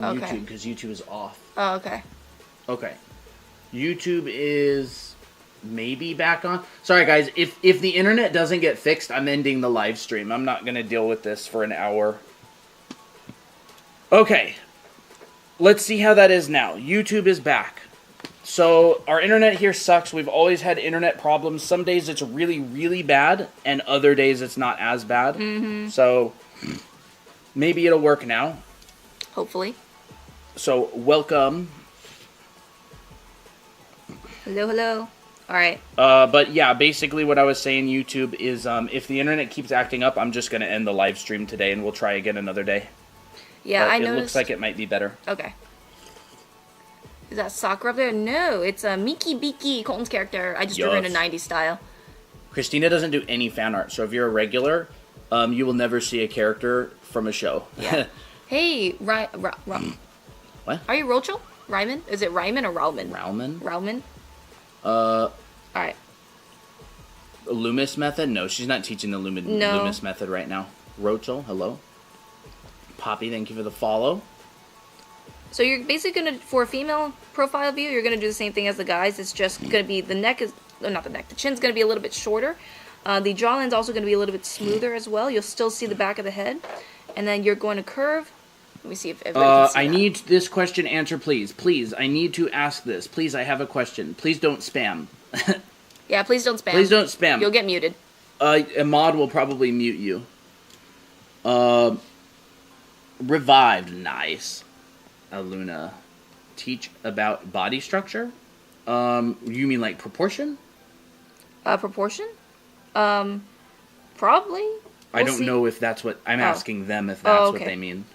Okay. YouTube, because YouTube is off. Oh, okay. Okay. YouTube is maybe back on. Sorry, guys. If the internet doesn't get fixed, I'm ending the live stream. I'm not going to deal with this for an hour. Okay. Let's see how that is now. YouTube is back. So, our internet here sucks. We've always had internet problems. Some days it's really, really bad, and other days it's not as bad. Mm-hmm. So, maybe it'll work now. Hopefully. So, welcome. Hello, hello. Alright. But yeah, basically what I was saying, YouTube, is if the internet keeps acting up, I'm just going to end the live stream today, and we'll try again another day. Yeah, but I it noticed. It looks like it might be better. Okay. Is that Sakura up there? No, it's Miki Biki, Colton's character. I just drew her in a 90s style. Christina doesn't do any fan art, so if you're a regular, you will never see a character from a show. Yeah. Hey, What? Are you Rochel? Ryman? Is it Ryman or Rauman? Rauman? Rauman? Alright. Loomis method? No, she's not teaching the Loomis method right now. Rochel, hello. Poppy, thank you for the follow. So you're basically going to, for a female profile view, you're going to do the same thing as the guys. It's just going to be, the neck is, not the neck, the chin's going to be a little bit shorter. The jawline's also going to be a little bit smoother as well. You'll still see the back of the head. And then you're going to curve. Let me see if everybody can see I that. need this question answered, please. Please, I need to ask this. Please, I have a question. Please don't spam. Yeah, please don't spam. Please don't spam. You'll get muted. A mod will probably mute you. Revived, nice. Luna, teach about body structure? You mean like proportion? Proportion? Probably. I don't know if that's what... I'm asking them if that's what they mean.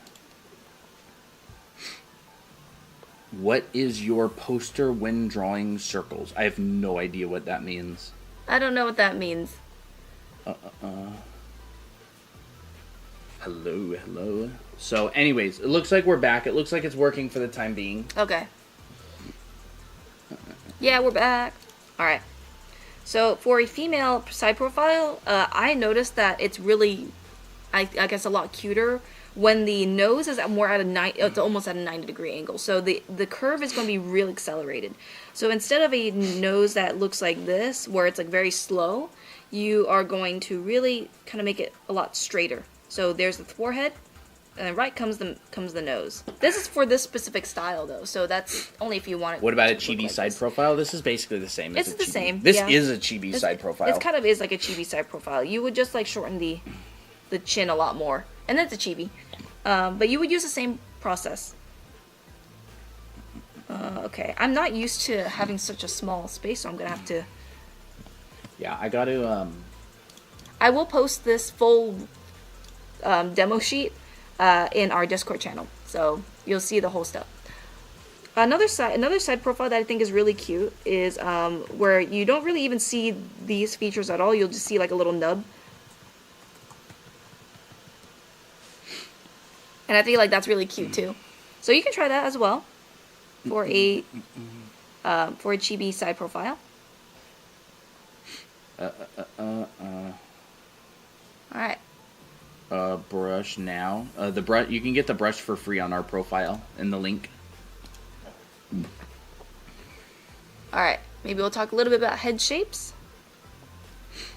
What is your poster when drawing circles? I have no idea what that means. I don't know what that means. Hello, hello. So, anyways, it looks like we're back. It looks like it's working for the time being. Okay. Yeah, we're back. Alright. So, for a female side profile, I noticed that it's really, I guess, a lot cuter when the nose is more at it's almost at a 90-degree angle. So, the curve is going to be real accelerated. So, instead of a nose that looks like this, where it's like very slow, you are going to really kind of make it a lot straighter. So, there's the forehead. And then right comes the nose. This is for this specific style, though, so that's only if you want it. What about a chibi side profile? This is basically the same. It's the same. This is a chibi side profile. It kind of is like a chibi side profile. You would just like shorten the chin a lot more, and that's a chibi. But you would use the same process. Okay, I'm not used to having such a small space, so I'm gonna have to. Yeah, I got to. I will post this full demo sheet. In our Discord channel, so you'll see the whole stuff. Another side profile that I think is really cute is where you don't really even see these features at all. You'll just see like a little nub, and I feel like that's really cute too. So you can try that as well for a chibi side profile. All right. Brush now. The brush, you can get the brush for free on our profile in the link. Alright, maybe we'll talk a little bit about head shapes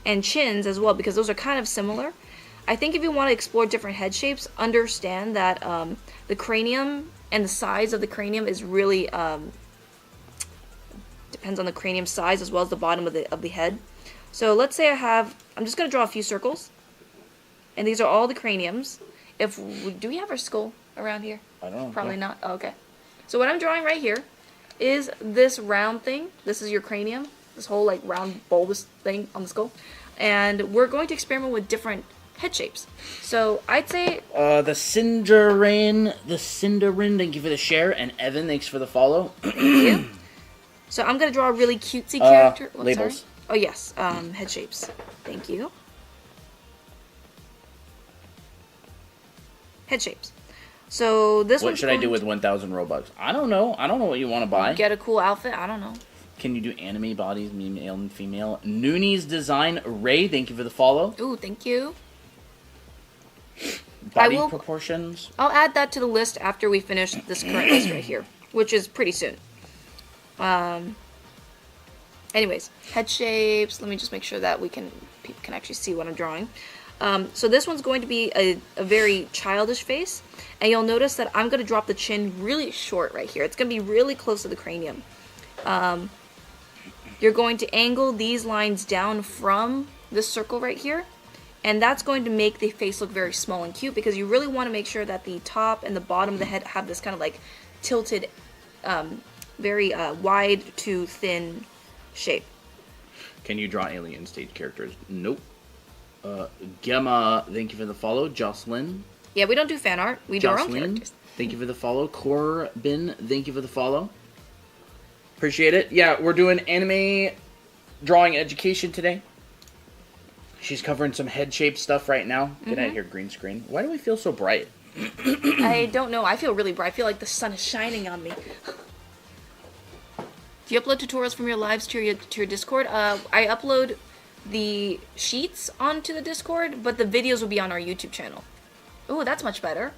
and chins as well, because those are kind of similar. I think if you want to explore different head shapes, understand that the cranium and the size of the cranium is really depends on the cranium size as well as the bottom of the head. So let's say I'm just going to draw a few circles. And these are all the craniums. Do we have our skull around here? I don't know. Probably not. Oh, okay. So what I'm drawing right here is this round thing. This is your cranium. This whole like round bulbous thing on the skull. And we're going to experiment with different head shapes. So I'd say the Cinderin, thank you for the share, and Evan, thanks for the follow. Thank you. So I'm gonna draw a really cutesy character. Labels. Sorry. Oh yes, head shapes. Thank you. Head shapes. So this one. What should I do with 1,000 Robux? I don't know. I don't know what you want to buy. Get a cool outfit. I don't know. Can you do anime bodies, male and female? Nooney's Design Ray, thank you for the follow. Ooh, thank you. body will- proportions. I'll add that to the list after we finish this current list right here, which is pretty soon. Anyways, head shapes. Let me just make sure that people can actually see what I'm drawing. So this one's going to be a very childish face, and you'll notice that I'm going to drop the chin really short right here. It's going to be really close to the cranium. You're going to angle these lines down from this circle right here, and that's going to make the face look very small and cute, because you really want to make sure that the top and the bottom of the head have this kind of like tilted, very wide to thin shape. Can you draw alien stage characters? Nope. Gemma, thank you for the follow. Jocelyn. Yeah, we don't do fan art. We do our own Jocelyn, characters. thank you for the follow. Corbin, thank you for the follow. Appreciate it. Yeah, we're doing anime drawing education today. She's covering some head shape stuff right now. Get out of here, green screen. Why do we feel so bright? I don't know. I feel really bright. I feel like the sun is shining on me. Do you upload tutorials from your lives to your Discord? I upload the sheets onto the Discord, but the videos will be on our YouTube channel. Ooh, that's much better.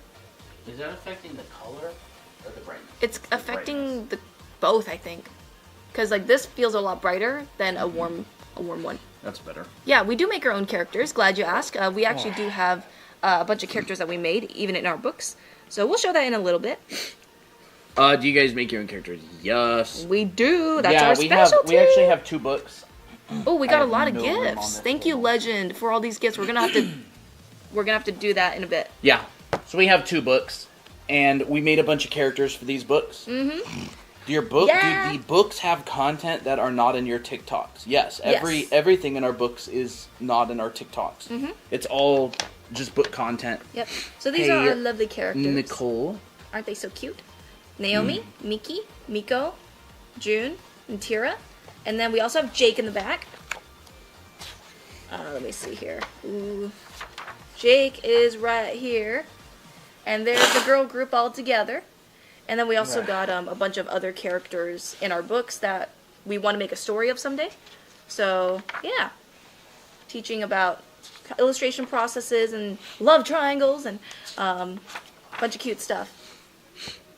Is that affecting the color or the brightness? It's affecting both, I think. Because like this feels a lot brighter than a warm one. That's better. Yeah, we do make our own characters. Glad you asked. We actually do have a bunch of characters that we made, even in our books. So we'll show that in a little bit. Do you guys make your own characters? Yes. We do. That's our we specialty. we actually have 2 books. Oh, we got a have lot of no room on gifts. this Thank you, table. Legend, for all these gifts. We're gonna have to do that in a bit. Yeah. So we have 2 books, and we made a bunch of characters for these books. Mm-hmm. Do Yeah. the books have content that are not in your TikToks? Yes. Everything in our books is not in our TikToks. Mm-hmm. It's all just book content. Yep. So these Hey, are our lovely characters. Nicole. Aren't they so cute? Naomi, Miki, Miko, June, and Tira. And then we also have Jake in the back. Let me see here. Ooh. Jake is right here. And there's the girl group all together. And then we also got a bunch of other characters in our books that we want to make a story of someday. So, yeah. Teaching about illustration processes and love triangles and a bunch of cute stuff.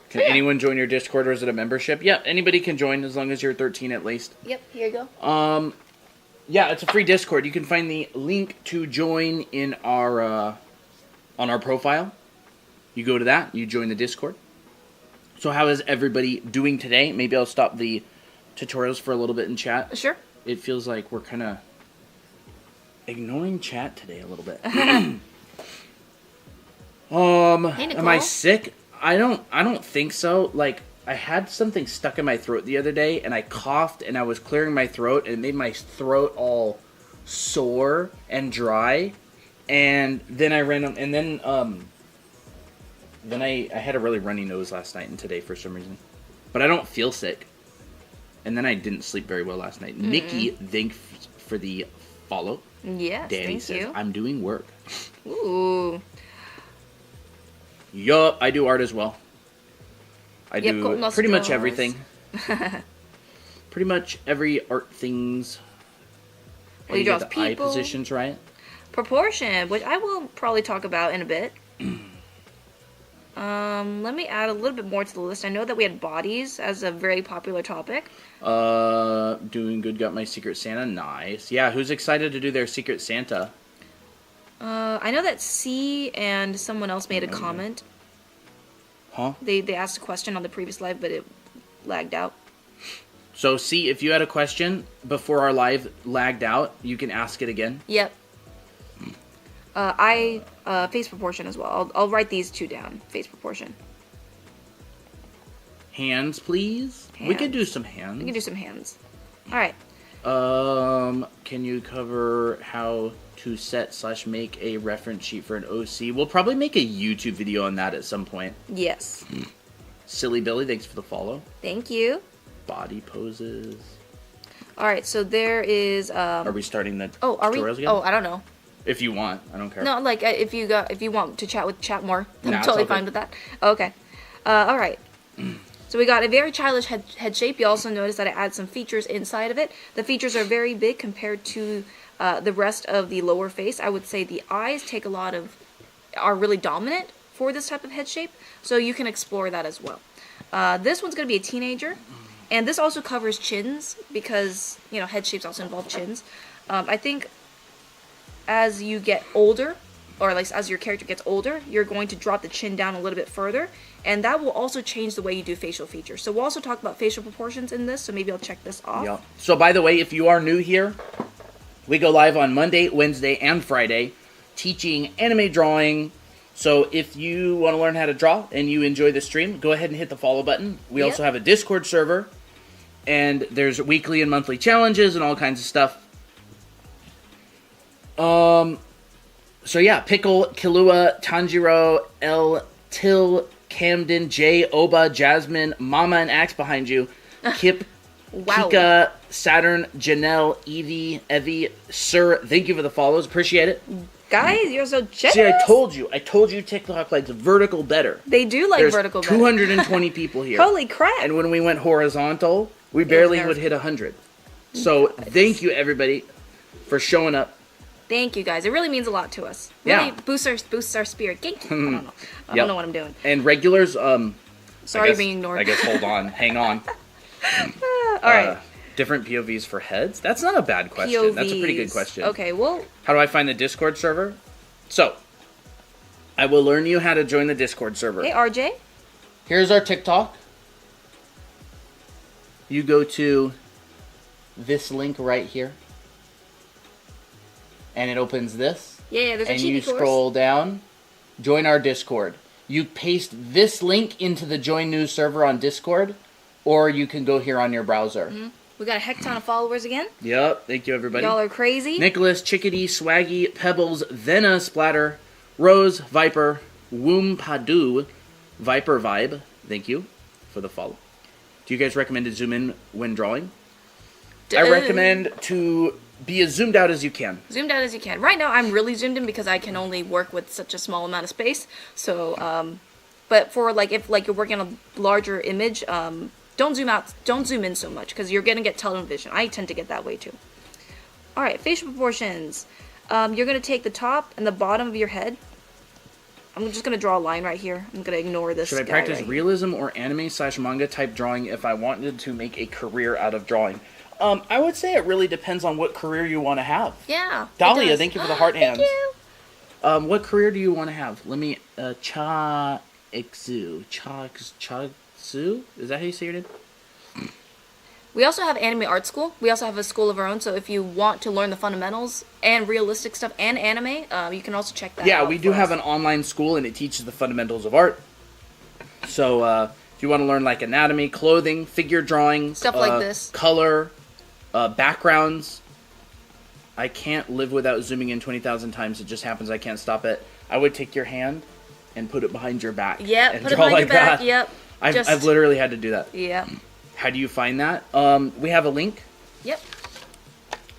Can anyone join your Discord, or is it a membership? Yeah, anybody can join as long as you're 13 at least. Yep, here you go. Yeah, it's a free Discord. You can find the link to join in our on our profile. You go to that, you join the Discord. So how is everybody doing today? Maybe I'll stop the tutorials for a little bit in chat. Sure. It feels like we're kind of ignoring chat today a little bit. Hey, Am I Nicole. sick? I don't think so. Like, I had something stuck in my throat the other day, and I coughed, and I was clearing my throat, and it made my throat all sore and dry. And then I had a really runny nose last night and today for some reason. But I don't feel sick. And then I didn't sleep very well last night. Nikki, thanks for the follow. Yes, Danny thank says, you. I'm doing work. Ooh. Yup, I do art as well. I Yep, do Colton also pretty much draws. everything. Pretty much every art things. Well, he How do you draws get the eye people. positions right. Proportion, which I will probably talk about in a bit. Let me add a little bit more to the list. I know that we had bodies as a very popular topic. Doing good, got my Secret Santa. Nice. Yeah, who's excited to do their Secret Santa? I know that C and someone else made a comment. Huh? They asked a question on the previous live, but it lagged out. So, see, if you had a question before our live lagged out, you can ask it again. Yep. Face proportion as well. I'll write these 2 down. Face proportion. Hands, please. We could do some hands. We can do some hands. All right. Can you cover how to set/make a reference sheet for an OC? We'll probably make a YouTube video on that at some point. Yes. Silly Billy, thanks for the follow. Thank you. Body poses. All right. So there is. Are we starting the Are we? tutorials again? Oh, I don't know. If you want, I don't care. No, like if you want to chat with chat more, I'm Nah, it's totally all fine good. with that. Okay. All right. So we got a very childish head shape. You also notice that I add some features inside of it. The features are very big compared to the rest of the lower face. I would say the eyes take a lot of are really dominant for this type of head shape, so you can explore that as well. This one's going to be a teenager, and this also covers chins because, you know, head shapes also involve chins. I think as you get older, or like as your character gets older, you're going to drop the chin down a little bit further, and that will also change the way you do facial features. So we'll also talk about facial proportions in this, so maybe I'll check this off. Yep. So by the way, if you are new here, we go live on Monday, Wednesday, and Friday teaching anime drawing. So if you want to learn how to draw and you enjoy the stream, go ahead and hit the follow button. We also have a Discord server, and there's weekly and monthly challenges and all kinds of stuff. So yeah, Pickle, Killua, Tanjiro, L, Till, Camden, Jay, Oba, Jasmine, Mama and Axe behind you, Kip, Wow. Kika, Saturn, Janelle, Evie, Sir, thank you for the follows. Appreciate it. Guys, you're so generous. See, I told you TikTok likes vertical better. They do like There's vertical better. 220 people here. Holy crap. And when we went horizontal, we barely would hit 100. So thank you, everybody, for showing up. Thank you, guys. It really means a lot to us. Really Yeah. boosts our spirit. I don't know. I Yep. don't know what I'm doing. And regulars, Sorry I guess, being ignored. I guess hold on, hang on. All right. Different POVs for heads? That's not a bad question. That's a pretty good POVs. question. Okay, well, How do I find the Discord server? So, I will learn you how to join the Discord server. hey, RJ. Here's our TikTok. You go to this link right here. And it opens this. Yeah, there's a And you cheat course. scroll down. Join our Discord. You paste this link into the join new server on Discord. Or you can go here on your browser. Mm-hmm. We got a heck ton of followers again. Yep. Thank you, everybody. Y'all are crazy. Nicholas, Chickadee, Swaggy, Pebbles, Vena, Splatter, Rose, Viper, Woompadu, Viper Vibe. Thank you for the follow. Do you guys recommend to zoom in when drawing? I recommend to be as zoomed out as you can. Zoomed out as you can. Right now, I'm really zoomed in because I can only work with such a small amount of space. So, but for like if like you're working on a larger image, don't zoom out. Don't zoom in so much because you're gonna get tunnel vision. I tend to get that way too. All right, facial proportions. You're gonna take the top and the bottom of your head. I'm just gonna draw a line right here. I'm gonna ignore this. Should I guy practice right here. realism or anime/manga type drawing if I wanted to make a career out of drawing? I would say it really depends on what career you want to have. Yeah. it Dahlia, does. thank you for the heart hands. Thank you. What career do you want to have? Let me, Cha-Ikzu. Cha-Ikzu? Is that how you say your name? We also have anime art school. We also have a school of our own. So if you want to learn the fundamentals and realistic stuff and anime, you can also check that out. Yeah, we do for have us. an online school and it teaches the fundamentals of art. So, if you want to learn like anatomy, clothing, figure drawing, Stuff like this. color, backgrounds. I can't live without zooming in 20,000 times. It just happens. I can't stop it. I would take your hand and put it behind your back. Yeah, and put it draw behind your like back. that. Yep. I've literally had to do that. Yeah. How do you find that? We have a link. Yep.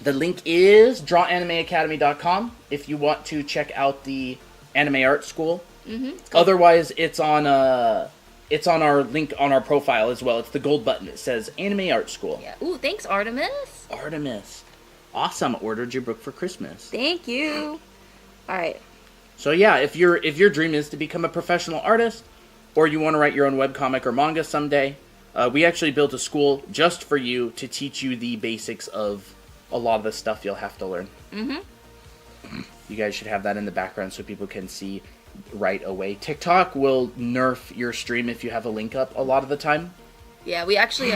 The link is drawanimeacademy.com if you want to check out the anime art school. Mm-hmm. Otherwise, it's on our link on our profile as well. It's the gold button. It says Anime Art School. Yeah. Ooh, thanks, Artemis. Artemis. Awesome. Ordered your book for Christmas. Thank you. All right. So yeah, if your dream is to become a professional artist, or you want to write your own webcomic or manga someday, we actually built a school just for you to teach you the basics of a lot of the stuff you'll have to learn. Mm-hmm. You guys should have that in the background so people can see right away. TikTok will nerf your stream if you have a link up a lot of the time. Yeah, we actually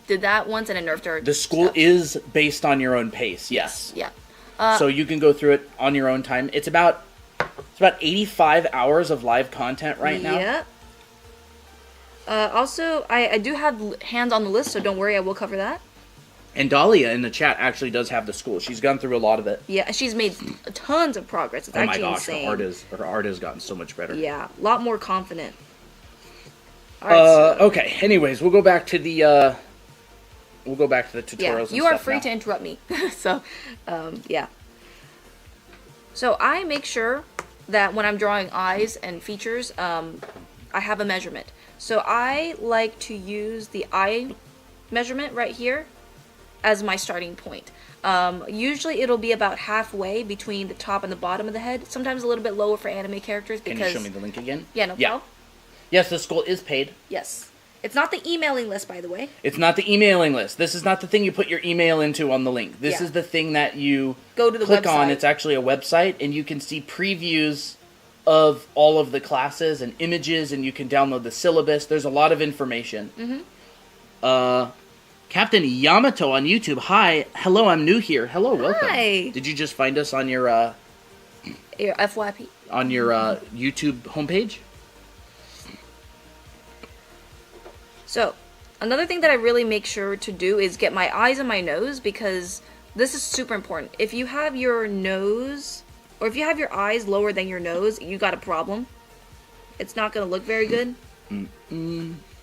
did that once and it nerfed our The school stuff. is based on your own pace, yes. Yeah. So you can go through it on your own time. It's about 85 hours of live content right now. Yeah. Also, I do have hands on the list, so don't worry, I will cover that. And Dahlia in the chat actually does have the school. She's gone through a lot of it. Yeah, she's made tons of progress. It's Oh my actually gosh, insane. her art has gotten so much better. Yeah, a lot more confident. All right, so, Okay. Anyways, we'll go back to the tutorials. yeah, and you are stuff free now. to interrupt me. So, yeah. So I make sure that when I'm drawing eyes and features, I have a measurement. So I like to use the eye measurement right here as my starting point. Usually it'll be about halfway between the top and the bottom of the head. Sometimes a little bit lower for anime characters because... Can you show me the link again? Yeah, no problem. Yes, this school is paid. Yes. It's not the emailing list, by the way. It's not the emailing list. This is not the thing you put your email into on the link. This is the thing that you go to the click website. on. It's actually a website, and you can see previews of all of the classes and images, and you can download the syllabus. There's a lot of information. Mm-hmm. Captain Yamato on YouTube. Hi. Hello, I'm new here. Hello, welcome. Hi. Did you just find us on your FYP? On your YouTube homepage? So, another thing that I really make sure to do is get my eyes and my nose, because this is super important. If you have your nose, or if you have your eyes lower than your nose, you got a problem. It's not going to look very good.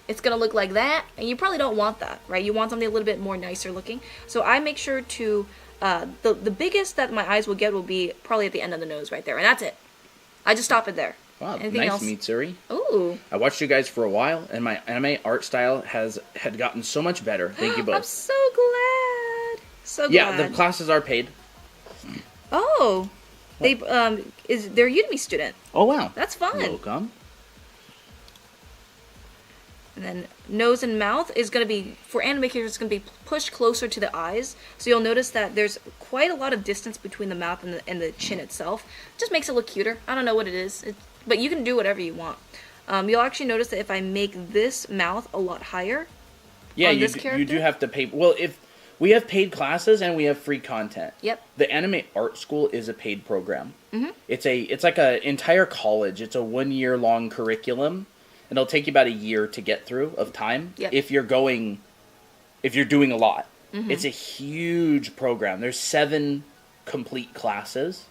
It's going to look like that, and you probably don't want that, right? You want something a little bit more nicer looking. So I make sure to, the biggest that my eyes will get will be probably at the end of the nose right there, and that's it. I just stop it there. Wow, Anything nice else? Mitsuri. Ooh. I watched you guys for a while, and my anime art style had gotten so much better. Thank you both. I'm so glad. So glad. Yeah, the classes are paid. Oh. They're a Udemy student. Oh, wow. That's fun. Welcome. And then nose and mouth is going to be, for anime characters, it's going to be pushed closer to the eyes. So you'll notice that there's quite a lot of distance between the mouth and the chin itself. Just makes it look cuter. I don't know what it is. But you can do whatever you want. You'll actually notice that if I make this mouth a lot higher, yeah, you do have to pay. Well, if we have paid classes and we have free content. Yep. The anime art school is a paid program. Mm-hmm. It's like an entire college. It's a 1-year long curriculum, and it'll take you about a year to get through of time. Yep. If you're doing a lot. Mm-hmm. It's a huge program. There's 7 complete classes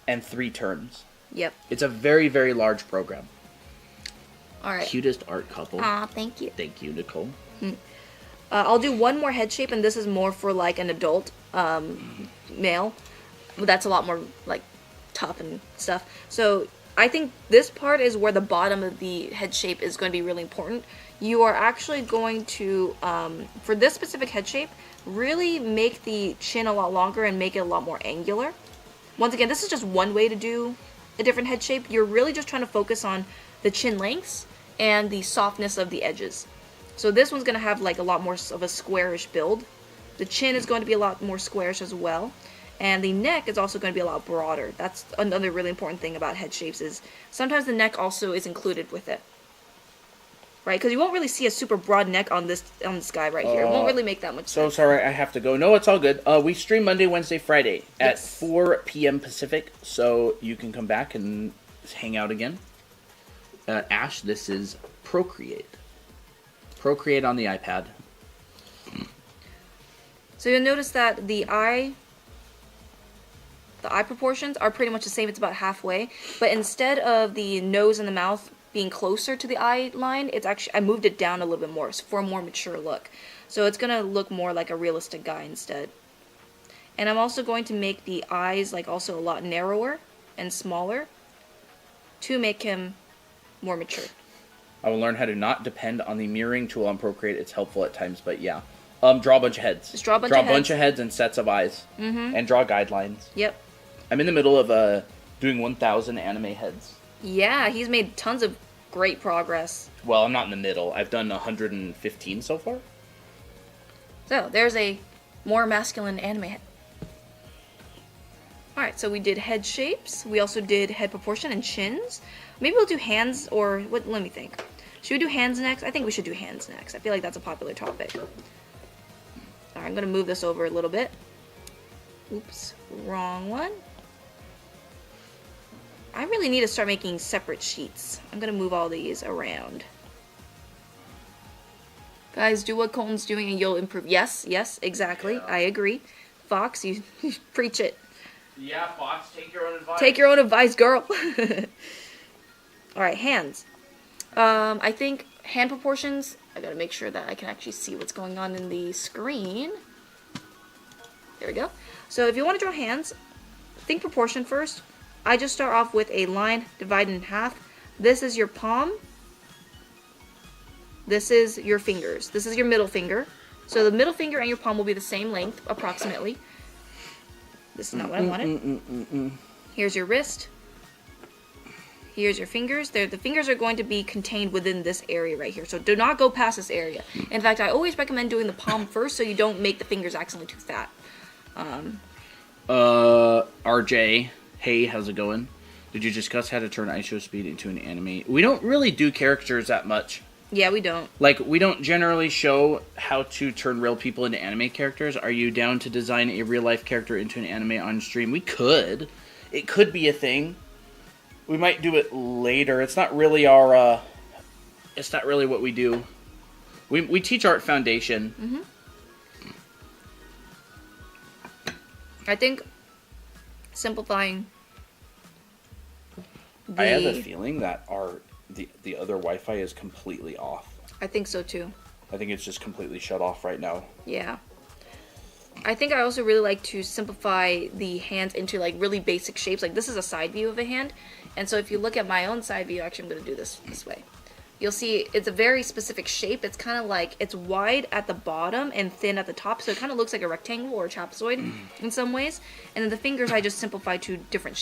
and 3 terms. Yep. It's a very, very large program. All right. Cutest art couple. Aw, thank you. Thank you, Nicole. I'll do one more head shape, and this is more for like an adult male. That's a lot more like tough and stuff. So I think this part is where the bottom of the head shape is going to be really important. You are actually going to, for this specific head shape, really make the chin a lot longer and make it a lot more angular. Once again, this is just one way to do a different head shape. You're really just trying to focus on the chin lengths and the softness of the edges. So this one's going to have like a lot more of a squarish build. The chin is going to be a lot more squarish as well. And the neck is also going to be a lot broader. That's another really important thing about head shapes, is sometimes the neck also is included with it. Right? Because you won't really see a super broad neck on this guy right here. It won't really make that much sense. So sorry, I have to go. No, it's all good. We stream Monday, Wednesday, Friday at 4 p.m. Pacific, so you can come back and hang out again. Ash, this is Procreate. Procreate on the iPad. So you'll notice that the eye proportions are pretty much the same. It's about halfway. But instead of the nose and the mouth being closer to the eye line, it's actually, I moved it down a little bit more for a more mature look. So it's going to look more like a realistic guy instead. And I'm also going to make the eyes like also a lot narrower and smaller to make him more mature. I will learn how to not depend on the mirroring tool on Procreate. It's helpful at times, but yeah. Draw a bunch of heads. Just draw a bunch of heads and sets of eyes. Mm-hmm. And draw guidelines. Yep. I'm in the middle of doing 1,000 anime heads. Yeah, he's made tons of great progress. Well, I'm not in the middle. I've done 115 so far. So, there's a more masculine anime head. Alright, so we did head shapes. We also did head proportion and chins. Maybe we'll do hands, or what? Let me think. Should we do hands next? I think we should do hands next. I feel like that's a popular topic. Alright, I'm going to move this over a little bit. Oops, wrong one. I really need to start making separate sheets. I'm going to move all these around. Guys, do what Colton's doing and you'll improve. Yes, exactly. Yeah. I agree. Fox, you preach it. Yeah, Fox, take your own advice. Take your own advice, girl. Alright, hands. I think hand proportions, I gotta make sure that I can actually see what's going on in the screen. There we go. So if you want to draw hands, think proportion first. I just start off with a line divided in half. This is your palm. This is your fingers. This is your middle finger. So the middle finger and your palm will be the same length, approximately. This is not what I wanted. Here's your wrist. Here's your fingers. The fingers are going to be contained within this area right here. So do not go past this area. In fact, I always recommend doing the palm first so you don't make the fingers accidentally too fat. RJ, hey, how's it going? Did you discuss how to turn ISO speed into an anime? We don't really do characters that much. Yeah, we don't. Like, we don't generally show how to turn real people into anime characters. Are you down to design a real-life character into an anime on stream? We could. It could be a thing. We might do it later. It's not really our, it's not really what we do. We teach Art Foundation. Mm-hmm. I think simplifying I have a feeling that the other Wi-Fi is completely off. I think so too. I think it's just completely shut off right now. Yeah. I think I also really like to simplify the hands into like really basic shapes. Like this is a side view of a hand. And so if you look at my own side view, actually I'm going to do this way. You'll see it's a very specific shape. It's kind of like, it's wide at the bottom and thin at the top. So it kind of looks like a rectangle or a trapezoid in some ways. And then the fingers I just simplify to different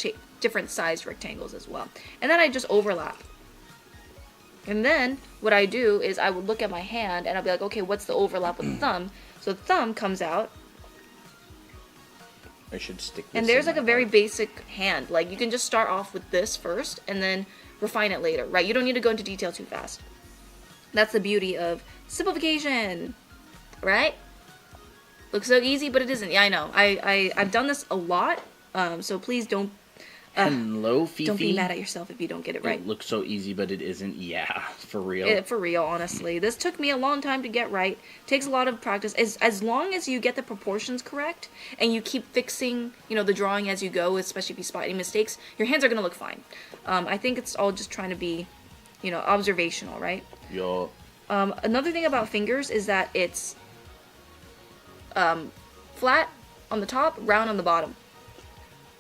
sized rectangles as well. And then I just overlap. And then what I do is I would look at my hand and I'll be like, okay, what's the overlap with the thumb? So the thumb comes out. I should stick this And there's in like a very basic hand. Like you can just start off with this first and then refine it later, right? You don't need to go into detail too fast. That's the beauty of simplification, right? Looks so easy, but it isn't. Yeah, I know. I've done this a lot, so please don't. Hello, Fifi. Don't be mad at yourself if you don't get it right. It looks so easy, but it isn't. Yeah, for real. For real, honestly. This took me a long time to get right. Takes a lot of practice. As long as you get the proportions correct and you keep fixing, the drawing as you go, especially if you spot any mistakes, your hands are going to look fine. I think it's all just trying to be, observational, right? Yeah. Another thing about fingers is that it's flat on the top, round on the bottom.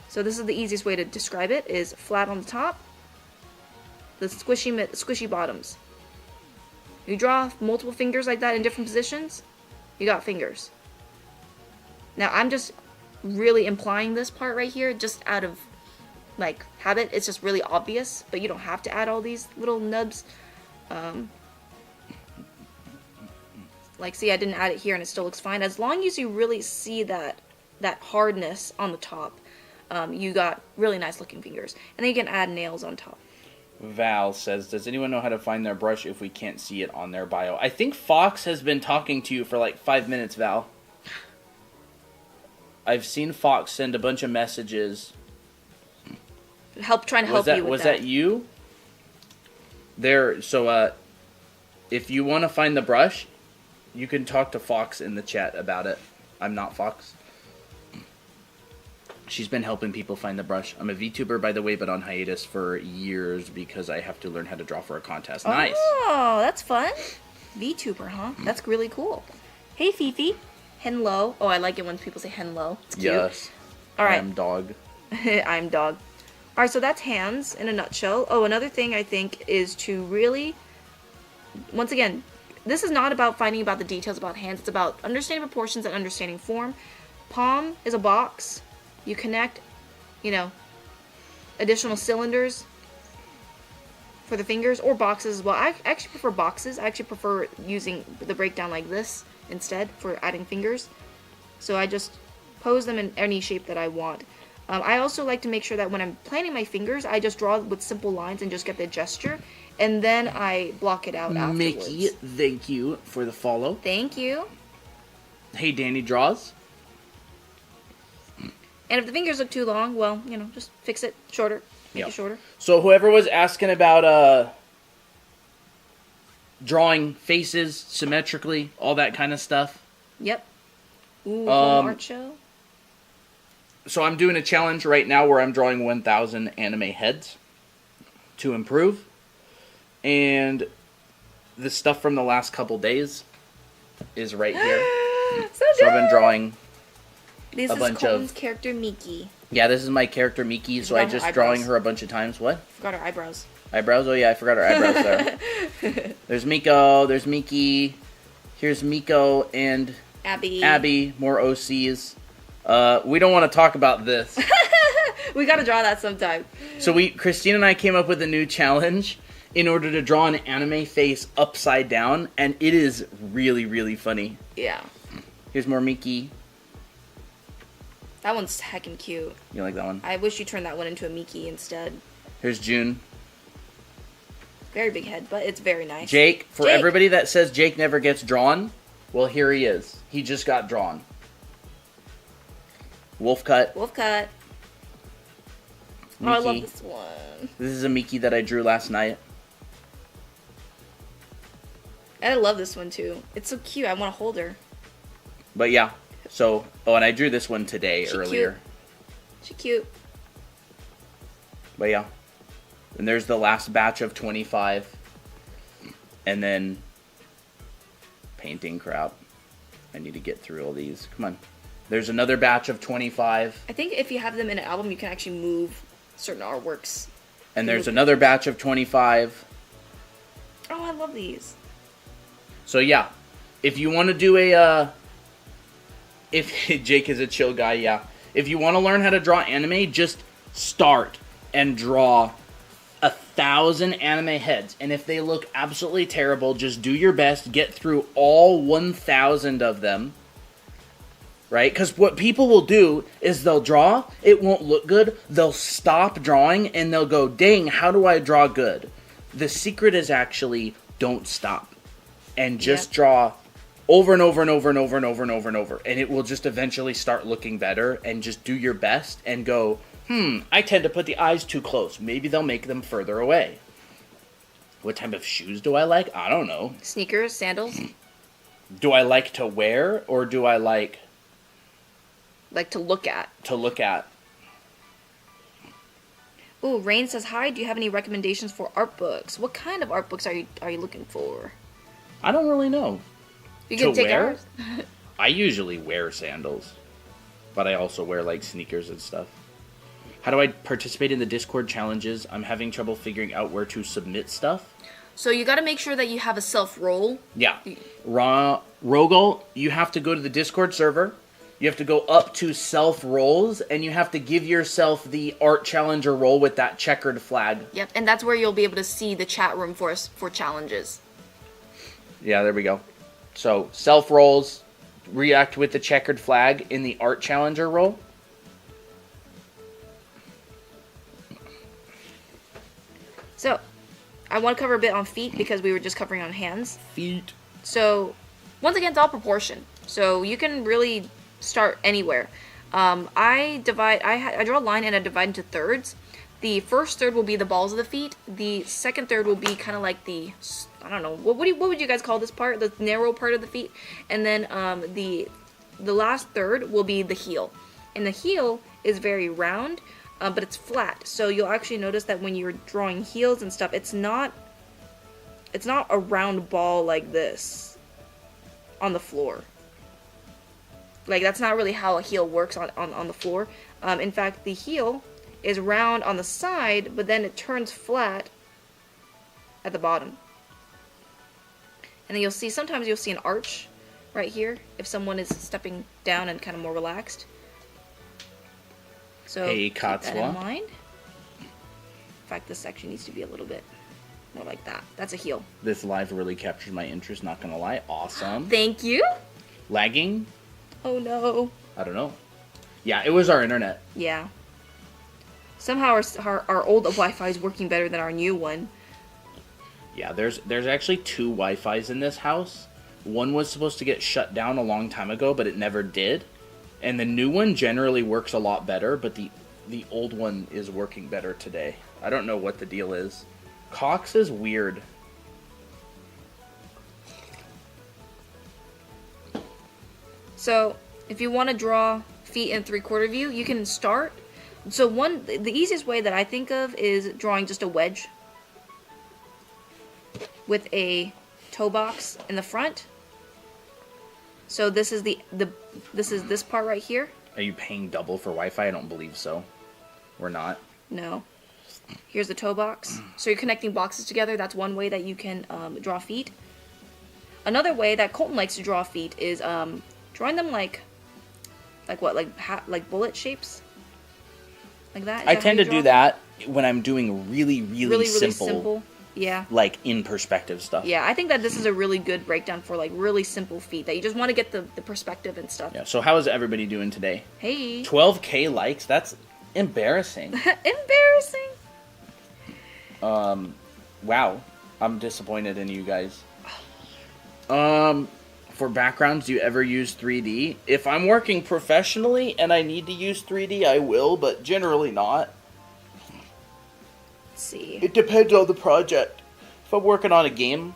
So this is the easiest way to describe it, is flat on the top, the squishy bottoms. You draw multiple fingers like that in different positions, you got fingers. Now I'm just really implying this part right here, just out of like habit. It's just really obvious, but you don't have to add all these little nubs. Like see, I didn't add it here and it still looks fine. As long as you really see that hardness on the top, you got really nice looking fingers. And then you can add nails on top. Val says, does anyone know how to find their brush if we can't see it on their bio? I think Fox has been talking to you for like 5 minutes, Val. I've seen Fox send a bunch of messages. Trying to help you with that. Was that you? If you want to find the brush, you can talk to Fox in the chat about it. I'm not Fox. She's been helping people find the brush. I'm a VTuber, by the way, but on hiatus for years because I have to learn how to draw for a contest. Nice. Oh, that's fun. VTuber, huh? That's really cool. Hey, Fifi. Henlo. Oh, I like it when people say Henlo. It's cute. Yes. All right. I'm dog. I'm dog. All right, so that's hands in a nutshell. Oh, another thing I think is to really, once again, this is not about finding about the details about hands. It's about understanding proportions and understanding form. Palm is a box. You connect, additional cylinders for the fingers, or boxes as well. I actually prefer boxes. I actually prefer using the breakdown like this instead for adding fingers. So I just pose them in any shape that I want. I also like to make sure that when I'm planning my fingers, I just draw with simple lines and just get the gesture, and then I block it out afterwards. Mickey, thank you for the follow. Thank you. Hey, Danny Draws. And if the fingers look too long, well, just fix it shorter. Make it shorter. So whoever was asking about drawing faces symmetrically, all that kind of stuff. Yep. Ooh, art show. So I'm doing a challenge right now where I'm drawing 1,000 anime heads to improve. And the stuff from the last couple days is right here. So I've been drawing this a is bunch Colin's of character Miki. Yeah, this is my character Miki, so I just drawing her a bunch of times. What? Forgot her eyebrows. Eyebrows? Oh yeah, I forgot her eyebrows there. There's Miko, there's Miki. Here's Miko and Abby. More OCs. We don't want to talk about this. We gotta draw that sometime. So Christine and I came up with a new challenge in order to draw an anime face upside down, and it is really, really funny. Yeah. Here's more Miki. That one's heckin' cute. You like that one? I wish you turned that one into a Miki instead. Here's June. Very big head, but it's very nice. Jake. For everybody that says Jake never gets drawn, well, here he is. He just got drawn. Wolf cut. Wolf cut. Miki. Oh, I love this one. This is a Miki that I drew last night. And I love this one too. It's so cute. I want to hold her. But yeah. So, and I drew this one today earlier. Cute. She cute. But yeah. And there's the last batch of 25. And then painting crap. I need to get through all these. Come on. There's another batch of 25. I think if you have them in an album, you can actually move certain artworks. And there's another batch of 25. Oh, I love these. So yeah, if you want to do a, if Jake is a chill guy, yeah. If you want to learn how to draw anime, just start and draw 1,000 anime heads. And if they look absolutely terrible, just do your best, get through all 1,000 of them. Right? Because what people will do is they'll draw, it won't look good, they'll stop drawing, and they'll go, dang, how do I draw good? The secret is actually don't stop. And just draw over and over and over and over and over and over and over. And it will just eventually start looking better. And just do your best and go, I tend to put the eyes too close. Maybe they'll make them further away. What type of shoes do I like? I don't know. Sneakers, sandals. Do I like to wear or do I like to look at? To look at. Ooh, Rain says, hi, do you have any recommendations for art books? What kind of art books are you looking for? I don't really know. You can take wear? ours. I usually wear sandals. But I also wear, like, sneakers and stuff. How do I participate in the Discord challenges? I'm having trouble figuring out where to submit stuff. So you got to make sure that you have a self-roll. Yeah. Rogel, you have to go to the Discord server. You have to go up to self-rolls, and you have to give yourself the art challenger role with that checkered flag. Yep, and that's where you'll be able to see the chat room for challenges. Yeah, there we go. So, self-rolls, react with the checkered flag in the art challenger role. So, I want to cover a bit on feet because we were just covering on hands. Feet. So, once again, it's all proportion. So, you can really start anywhere. I draw a line and I divide into thirds. The first third will be the balls of the feet. The second third will be kind of like the, I don't know, what would you guys call this part? The narrow part of the feet. And then the last third will be the heel. And the heel is very round, but it's flat. So you'll actually notice that when you're drawing heels and stuff, it's not a round ball like this on the floor. Like, that's not really how a heel works on the floor. In fact, the heel is round on the side, but then it turns flat at the bottom. And then sometimes you'll see an arch right here if someone is stepping down and kind of more relaxed. So keep that in mind. In fact, this section needs to be a little bit more like that. That's a heel. This live really captured my interest, not gonna lie. Awesome. Thank you. Lagging? Oh no. I don't know. Yeah, it was our internet. Yeah. Somehow our old Wi-Fi is working better than our new one. Yeah, there's actually two Wi-Fis in this house. One was supposed to get shut down a long time ago, but it never did. And the new one generally works a lot better, but the old one is working better today. I don't know what the deal is. Cox is weird. So, if you want to draw feet in 3/4 view, you can start. So the easiest way that I think of is drawing just a wedge with a toe box in the front. So this is this part right here. Are you paying double for Wi-Fi? I don't believe so. We're not. No. Here's the toe box. So you're connecting boxes together. That's one way that you can draw feet. Another way that Colton likes to draw feet is drawing them like what, like bullet shapes, like that. Is I that how tend you to draw do them? that when I'm doing really Really simple, simple. Yeah. like in perspective stuff. Yeah, I think that this is a really good breakdown for like really simple feet that you just want to get the perspective and stuff. Yeah. So how is everybody doing today? Hey. 12K likes. That's embarrassing. Embarrassing. Wow. I'm disappointed in you guys. For backgrounds, do you ever use 3D? If I'm working professionally and I need to use 3D, I will, but generally not. Let's see. It depends on the project. If I'm working on a game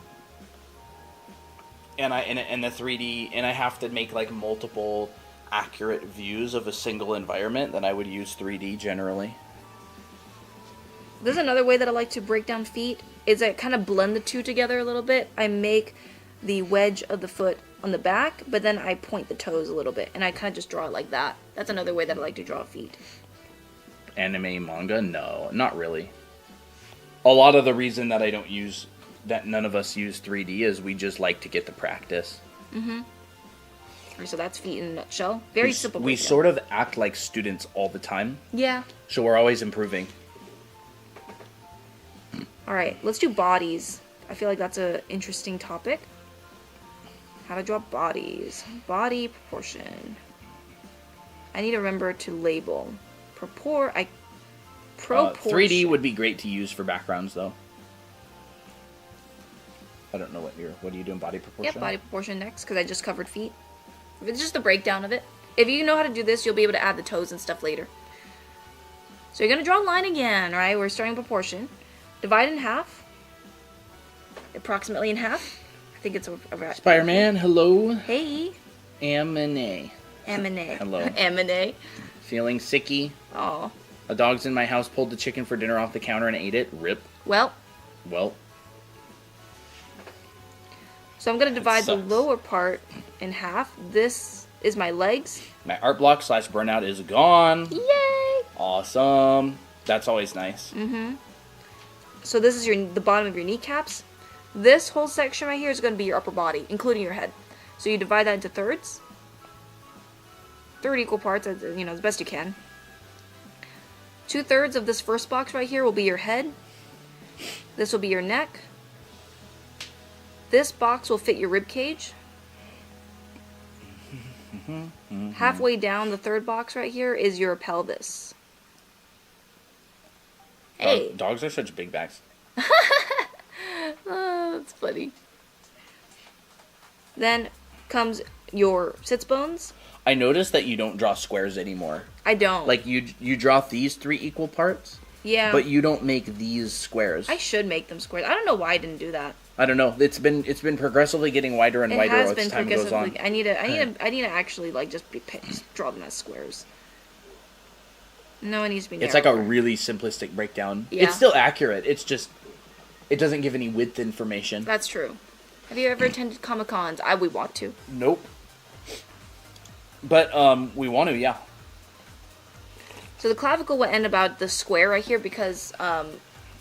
and the 3D and I have to make like multiple accurate views of a single environment, then I would use 3D generally. There's another way that I like to break down feet, is I kind of blend the two together a little bit. I make the wedge of the foot on the back, but then I point the toes a little bit, and I kind of just draw it like that. That's another way that I like to draw feet. Anime, manga? No, not really. A lot of the reason that that none of us use 3D is we just like to get the practice. Mm-hmm. So that's feet in a nutshell. Very simple. We breakdown. sort of act like students all the time. Yeah. So we're always improving. Alright, let's do bodies. I feel like that's an interesting topic. How to draw bodies. Body proportion. I need to remember to label. Proportion. 3D would be great to use for backgrounds, though. I don't know what are you doing, body proportion? Yep, body proportion next, because I just covered feet. It's just a breakdown of it. If you know how to do this, you'll be able to add the toes and stuff later. So you're going to draw a line again, right? We're starting proportion. Divide in half. Approximately in half. I think it's a Spider-Man, hello. Hey. Amine. Hello. Hello. Feeling sicky. Oh. A dog's in my house, pulled the chicken for dinner off the counter and ate it. Rip. Well. So I'm going to divide the lower part in half. This is my legs. My art block / burnout is gone. Yay! Awesome. That's always nice. Mm-hmm. So this is the bottom of your kneecaps. This whole section right here is going to be your upper body, including your head. So you divide that into thirds. Third equal parts, as best you can. 2/3 of this first box right here will be your head. This will be your neck. This box will fit your rib cage. Halfway down the third box right here is your pelvis. Hey. Dogs are such big bags. Oh, that's funny. Then comes your sits bones. I noticed that you don't draw squares anymore. I don't. Like, you draw these 3 equal parts. Yeah. But you don't make these squares. I should make them squares. I don't know why I didn't do that. I don't know. It's been progressively getting wider and wider as time goes on. I need to actually just draw them as squares. No, it needs to be narrow. It's like a really simplistic breakdown. Yeah. It's still accurate. It's just it doesn't give any width information. That's true. Have you ever attended Comic-Cons? We want to. Nope. But we want to, yeah. So the clavicle will end about the square right here because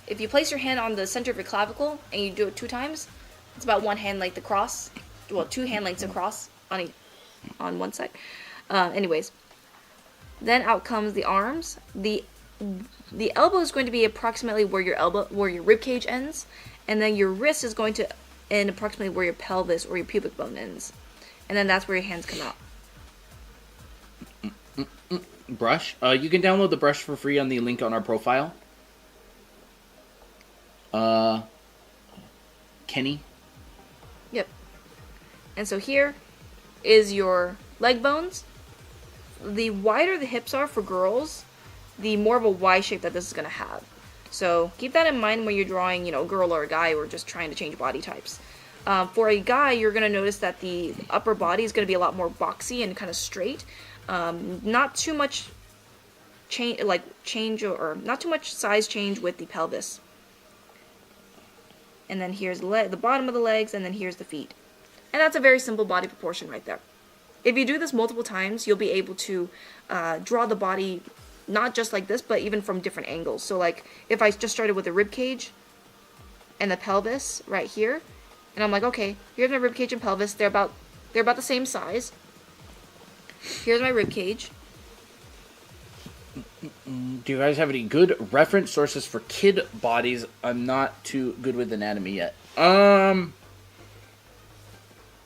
if you place your hand on the center of your clavicle and you do it 2 times, it's about 1 hand length across. Well, 2 hand lengths across on one side. Anyways, then out comes the arms. The elbow is going to be approximately where your rib cage ends, and then your wrist is going to end approximately where your pelvis or your pubic bone ends, and then that's where your hands come out. Brush. You can download the brush for free on the link on our profile. Kenny. Yep. And so here is your leg bones. The wider the hips are for girls, the more of a Y shape that this is going to have. So keep that in mind when you're drawing, a girl or a guy or just trying to change body types. For a guy, you're going to notice that the upper body is going to be a lot more boxy and kind of straight. Not too much change or not too much size change with the pelvis. And then here's the bottom of the legs, and then here's the feet. And that's a very simple body proportion right there. If you do this multiple times, you'll be able to draw the body not just like this, but even from different angles. So like if I just started with the rib cage and the pelvis right here, And I'm like, okay, here's my ribcage and pelvis. They're about the same size. Here's my ribcage. Do you guys have any good reference sources for kid bodies? I'm not too good with anatomy yet. A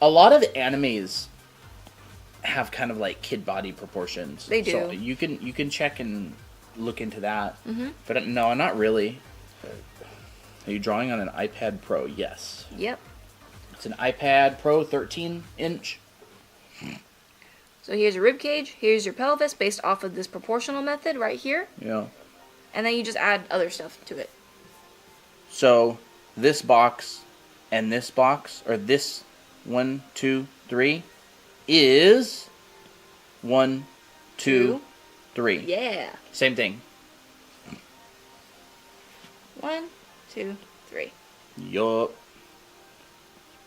lot of animes have kind of like kid body proportions. They do. So you can check and look into that. Mm-hmm. But no, not really. Are you drawing on an iPad Pro? Yes. Yep. It's an iPad Pro 13-inch. So here's your rib cage, here's your pelvis based off of this proportional method right here. Yeah. And then you just add other stuff to it. So this box and this box, or this 1, 2, 3, is 1, 2, 3. Yeah. Same thing. 1, 2, 3. Yup.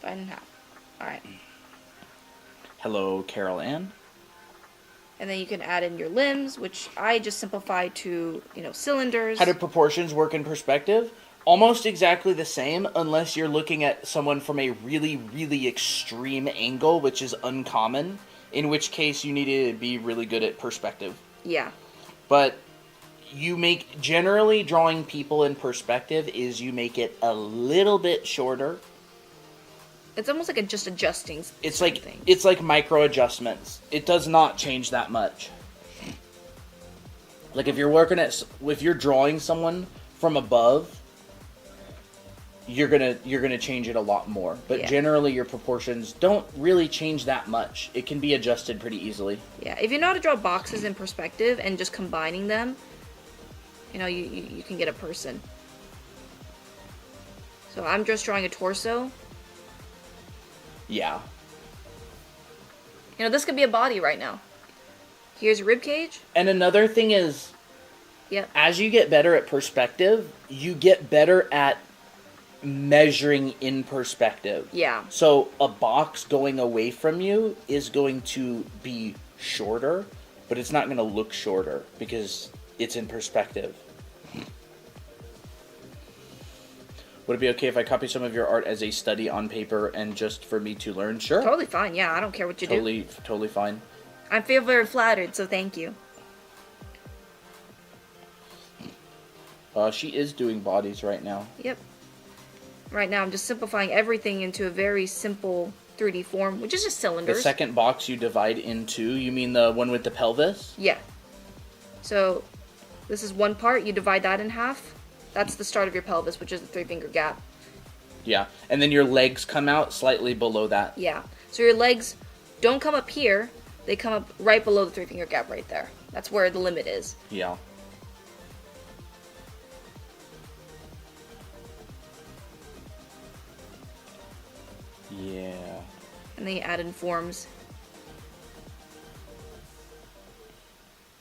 Divide in half. Alright. Hello, Carol Ann. And then you can add in your limbs, which I just simplify to, cylinders. How do proportions work in perspective? Almost exactly the same, unless you're looking at someone from a really, really extreme angle, which is uncommon, in which case you need to be really good at perspective. Yeah. But generally drawing people in perspective is you make it a little bit shorter. It's almost like just adjusting. It's like things. It's like micro adjustments. It does not change that much. Like if you're drawing someone from above, you're gonna change it a lot more. But Yeah. generally, your proportions don't really change that much. It can be adjusted pretty easily. Yeah, if you know how to draw boxes in perspective and just combining them, you can get a person. So I'm just drawing a torso. Yeah. This could be a body right now. Here's a rib cage. And another thing is, Yep. as you get better at perspective, you get better at measuring in perspective. Yeah. So a box going away from you is going to be shorter, but it's not going to look shorter because it's in perspective. Would it be okay if I copy some of your art as a study on paper and just for me to learn? Sure. Totally fine. Yeah, I don't care what you do. Totally fine. I feel very flattered, so thank you. She is doing bodies right now. Yep. Right now I'm just simplifying everything into a very simple 3D form, which is just cylinders. The second box you divide into, you mean the one with the pelvis? Yeah. So this is one part, you divide that in half. That's the start of your pelvis, which is the 3-finger gap. Yeah, and then your legs come out slightly below that. Yeah. So your legs don't come up here, they come up right below the 3-finger gap right there. That's where the limit is. Yeah. Yeah. And then you add in forms.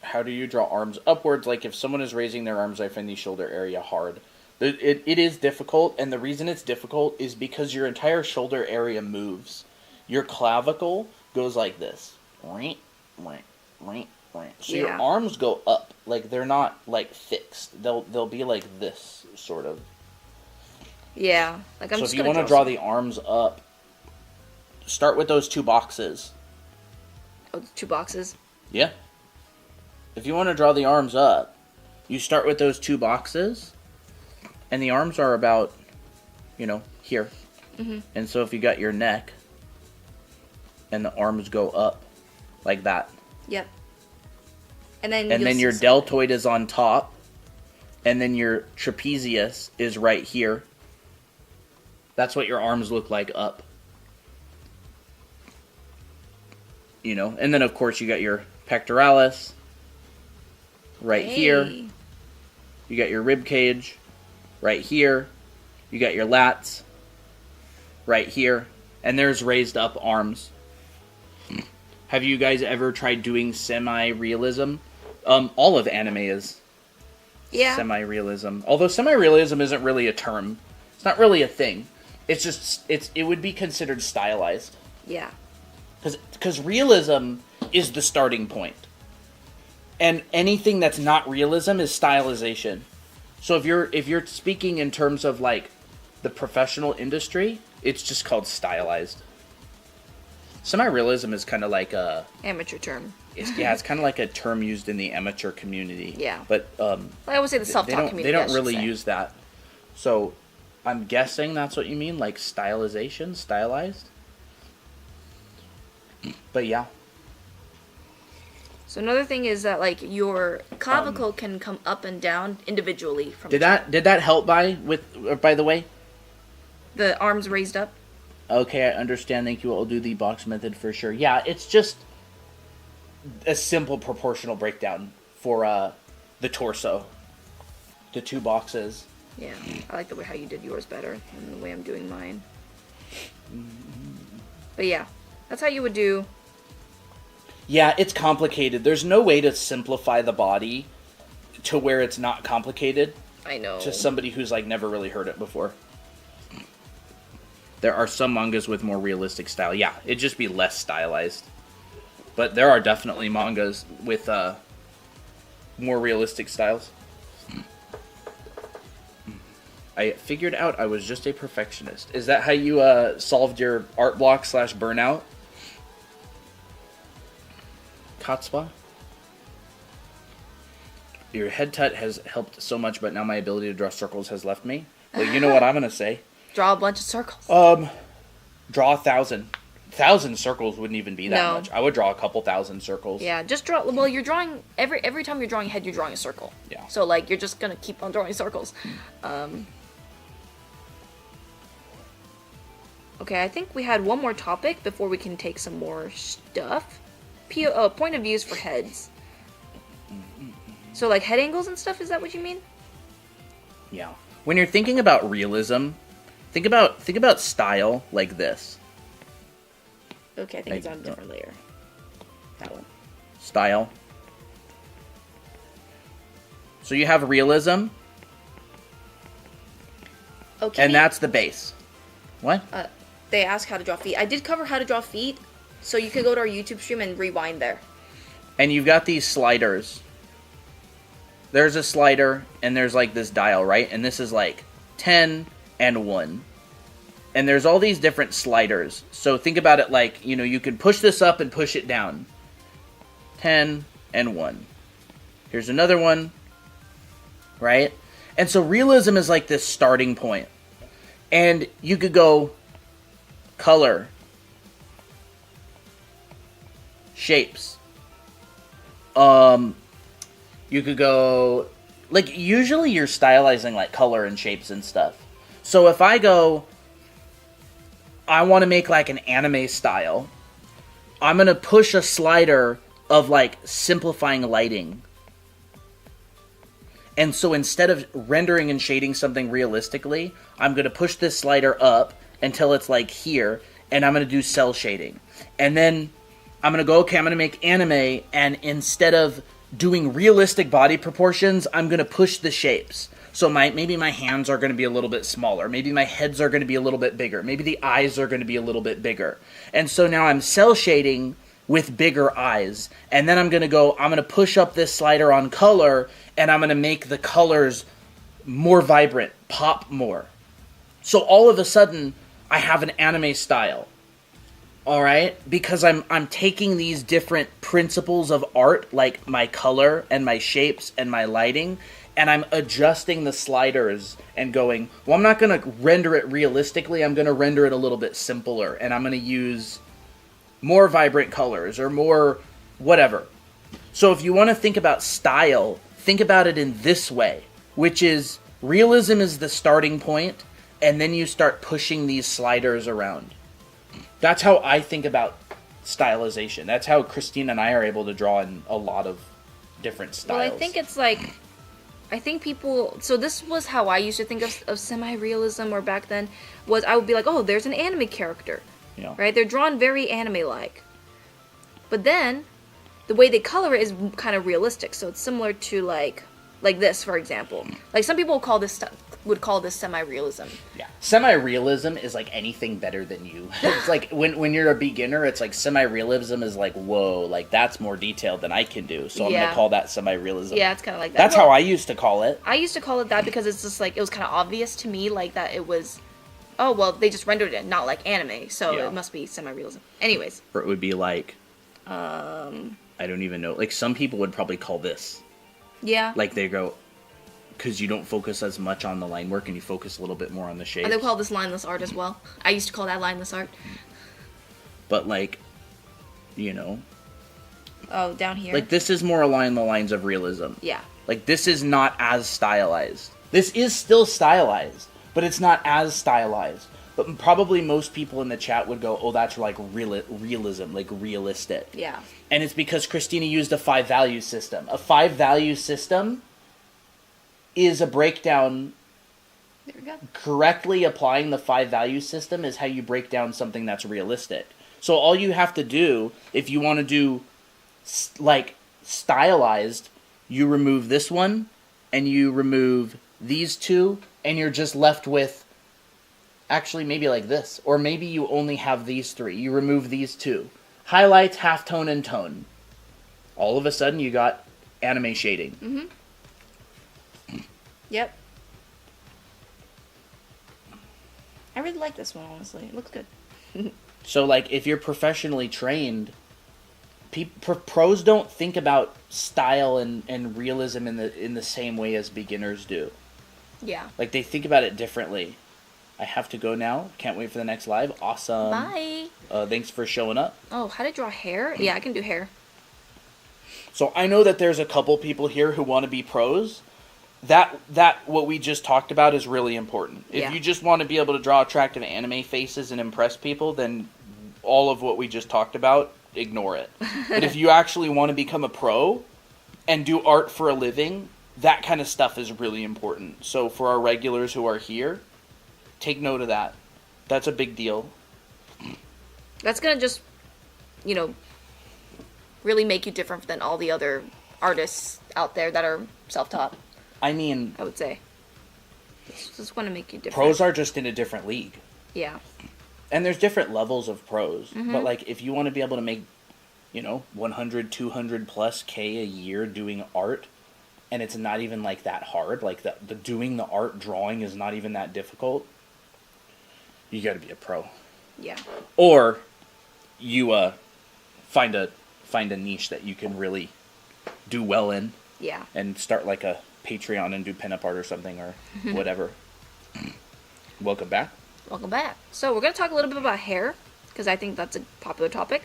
How do you draw arms upwards? Like if someone is raising their arms, I find the shoulder area hard. It is difficult, and the reason it's difficult is because your entire shoulder area moves. Your clavicle goes like this. So your Yeah. arms go up. Like they're not like fixed. They'll be like this sort of. Yeah. Like I'm So just if you gonna want to draw the arms up, start with those two boxes. Oh, 2 boxes. Yeah. If you want to draw the arms up, you start with those 2 boxes, and the arms are about, here. Mm-hmm. And so if you got your neck, and the arms go up, like that. Yep. And then Your deltoid is on top, and then your trapezius is right here. That's what your arms look like up. And then of course you got your pectoralis right here. You got your rib cage right here. You got your lats right here. And there's raised up arms. Have you guys ever tried doing semi-realism? All of anime is semi-realism. Although semi-realism isn't really a term. It's not really a thing. It's just, it would be considered stylized. Yeah. Because realism is the starting point. And anything that's not realism is stylization. So if you're speaking in terms of like the professional industry, It's just called stylized. Semi-realism is kind of like a... Amateur term. It's kind of like a term used in the amateur community. Yeah. But I always say the self-taught community. They don't really use that. So I'm guessing that's what you mean, like stylization, stylized. But yeah. So another thing is that like your clavicle can come up and down individually from. Did that help by the way? The arms raised up. Okay, I understand. Thank you. I'll do the box method for sure. Yeah, it's just a simple proportional breakdown for the torso. The 2 boxes. Yeah, I like the way how you did yours better than the way I'm doing mine. But yeah, that's how you would do. Yeah, it's complicated. There's no way to simplify the body to where it's not complicated. I know. To somebody who's like never really heard it before. There are some mangas with more realistic style. Yeah, it'd just be less stylized. But there are definitely mangas with more realistic styles. I figured out I was just a perfectionist. Is that how you solved your art block / burnout? Katspa? Your head tut has helped so much, but now my ability to draw circles has left me. Well, you know what I'm going to say. Draw a bunch of circles. Draw 1,000. 1,000 circles wouldn't even be that much. I would draw a couple thousand circles. Yeah, just draw. Well, you're drawing every time you're drawing a head, you're drawing a circle. Yeah. So like you're just gonna keep on drawing circles. Okay, I think we had one more topic before we can take some more stuff. Point of views for heads. So like head angles and stuff. Is that what you mean? Yeah. When you're thinking about realism, think about style like this. Okay, I think it's on a different layer. That one. Style. So you have realism. Okay. And that's the base. What? They asked how to draw feet. I did cover how to draw feet, so you could go to our YouTube stream and rewind there. And you've got these sliders. There's a slider, and there's like this dial, right? And this is like 10 and 1. And there's all these different sliders. So think about it like, you can push this up and push it down. 10 and 1. Here's another one. Right? And so realism is like this starting point. And you could go color, shapes. You could go, like, usually you're stylizing like color and shapes and stuff. So if I go, I want to make like an anime style, I'm going to push a slider of like simplifying lighting. And so instead of rendering and shading something realistically, I'm going to push this slider up until it's like here, and I'm going to do cell shading. And then I'm going to go, okay, I'm going to make anime, and instead of doing realistic body proportions, I'm going to push the shapes. So maybe my hands are going to be a little bit smaller. Maybe my heads are going to be a little bit bigger. Maybe the eyes are going to be a little bit bigger. And so now I'm cell shading with bigger eyes. And then I'm going to push up this slider on color, and I'm going to make the colors more vibrant, pop more. So all of a sudden, I have an anime style. All right? Because I'm taking these different principles of art, like my color and my shapes and my lighting, and I'm adjusting the sliders and going, well, I'm not going to render it realistically. I'm going to render it a little bit simpler, and I'm going to use more vibrant colors or more whatever. So if you want to think about style, think about it in this way, which is realism is the starting point, and then you start pushing these sliders around. That's how I think about stylization. That's how Christine and I are able to draw in a lot of different styles. Well, I think it's like, people, so this was how I used to think of semi-realism, or back then, was I would be like, oh, there's an anime character. Yeah. Right? They're drawn very anime-like. But then, the way they color it is kind of realistic. So it's similar to like this, for example. Like some people would call this semi-realism. Yeah. Semi-realism is like anything better than you. It's like when you're a beginner, it's like semi-realism is like, whoa, like that's more detailed than I can do. So I'm going to call that semi-realism. Yeah, it's kind of like that. That's how I used to call it. I used to call it that because it's just like, it was kind of obvious to me, like that it was Oh, well, they just rendered it not like anime, so Yeah. it must be semi-realism. Anyways. Or it would be like, I don't even know. Like, some people would probably call this. Yeah. Like, they go, because you don't focus as much on the line work and you focus a little bit more on the shapes. And they call this lineless art as well. I used to call that lineless art. But, like, you know. Oh, down here. Like, this is more along the lines of realism. Yeah. Like, this is not as stylized. This is still stylized, but it's not as stylized. But probably most people in the chat would go, oh, that's like realism, like realistic. Yeah. And it's because Christina used a 5-value system. A 5-value system is a breakdown. There we go. Correctly applying the 5-value system is how you break down something that's realistic. So all you have to do, if you want to do, like, stylized, you remove this one, and you remove these two, and you're just left with, actually, maybe like this. Or maybe you only have these three. You remove these two. Highlights, halftone, and tone. All of a sudden, you got anime shading. Mm-hmm. Yep. I really like this one, honestly. It looks good. So, like, if you're professionally trained, pros don't think about style and realism in the same way as beginners do. Yeah. Like, they think about it differently. I have to go now. Can't wait for the next live. Awesome. Bye. Thanks for showing up. Oh, how to draw hair? Yeah, I can do hair. So I know that there's a couple people here who want to be pros. That what we just talked about is really important. Yeah. If you just want to be able to draw attractive anime faces and impress people, then all of what we just talked about, ignore it. But if you actually want to become a pro and do art for a living, that kind of stuff is really important. So for our regulars who are here, take note of that. That's a big deal. That's gonna just, really make you different than all the other artists out there that are self-taught, I mean, I would say. Just want to make you different. pros are just in a different league. Yeah. And there's different levels of pros. Mm-hmm. But, like, if you want to be able to make, 100, 200 plus K a year doing art, and it's not even, like, that hard, like, the doing the art drawing is not even that difficult, you got to be a pro. Yeah. Or you find a niche that you can really do well in. Yeah. And start like a Patreon and do pinup art or something or whatever. Welcome back. Welcome back. So we're going to talk a little bit about hair, because I think that's a popular topic.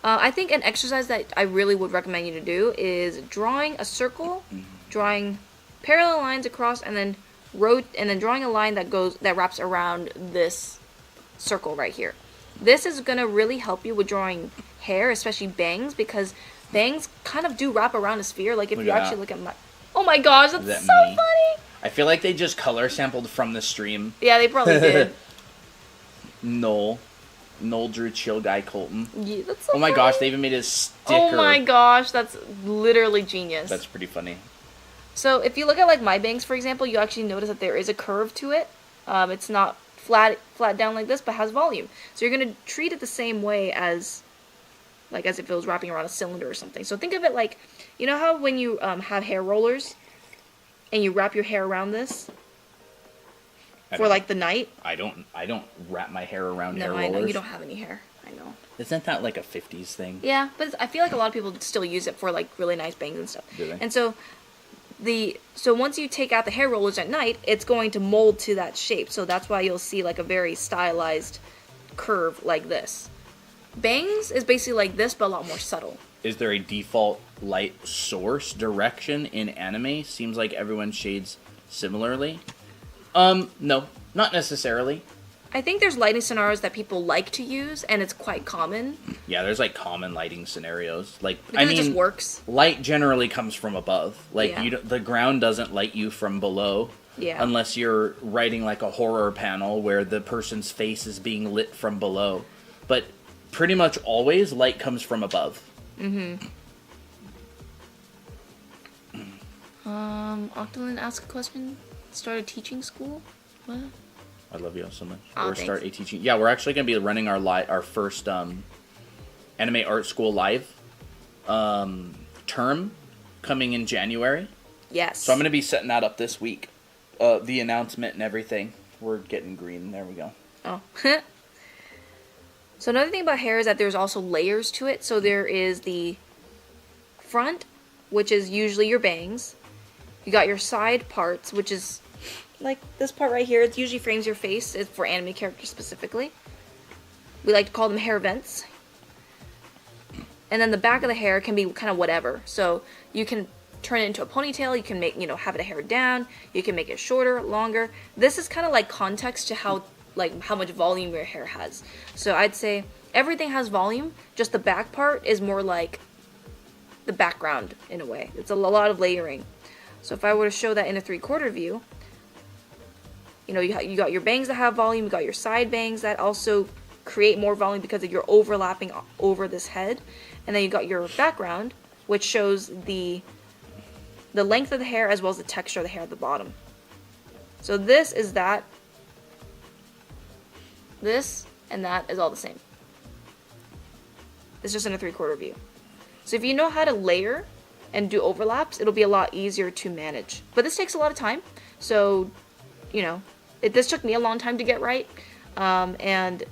I think an exercise that I really would recommend you to do is drawing a circle, drawing parallel lines across, and then drawing a line that wraps around this circle right here. This is going to really help you with drawing hair, especially bangs, because bangs kind of do wrap around a sphere. Like, if you actually look at my... Oh my gosh, that's that so me? funny! I feel like they just color sampled from the stream. Yeah, they probably did. Noel drew Chill Guy Colton. Yeah, that's so Oh my funny. gosh, they even made a sticker. Oh my gosh, that's literally genius. That's pretty funny. So if you look at, like, my bangs, for example, you actually notice that there is a curve to it. It's not flat down like this, but has volume. So you're going to treat it the same way as if it was wrapping around a cylinder or something. So think of it like, you know how when you have hair rollers and you wrap your hair around this for, like, the night? I don't wrap my hair around hair No, rollers. I know. You don't have any hair. I know. Isn't that like a 50s thing? Yeah, but I feel like a lot of people still use it for, like, really nice bangs and stuff. Do they? And so once you take out the hair rollers at night, it's going to mold to that shape. So that's why you'll see, like, a very stylized curve like this. Bangs is basically like this, but a lot more subtle. Is there a default light source direction in anime? Seems like everyone shades similarly. No, not necessarily. I think there's lighting scenarios that people like to use, and it's quite common. Yeah, there's like common lighting scenarios. Like, Because it just works. Light generally comes from above. Like, Yeah. the ground doesn't light you from below. Yeah. Unless you're writing like a horror panel where the person's face is being lit from below. But pretty much always light comes from above. Mm-hmm. Octolin asked a question. Start a teaching school? What? I love you all so much. Oh, or start a thanks. teaching. Yeah, we're actually going to be running our first anime art school live term coming in January. Yes. So I'm going to be setting that up this week. The announcement and everything. we're getting green. There we go. Oh. So another thing about hair is that there's also layers to it. So there is the front, which is usually your bangs. You got your side parts, which is like this part right here. It usually frames your face. It's for anime characters specifically. We like to call them hair vents. And then the back of the hair can be kind of whatever. So you can turn it into a ponytail. You can make, have it a hair down. You can make it shorter, longer. This is kind of like context to how much volume your hair has. So I'd say everything has volume. Just the back part is more like the background in a way. It's a lot of layering. So if I were to show that in a 3/4 view, you got your bangs that have volume. You got your side bangs that also create more volume because you're overlapping over this head. And then you got your background, which shows the length of the hair as well as the texture of the hair at the bottom. So this is that. This and that is all the same. It's just in a 3/4 view. So if you know how to layer and do overlaps, it'll be a lot easier to manage. But this takes a lot of time. So, this took me a long time to get right. And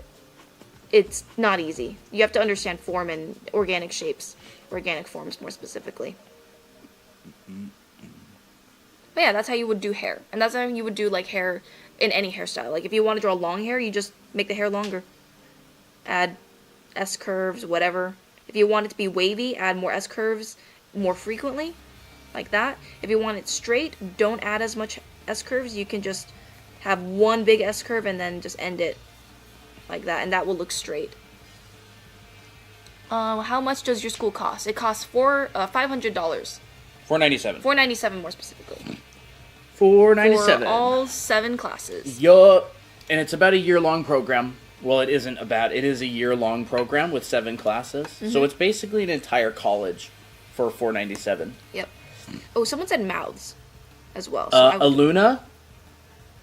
it's not easy. You have to understand form and organic shapes, organic forms more specifically. But yeah, that's how you would do hair. And that's how you would do hair in any hairstyle. Like if you want to draw long hair, you just make the hair longer. Add S-curves, whatever. If you want it to be wavy, add more S-curves more frequently, like that. If you want it straight, don't add as much S-curves. You can just have one big S-curve and then just end it like that, and that will look straight. How much does your school cost? It costs $500. $497. $497 more specifically. $497 for all 7 classes. Yup. And it's about a year-long program. Well, it isn't it is a year-long program with 7 classes. Mm-hmm. So it's basically an entire college for $497. Yep. Oh, someone said mouths as well. So Aluna,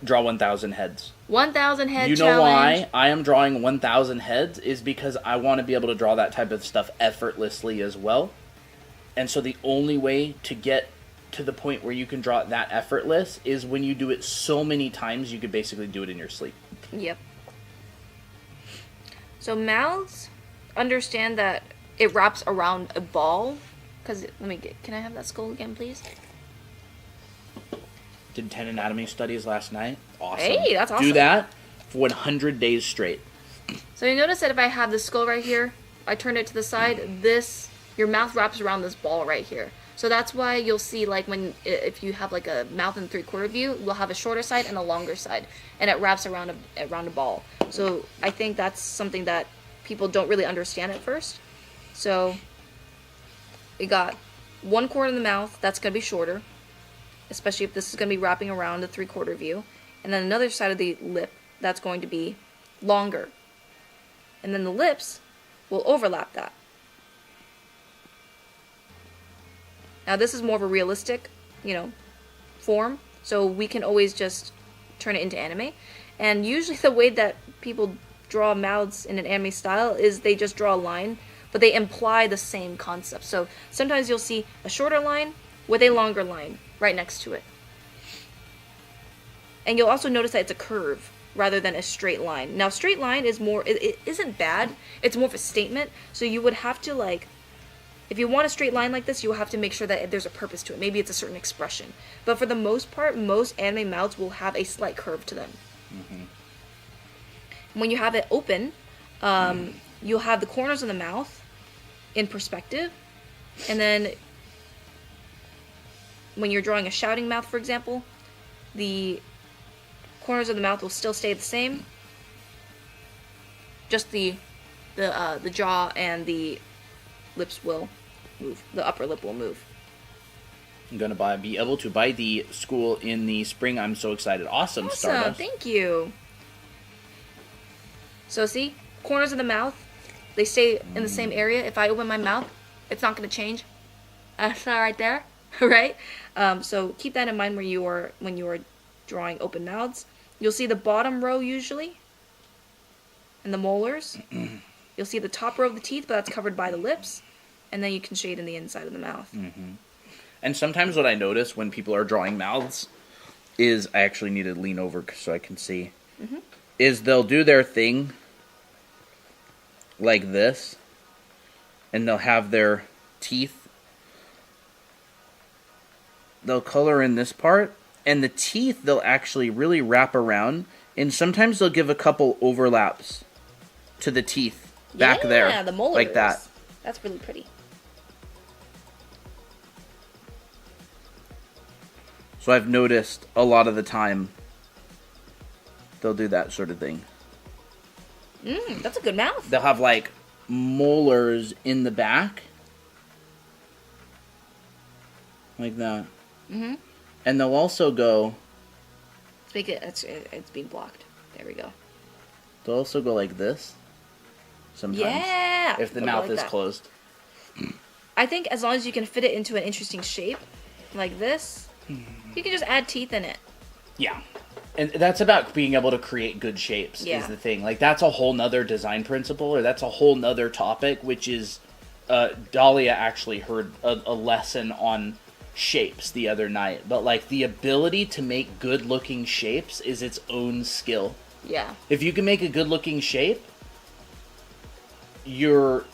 draw 1,000 heads. 1,000 head challenge. You know why I am drawing 1,000 heads is because I want to be able to draw that type of stuff effortlessly as well. And so the only way to get to the point where you can draw it that effortless is when you do it so many times you could basically do it in your sleep. Yep. So mouths, understand that it wraps around a ball. Because, can I have that skull again, please? Did 10 anatomy studies last night. Awesome. Hey, that's awesome. Do that for 100 days straight. So you notice that if I have the skull right here, I turn it to the side, your mouth wraps around this ball right here. So that's why you'll see, if you have a mouth in 3/4 view, we'll have a shorter side and a longer side, and it wraps around a ball. So I think that's something that people don't really understand at first. So we got one corner of the mouth that's going to be shorter, especially if this is going to be wrapping around the 3/4 view, and then another side of the lip that's going to be longer, and then the lips will overlap that. Now this is more of a realistic, form, so we can always just turn it into anime. And usually the way that people draw mouths in an anime style is they just draw a line, but they imply the same concept. So sometimes you'll see a shorter line with a longer line right next to it. And you'll also notice that it's a curve rather than a straight line. Now straight line is more, it isn't bad, it's more of a statement, so you would have to if you want a straight line like this, you will have to make sure that there's a purpose to it. Maybe it's a certain expression. But for the most part, most anime mouths will have a slight curve to them. Mm-hmm. When you have it open, you'll have the corners of the mouth in perspective. And then when you're drawing a shouting mouth, for example, the corners of the mouth will still stay the same. Just the jaw and the lips will move. The upper lip will move. I'm going to be able to buy the school in the spring. I'm so excited. Awesome, Stardust. Thank you. So see, corners of the mouth, they stay in the same area. If I open my mouth, it's not going to change. That's not right there, right? So keep that in mind when you are drawing open mouths. You'll see the bottom row usually, and the molars. You'll see the top row of the teeth, but that's covered by the lips, and then you can shade in the inside of the mouth. Mm-hmm. And sometimes what I notice when people are drawing mouths is I actually need to lean over so I can see. is they'll do their thing like this, and they'll have their teeth. They'll color in this part, and the teeth they'll actually really wrap around, and sometimes they'll give a couple overlaps to the teeth back there. Yeah, the molars. Like that. That's really pretty. So I've noticed a lot of the time they'll do that sort of thing. That's a good mouth. They'll have like molars in the back. Like that. Mm-hmm. And they'll also go... Let's make it... It's being blocked. There we go. They'll also go like this. Sometimes. Yeah! If the They'll go mouth like is that. closed. I think as long as you can fit it into an interesting shape, like this, you can just add teeth in it. Yeah. And that's about being able to create good shapes, Yeah. is the thing. Like, that's a whole nother design principle, or that's a whole nother topic, which is... Dahlia actually heard a lesson on shapes the other night. But, like, the ability to make good-looking shapes is its own skill. Yeah. If you can make a good-looking shape, you're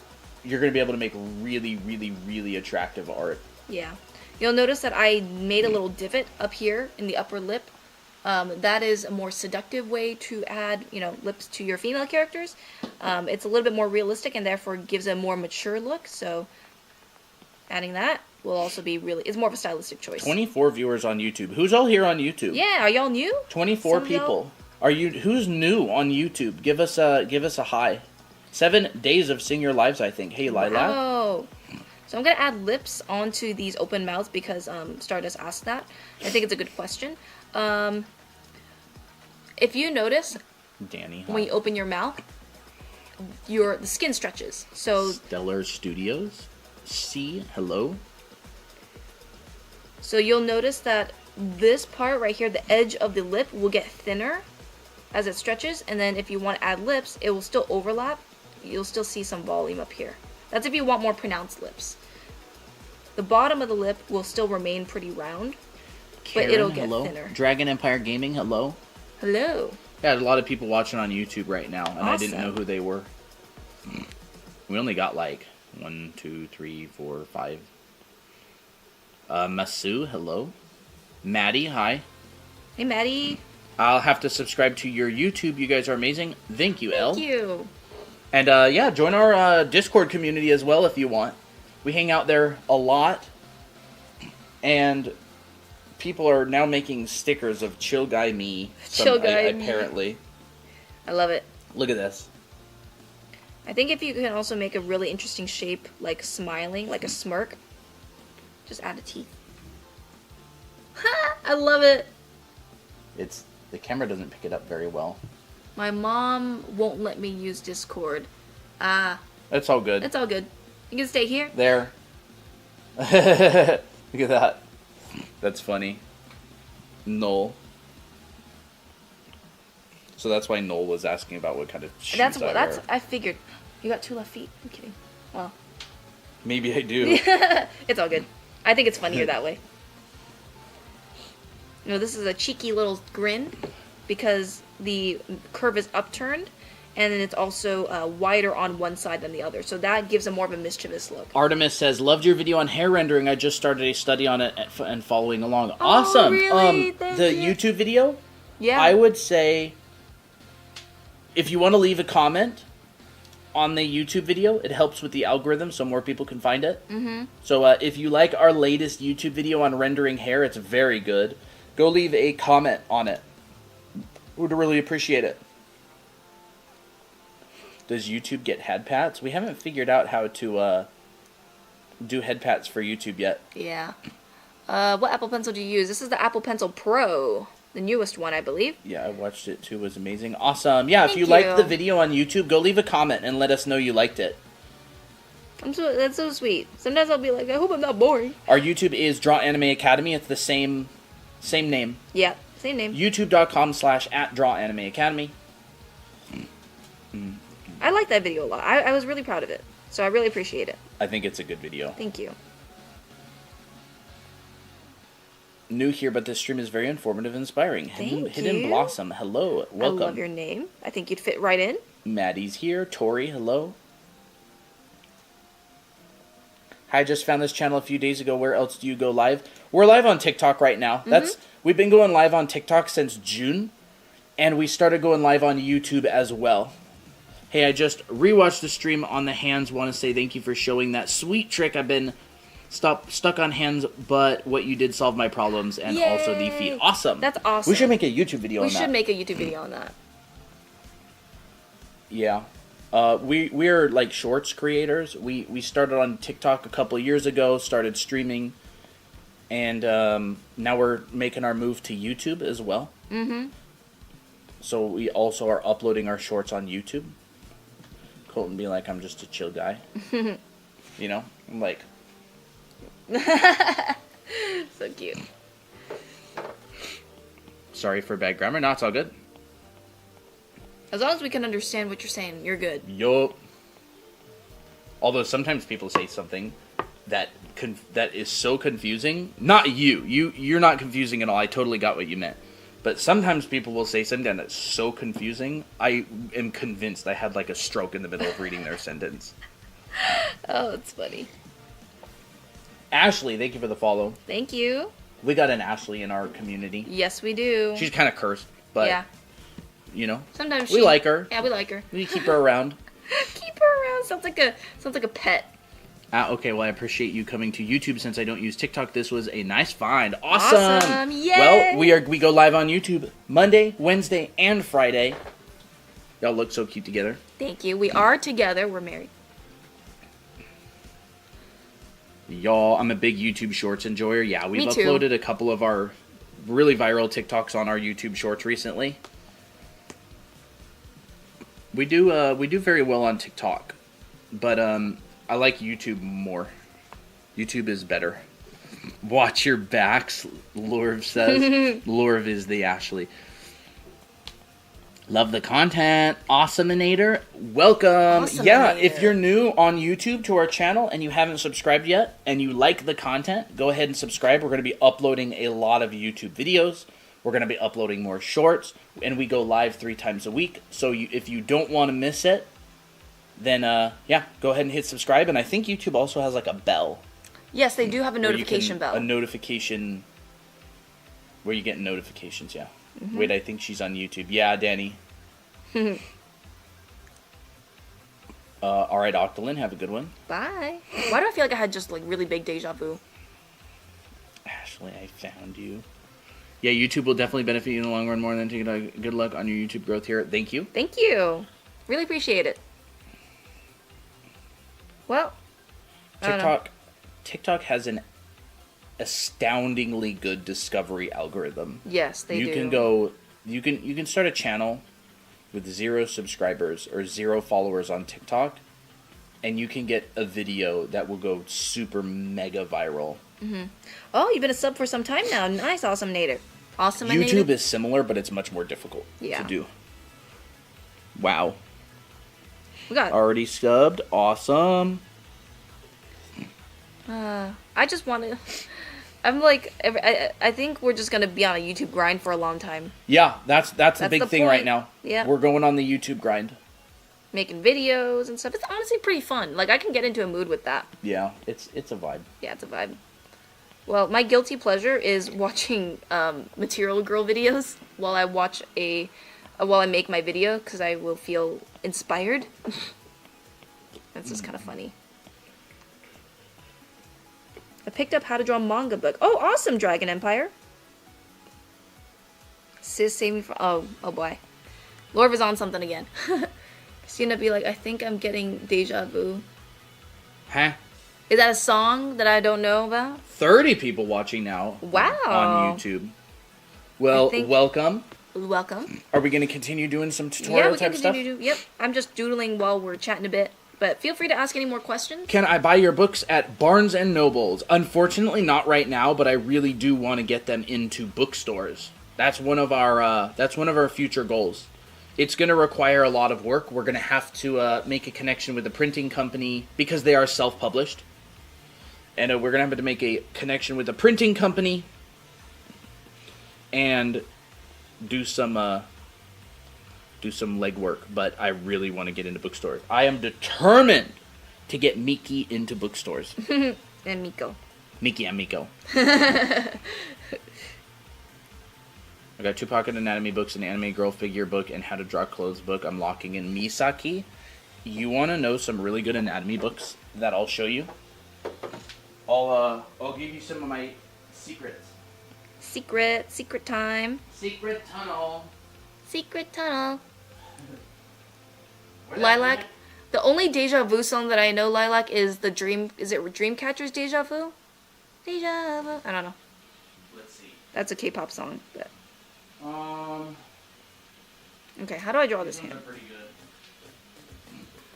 going to be able to make really, really, really attractive art. Yeah. You'll notice that I made a little divot up here in the upper lip. That is a more seductive way to add, lips to your female characters. It's a little bit more realistic and therefore gives a more mature look. So adding that will also be it's more of a stylistic choice. 24 viewers on YouTube. Who's all here on YouTube? Yeah, are y'all new? 24 Some of y'all- people. Who's new on YouTube? Give us a hi. 7 days of Sing Your Lives, I think. Hey, Lilac. Oh. So I'm going to add lips onto these open mouths because Stardust asked that. I think it's a good question. If you notice, Danny, hi. when you open your mouth, the skin stretches. So Stellar Studios. C, hello. So you'll notice that this part right here, the edge of the lip, will get thinner as it stretches. And then if you want to add lips, it will still overlap. You'll still see some volume up here. That's if you want more pronounced lips. The bottom of the lip will still remain pretty round, Karen, but it'll get hello. thinner. Dragon Empire Gaming, hello. Hello. Yeah, a lot of people watching on YouTube right now, and I didn't know Awesome. who they were. We only got like 1, 2, 3, 4, 5. Masu, hello. Maddie, hi. Hey, Maddie. I'll have to subscribe to your YouTube. You guys are amazing. Thank you, Elle. Thank you. And yeah, join our Discord community as well if you want. We hang out there a lot. And people are now making stickers of Chill Guy Me. Chill Guy Me. Apparently. I love it. Look at this. I think if you can also make a really interesting shape, like smiling, like a smirk, just add a teeth. I love it. The camera doesn't pick it up very well. My mom won't let me use Discord. It's all good. It's all good. You can stay here. There. Look at that. That's funny. Noel. So that's why Noel was asking about what kind of shoes I wear. I figured. You got 2 left feet. I'm kidding. Well, Maybe I do. it's all good. I think it's funnier that way. This is a cheeky little grin because the curve is upturned, and then it's also wider on one side than the other. So that gives a more of a mischievous look. Artemis says, loved your video on hair rendering. I just started a study on it and following along. Awesome. Really? The Thank you. YouTube video, Yeah. I would say if you want to leave a comment on the YouTube video, it helps with the algorithm so more people can find it. Mm-hmm. So if you like our latest YouTube video on rendering hair, it's very good. Go leave a comment on it. Would really appreciate it. Does YouTube get head pats? We haven't figured out how to do head pats for YouTube yet. Yeah. What Apple Pencil do you use? This is the Apple Pencil Pro, the newest one, I believe. Yeah, I watched it too. It was amazing. Awesome. Yeah, if Thank you liked you. the video on YouTube, go leave a comment and let us know you liked it. That's so sweet. Sometimes I'll be like, I hope I'm not boring. Our YouTube is Draw Anime Academy. It's the same name. Yeah, same name. YouTube.com/@DrawAnimeAcademy. I like that video a lot. I was really proud of it. So I really appreciate it. I think it's a good video. Thank you. New here, but this stream is very informative and inspiring. Thank Hidden you. Blossom, hello, welcome. I love your name. I think you'd fit right in. Maddie's here. Tori, hello. Hi, I just found this channel a few days ago. Where else do you go live? We're live on TikTok right now. We've been going live on TikTok since June, and we started going live on YouTube as well. Hey, I just rewatched the stream on the hands. Want to say thank you for showing that sweet trick. I've been stuck on hands, but what you did solved my problems and also the feet. Awesome. That's awesome. We should make a YouTube video on that. We should make a YouTube video on that. Yeah. We're like shorts creators. We started on TikTok a couple of years ago, started streaming, and now we're making our move to YouTube as well. Mm-hmm. So we also are uploading our shorts on YouTube. Colton be like, I'm just a chill guy. You know? I'm like... So cute. Sorry for bad grammar. No, it's all good. As long as we can understand what you're saying, you're good. Yup. Although sometimes people say something that is so confusing. Not you. You're not confusing at all. I totally got what you meant. But sometimes people will say something that's so confusing, I am convinced I had like a stroke in the middle of reading their sentence. Oh, it's funny. Ashley, thank you for the follow. Thank you. We got an Ashley in our community. Yes, we do. She's kind of cursed, but yeah. You know, sometimes we like her. Yeah, we like her. We keep her around. Keep her around. Sounds like a pet. Okay, well, I appreciate you coming to YouTube since I don't use TikTok. This was a nice find. Awesome. Yay! Well, we go live on YouTube Monday, Wednesday, and Friday. Y'all look so cute together. Thank you. We are together. We're married. Y'all, I'm a big YouTube Shorts enjoyer. Yeah, we've Me too. uploaded a couple of our really viral TikToks on our YouTube Shorts recently. We do very well on TikTok, but I like YouTube more. YouTube is better. Watch your backs, Lorv says. Lorv is the Ashley. Love the content. Awesominator. Welcome. Awesominator. Yeah, if you're new on YouTube to our channel and you haven't subscribed yet and you like the content, go ahead and subscribe. We're going to be uploading a lot of YouTube videos. We're going to be uploading more shorts, and we go live 3 times a week. So if you don't want to miss it, then yeah, go ahead and hit subscribe. And I think YouTube also has like a bell. Yes, they do have a notification bell. A notification where you get notifications, yeah. Mm-hmm. Wait, I think she's on YouTube. Yeah, Danny. All right, Octolin, have a good one. Bye. Why do I feel like I had just like really big deja vu? Ashley, I found you. Yeah, YouTube will definitely benefit you in the long run more than TikTok. Good luck on your YouTube growth here. Thank you. Thank you. Really appreciate it. Well, TikTok has an astoundingly good discovery algorithm. Yes, they do. You can start a channel with 0 subscribers or 0 followers on TikTok, and you can get a video that will go super mega viral. Mm-hmm. Oh, you've been a sub for some time now. Nice, Awesominator. Awesominator. YouTube is similar, but it's much more difficult to do. Wow. We got already subbed. Awesome. I just want to... I'm like... I think we're just going to be on a YouTube grind for a long time. Yeah, that's the big thing right now. Yeah. We're going on the YouTube grind. Making videos and stuff. It's honestly pretty fun. Like, I can get into a mood with that. Yeah, it's a vibe. Yeah, it's a vibe. Well, my guilty pleasure is watching Material Girl videos while I make my video, because I will feel inspired. That's just kind of funny. I picked up How to Draw Manga book. Oh, awesome, Dragon Empire. Sis, save me from... Oh boy. Lorv is on something again. She's gonna be like, I think I'm getting deja vu. Huh? Is that a song that I don't know about? 30 people watching now. Wow. On YouTube. Well, welcome. Welcome. Are we going to continue doing some tutorial type stuff? Yep. I'm just doodling while we're chatting a bit. But feel free to ask any more questions. Can I buy your books at Barnes and Nobles? Unfortunately, not right now, but I really do want to get them into bookstores. That's one of our future goals. It's going to require a lot of work. We're going to have to make a connection with the printing company because they are self-published. And we're going to have to make a connection with the printing company and do some legwork. But I really want to get into bookstores. I am determined to get Miki into bookstores. And Miko. Miki and Miko. I got 2 pocket anatomy books, an anime girl figure book, and how to draw clothes book. I'm locking in Misaki. You want to know some really good anatomy books that I'll show you? I'll give you some of my secrets. Secret time. Secret tunnel. Secret tunnel. Lilac. The only Deja Vu song that I know, Lilac, is the Dream. Is it Dreamcatcher's Deja Vu? Deja Vu. I don't know. Let's see. That's a K-pop song. But... Okay, how do I draw this hand? Pretty good.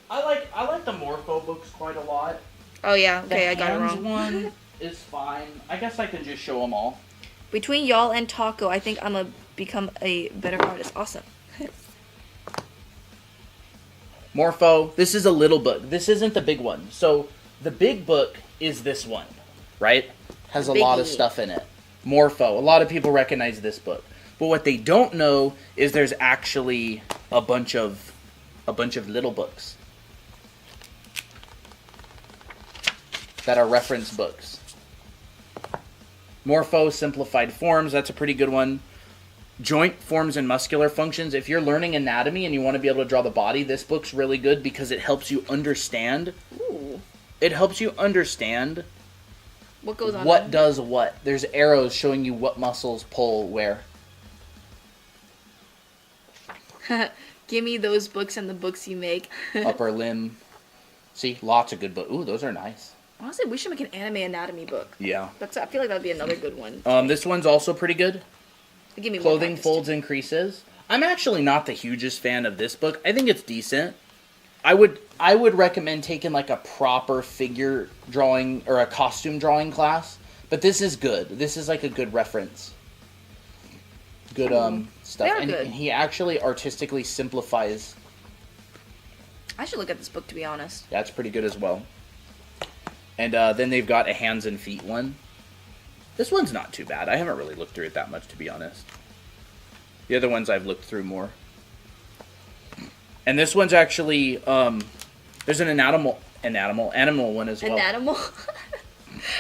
I like the Morpho books quite a lot. Oh yeah, okay, I got it hands wrong. one is fine. I guess I can just show them all. Between y'all and Taco, I think I'm gonna become a better artist. Awesome. Morpho, this is a little book. This isn't the big one. So the big book is this one, right? Has a lot of stuff in it. Morpho. A lot of people recognize this book. But what they don't know is there's actually a bunch of little books that are reference books. Morpho, simplified forms, that's a pretty good one. Joint forms and muscular functions. If you're learning anatomy and you want to be able to draw the body, this book's really good because it helps you understand. Ooh. It helps you understand What goes on? what does what. There's arrows showing you what muscles pull where. Give me those books and the books you make. Upper limb. See, lots of good books. Ooh, those are nice. Honestly, we should make an anime anatomy book. Yeah. I feel like that'd be another good one. This one's also pretty good. Give me more Clothing practice, folds and creases. I'm actually not the hugest fan of this book. I think it's decent. I would recommend taking like a proper figure drawing or a costume drawing class. But this is good. This is like a good reference. Good stuff. They are And good. he actually artistically simplifies. I should look at this book, to be honest. That's pretty good as well. And then they've got a hands and feet one. This one's not too bad. I haven't really looked through it that much, to be honest. The other ones I've looked through more. And this one's actually, there's an animal one as well. An animal?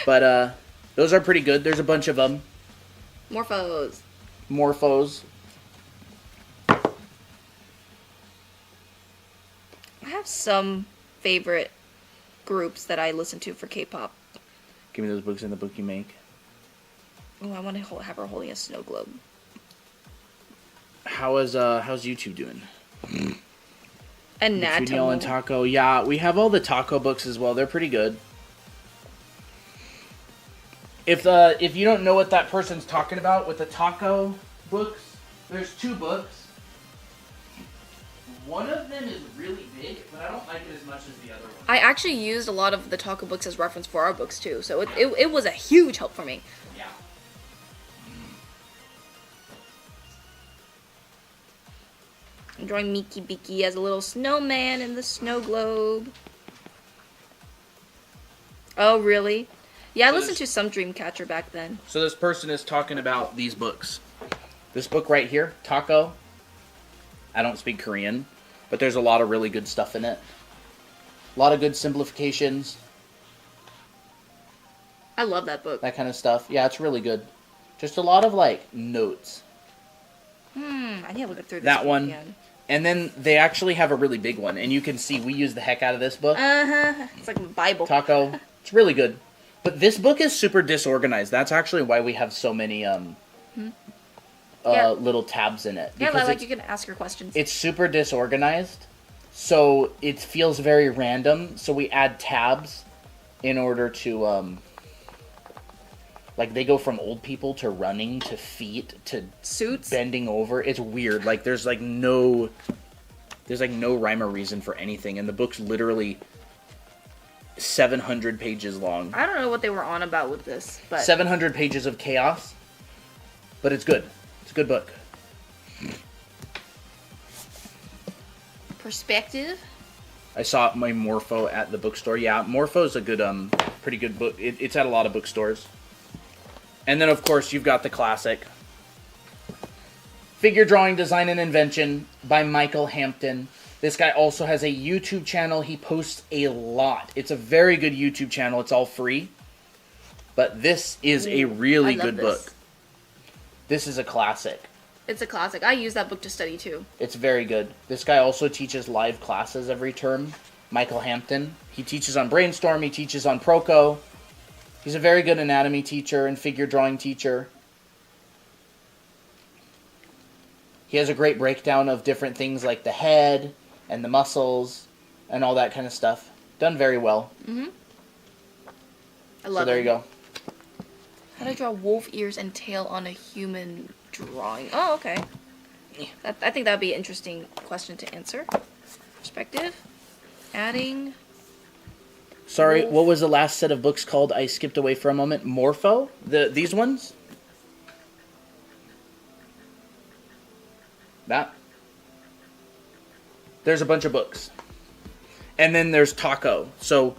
But those are pretty good. There's a bunch of them. Morphos. Morphos. I have some favorite groups that I listen to for K-pop. Give me those books in the book you make. Oh, I want to have her holding a snow globe. How's YouTube doing? Anatomy. Between y'all and Taco. Yeah, we have all the Taco books as well. They're pretty good. If you don't know what that person's talking about with the Taco books, there's 2 books. One of them is really big, but I don't like it as much as the other one. I actually used a lot of the Taco books as reference for our books too, so it was a huge help for me. Yeah. I'm drawing Miki Biki as a little snowman in the snow globe. Oh, really? Yeah, I listened to some Dreamcatcher back then. So this person is talking about these books. This book right here, Taco. I don't speak Korean, but there's a lot of really good stuff in it. A lot of good simplifications. I love that book. That kind of stuff. Yeah, it's really good. Just a lot of, like, notes. I need to look through this That book one. again. And then they actually have a really big one. And you can see we use the heck out of this book. It's like a Bible. Taco. It's really good. But this book is super disorganized. That's actually why we have so many little tabs in it. Yeah, Because like you can ask your questions. it's super disorganized. So it feels very random. So we add tabs in order to... like, they go from old people to running to feet to Suits? bending over. It's weird. Like, there's no rhyme or reason for anything. And the book's literally 700 pages long. I don't know what they were on about with this, but 700 pages of chaos. But it's good. It's a good book. perspective. I saw my Morpho at the bookstore. Yeah, Morpho's a good, pretty good book. It's at a lot of bookstores. And then, of course, you've got the classic Figure Drawing, Design, and Invention by Michael Hampton. This guy also has a YouTube channel. He posts a lot. It's a very good YouTube channel. It's all free. But this is a really good book. This is a classic. It's a classic. I use that book to study too. It's very good. This guy also teaches live classes every term. Michael Hampton. He teaches on Brainstorm. He teaches on Proco. He's a very good anatomy teacher and figure drawing teacher. He has a great breakdown of different things like the head and the muscles and all that kind of stuff. Done very well. Mm-hmm. I love it. So there you go. How to draw wolf ears and tail on a human drawing. Oh, okay. I think that would be an interesting question to answer. Perspective. Adding. Sorry, what was the last set of books called? I skipped away for a moment. Morpho? These ones? That. There's a bunch of books. And then there's Taco. So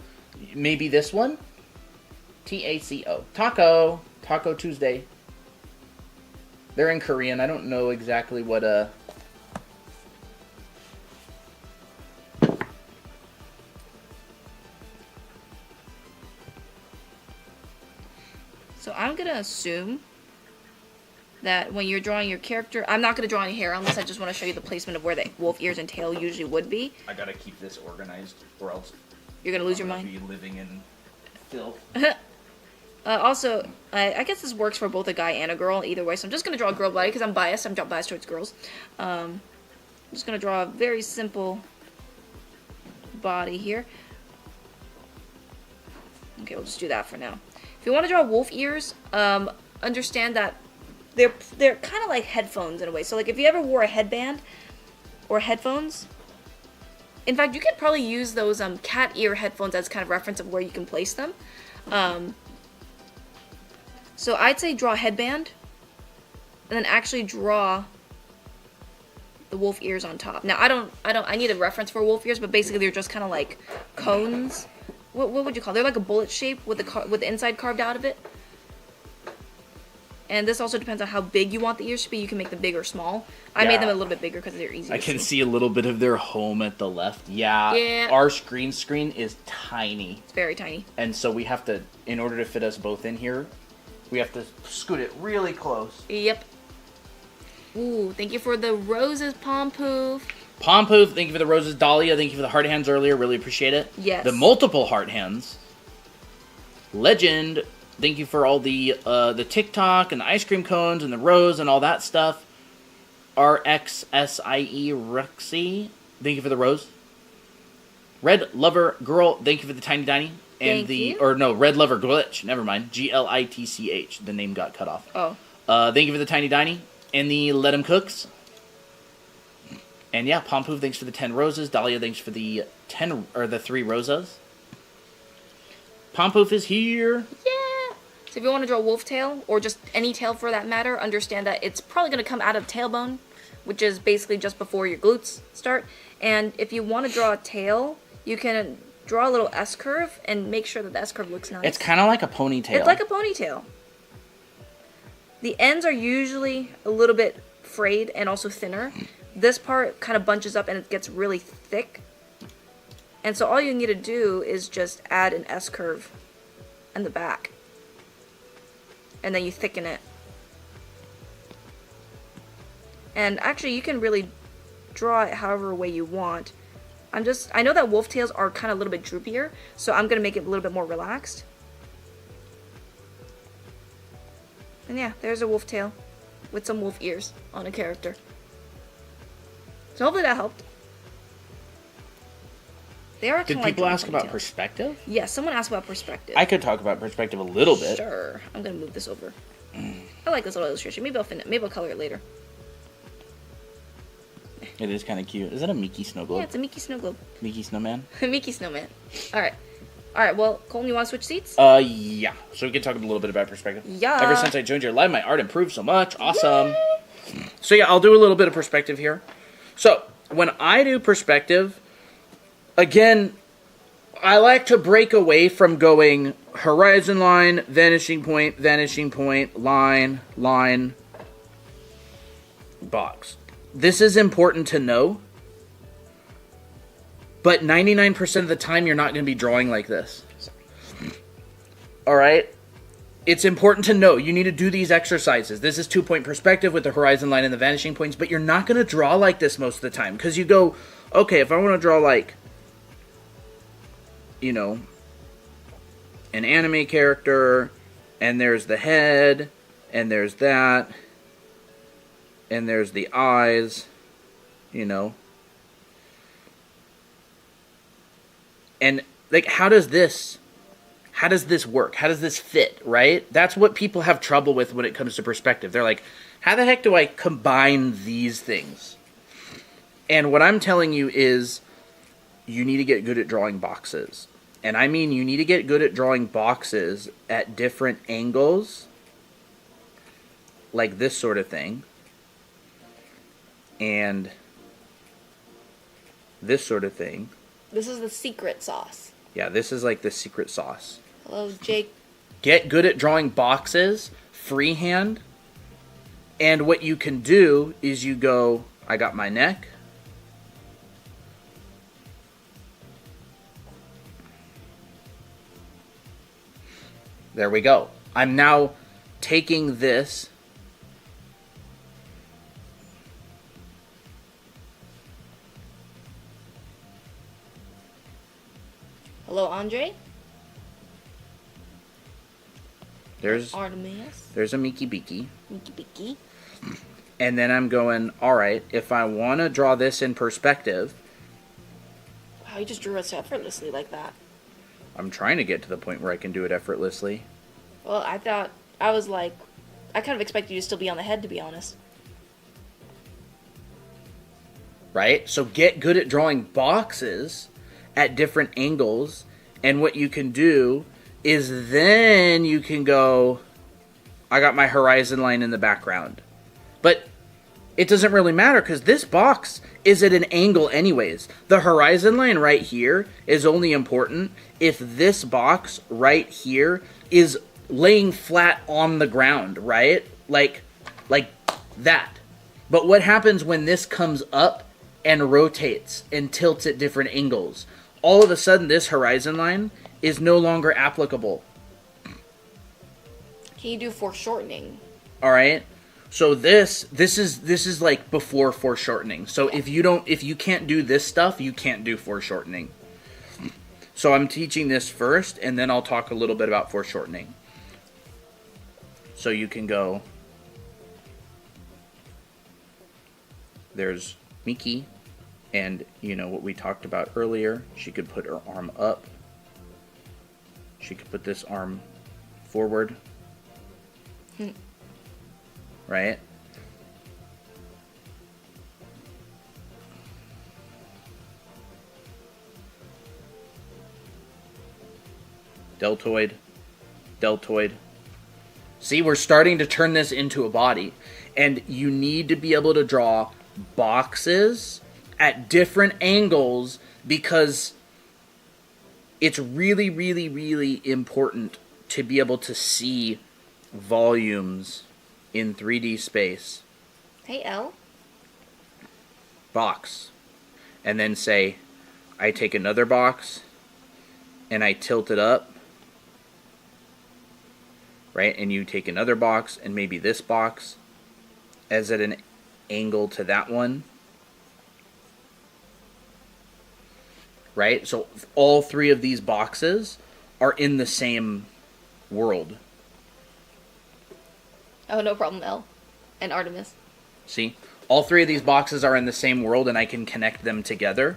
maybe this one? Taco. Taco. Taco Tuesday. They're in Korean. I don't know exactly what So I'm going to assume that when you're drawing your character, I'm not going to draw any hair unless I just want to show you the placement of where the wolf ears and tail usually would be. I gotta keep this organized or else You're going to lose your mind. be living in filth. Also, I guess this works for both a guy and a girl either way, so I'm just going to draw a girl body because I'm biased. I'm biased towards girls. I'm just going to draw a very simple body here. Okay, we'll just do that for now. If you want to draw wolf ears, understand that they're kind of like headphones in a way. So like if you ever wore a headband or headphones, in fact, you could probably use those cat ear headphones as kind of reference of where you can place them. So I'd say draw a headband, and then actually draw the wolf ears on top. Now I need a reference for wolf ears, but basically they're just kind of like cones. What would you call it? They're like a bullet shape with the inside carved out of it. And this also depends on how big you want the ears to be. You can make them big or small. I made them a little bit bigger because they're easier. I can see a little bit of their home at the left. Yeah. Our screen is tiny. It's very tiny. And so we have to, in order to fit us both in here, we have to scoot it really close. Yep. Ooh, thank you for the roses, Pompoof. Pompoof, thank you for the roses. Dahlia, thank you for the heart hands earlier. Really appreciate it. Yes. The multiple heart hands. Legend, thank you for all the TikTok and the ice cream cones and the rose and all that stuff. RXSIE Rexy, thank you for the rose. Red Lover Girl, thank you for the tiny tiny. And Red Lover Glitch, never mind. GLITCH, the name got cut off. Oh. Thank you for the tiny tiny. And the Let 'em Cooks. And yeah, Pompoof, thanks for the 10 roses. Dahlia, thanks for the 3 rosas. Pompoof is here. Yeah. So if you want to draw a wolf tail, or just any tail for that matter, understand that it's probably going to come out of tailbone, which is basically just before your glutes start. And if you want to draw a tail, you can draw a little S-curve and make sure that the S-curve looks nice. It's kind of like a ponytail. It's like a ponytail. The ends are usually a little bit frayed and also thinner. This part kind of bunches up and it gets really thick. And so all you need to do is just add an S-curve in the back. And then you thicken it. And actually you can really draw it however way you want. I know that wolf tails are kind of a little bit droopier, so I'm going to make it a little bit more relaxed. And yeah, there's a wolf tail with some wolf ears on a character. So hopefully that helped. They are Did people ask about perspective? Yes, someone asked about perspective. I could talk about perspective a little bit. Sure. I'm going to move this over. I like this little illustration. Maybe I'll color it later. It is kind of cute. Is that a Mickey snow globe? Yeah, it's a Mickey snow globe. Mickey snowman? Mickey snowman. Alright, well, Colton, you want to switch seats? Yeah. So we can talk a little bit about perspective. Yeah. Ever since I joined your live, my art improved so much. Awesome. Yay! So yeah, I'll do a little bit of perspective here. So, when I do perspective, again, I like to break away from going horizon line, vanishing point, line, box. This is important to know, but 99% of the time you're not going to be drawing like this. All right? It's important to know. You need to do these exercises. This is 2-point perspective with the horizon line and the vanishing points, but you're not going to draw like this most of the time because you go, okay, if I want to draw like, you know, an anime character, and there's the head, and there's that, and there's the eyes, you know. And, like, how does this work? How does this fit, right? That's what people have trouble with when it comes to perspective. They're like, how the heck do I combine these things? And what I'm telling you is you need to get good at drawing boxes. And I mean you need to get good at drawing boxes at different angles, like this sort of thing, and this sort of thing. This is the secret sauce. Yeah, this is like the secret sauce. Hello, Jake. Get good at drawing boxes freehand, and what you can do is you go, I got my neck. There we go. I'm now taking this. Hello, Andre. There's Artemis. There's a Mickey Beaky. Mickey Beaky. And then I'm going, all right, if I want to draw this in perspective. Wow, you just drew us effortlessly like that. I'm trying to get to the point where I can do it effortlessly. Well, I kind of expected you to still be on the head, to be honest. Right? So get good at drawing boxes at different angles, and what you can do is then you can go, I got my horizon line in the background. But it doesn't really matter because this box is at an angle anyways. The horizon line right here is only important if this box right here is laying flat on the ground, right? Like that. But what happens when this comes up and rotates and tilts at different angles? All of a sudden this horizon line is no longer applicable. Can you do foreshortening? All right. So this is like before foreshortening. So if you can't do this stuff, you can't do foreshortening. So I'm teaching this first, and then I'll talk a little bit about foreshortening. So you can go, there's Miki, and you know what we talked about earlier. She could put her arm up. She could put this arm forward. Right? Deltoid. Deltoid. See, we're starting to turn this into a body. And you need to be able to draw boxes at different angles because it's really, really, really important to be able to see volumes in 3D space. Hey, L. Box. And then say, I take another box and I tilt it up. Right? And you take another box and maybe this box as at an angle to that one. Right? So all three of these boxes are in the same world. Oh, no problem, L. And Artemis. See? All three of these boxes are in the same world, and I can connect them together.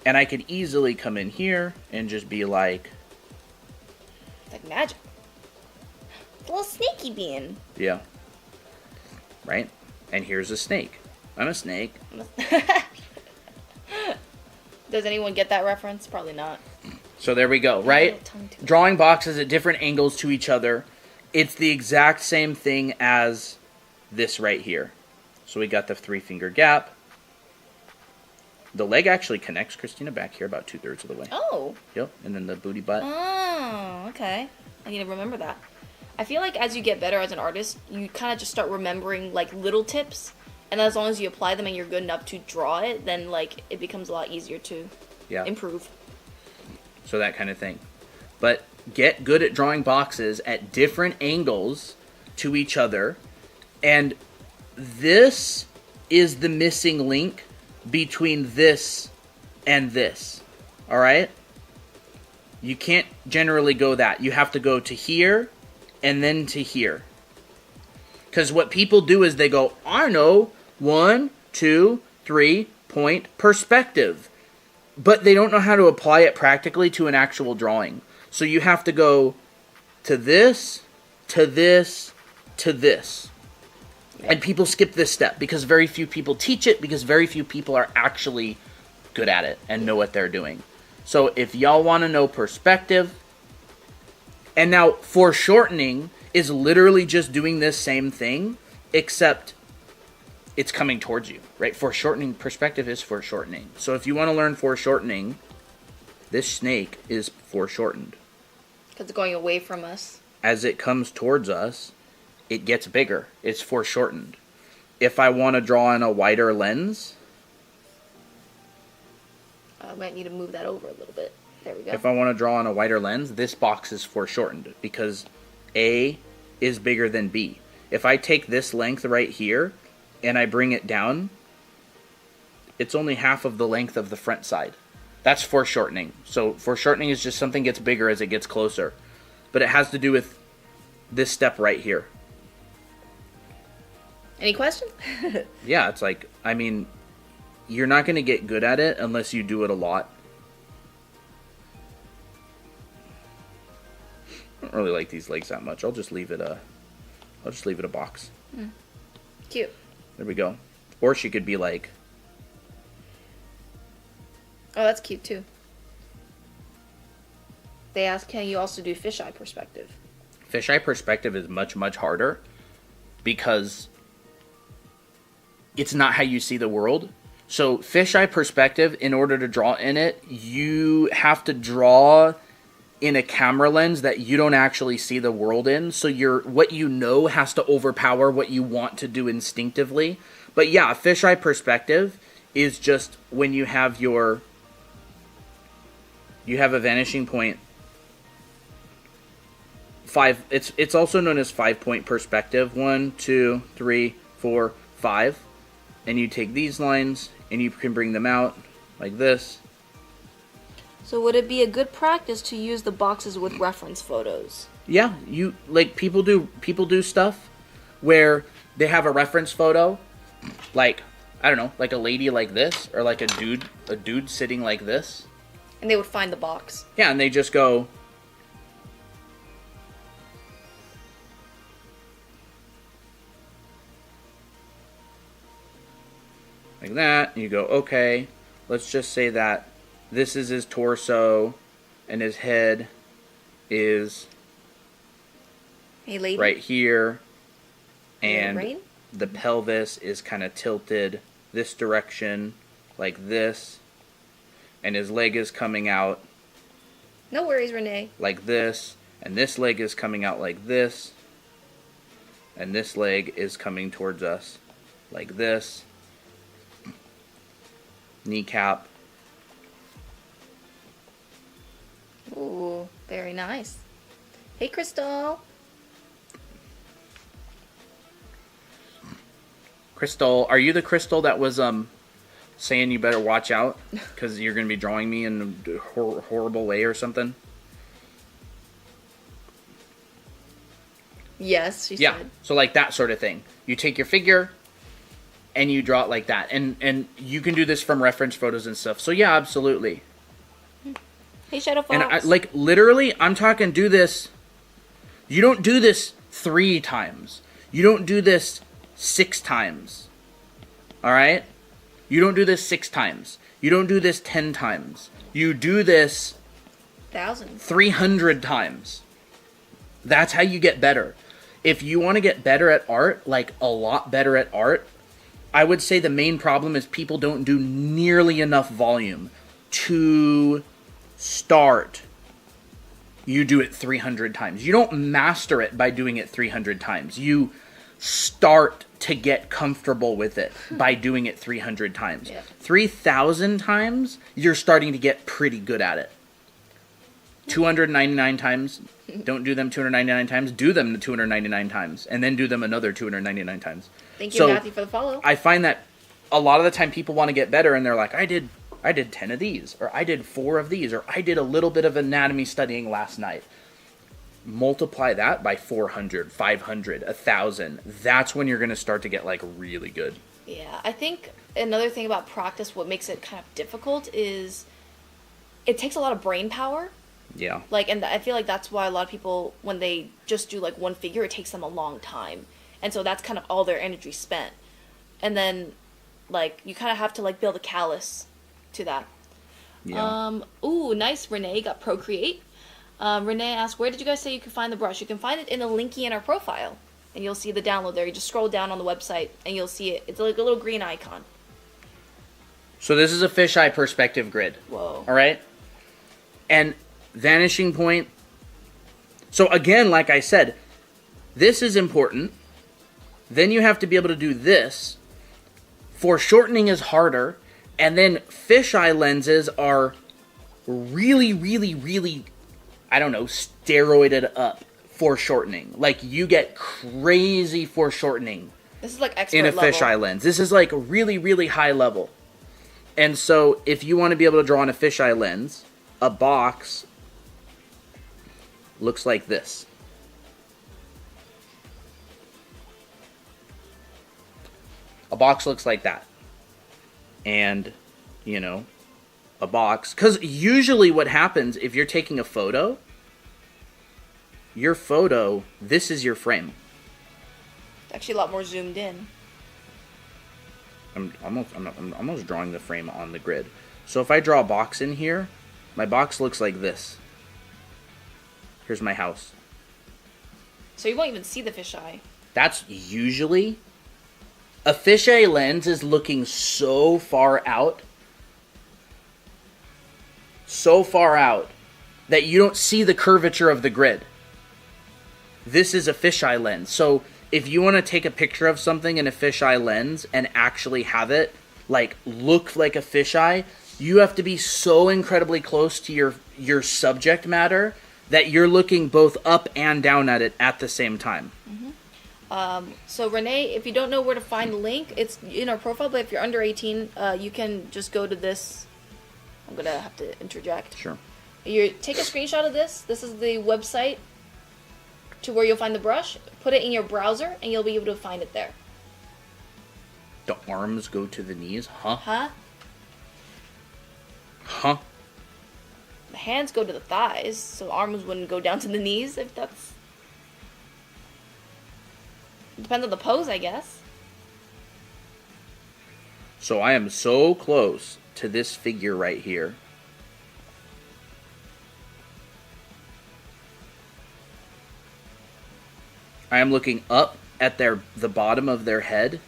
And I could easily come in here and just be like... It's like magic. A little snaky bean. Yeah. Right? And here's a snake. I'm a snake. Does anyone get that reference? Probably not. So there we go, right? Drawing boxes at different angles to each other. It's the exact same thing as this right here. So we got the 3-finger gap. The leg actually connects, Christina, back here about 2/3 of the way. Oh. Yep, and then the booty butt. Oh, okay. I need to remember that. I feel like as you get better as an artist, you kind of just start remembering like little tips. And as long as you apply them and you're good enough to draw it, then like it becomes a lot easier to improve. So that kind of thing. But get good at drawing boxes at different angles to each other. And this is the missing link between this and this. All right? You can't generally go that. You have to go to here and then to here. Because what people do is they go, I know, 1, 2, 3 point perspective. But they don't know how to apply it practically to an actual drawing. So you have to go to this, to this, to this. And people skip this step because very few people teach it, because very few people are actually good at it and know what they're doing. So if y'all want to know perspective, and now foreshortening is literally just doing this same thing, except it's coming towards you, right? Foreshortening, perspective is foreshortening. So if you want to learn foreshortening, this snake is foreshortened. Because it's going away from us. As it comes towards us, it gets bigger. It's foreshortened. If I want to draw in a wider lens, I might need to move that over a little bit. There we go. If I want to draw on a wider lens, this box is foreshortened because A is bigger than B. If I take this length right here and I bring it down, it's only half of the length of the front side. That's foreshortening. So foreshortening is just something gets bigger as it gets closer. But it has to do with this step right here. Any questions? Yeah, it's like, I mean, you're not going to get good at it unless you do it a lot. I don't really like these legs that much. I'll just leave it a box. Cute. There we go. Or she could be like, oh, that's cute too. They ask, can you also do fisheye perspective? fisheye perspective is much, much harder because it's not how you see the world. So fisheye perspective, in order to draw in it, you have to draw in a camera lens that you don't actually see the world in. So what you know has to overpower what you want to do instinctively. But yeah, fisheye perspective is just when you have a vanishing point. It's also known as 5-point perspective. 1, 2, 3, 4, 5. And you take these lines and you can bring them out like this. So would it be a good practice to use the boxes with reference photos? Yeah, people do stuff where they have a reference photo, like, I don't know, like a lady like this, or like a dude sitting like this. And they would find the box. Yeah, and they just go, like that, and you go, okay, let's just say that this is his torso, and his head is right here, and the pelvis is kind of tilted this direction, like this, and his leg is coming out. No worries, Renee. Like this, and this leg is coming out like this, and this leg is coming towards us like this. Kneecap. Ooh, very nice. Hey, Crystal. Crystal, are you the Crystal that was saying you better watch out because you're going to be drawing me in a horrible way or something? Yes, she said. So like that sort of thing. You take your figure and you draw it like that. And you can do this from reference photos and stuff. So yeah, absolutely. Hey, Shadow Fox. And literally, I'm talking do this. You don't do this 3 times. You don't do this 6 times. Alright? You don't do this 6 times. You don't do this 10 times. You do this 300 times. That's how you get better. If you want to get better at art, like a lot better at art, I would say the main problem is people don't do nearly enough volume to start. You do it 300 times. You don't master it by doing it 300 times. You start to get comfortable with it by doing it 300 times. Yeah. 3,000 times, you're starting to get pretty good at it. 299 times, don't do them 299 times, do them 299 times, and then do them another 299 times. Thank you, Matthew, for the follow. I find that a lot of the time people want to get better, and they're like, I did 10 of these, or I did 4 of these, or I did a little bit of anatomy studying last night. Multiply that by 400, 500, 1,000. That's when you're going to start to get like really good. Yeah, I think another thing about practice, what makes it kind of difficult is it takes a lot of brain power. Yeah. Like, and I feel like that's why a lot of people, when they just do like one figure, it takes them a long time. And so that's kind of all their energy spent. And then, like, you kind of have to like build a callus to that. Yeah. Ooh, nice. Renee got Procreate. Renee asked, where did you guys say you could find the brush? You can find it in the linky in our profile. And you'll see the download there. You just scroll down on the website and you'll see it. It's like a little green icon. So this is a fisheye perspective grid. Whoa. All right? And vanishing point. So again, like I said, this is important. Then you have to be able to do this. Foreshortening is harder. And then fisheye lenses are really, really, really, I don't know, steroided up foreshortening. Like, you get crazy foreshortening This is like expert in a level. fisheye lens. This is like really, really high level. And so if you want to be able to draw on a fisheye lens, a box looks like this. A box looks like that. And, you know, a box. Because usually what happens if you're taking a photo, your photo, this is your frame. Actually, a lot more zoomed in. I'm almost drawing the frame on the grid. So if I draw a box in here, my box looks like this. Here's my house. So you won't even see the fisheye. That's usually... A fisheye lens is looking so far out, that you don't see the curvature of the grid. This is a fisheye lens. So if you want to take a picture of something in a fisheye lens and actually have it like look like a fisheye, you have to be so incredibly close to your subject matter that you're looking both up and down at it at the same time. So Renee, if you don't know where to find the link, it's in our profile, but if you're under 18, you can just go to this. I'm going to have to interject. Sure. You take a screenshot of this. This is the website to where you'll find the brush. Put it in your browser, and you'll be able to find it there. The arms go to the knees? Huh? Huh? Huh? The hands go to the thighs, so arms wouldn't go down to the knees, if that's... Depends on the pose, I guess. So I am so close to this figure right here. I am looking up at the bottom of their head.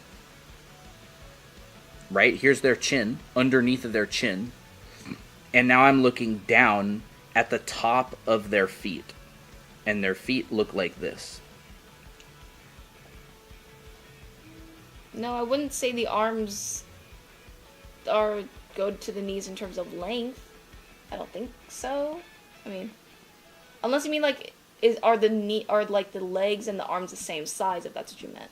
Right? Here's their chin, underneath of their chin. And now I'm looking down at the top of their feet. And their feet look like this. No, I wouldn't say the arms go to the knees in terms of length. I don't think so. I mean, unless you mean like are the legs and the arms the same size, if that's what you meant.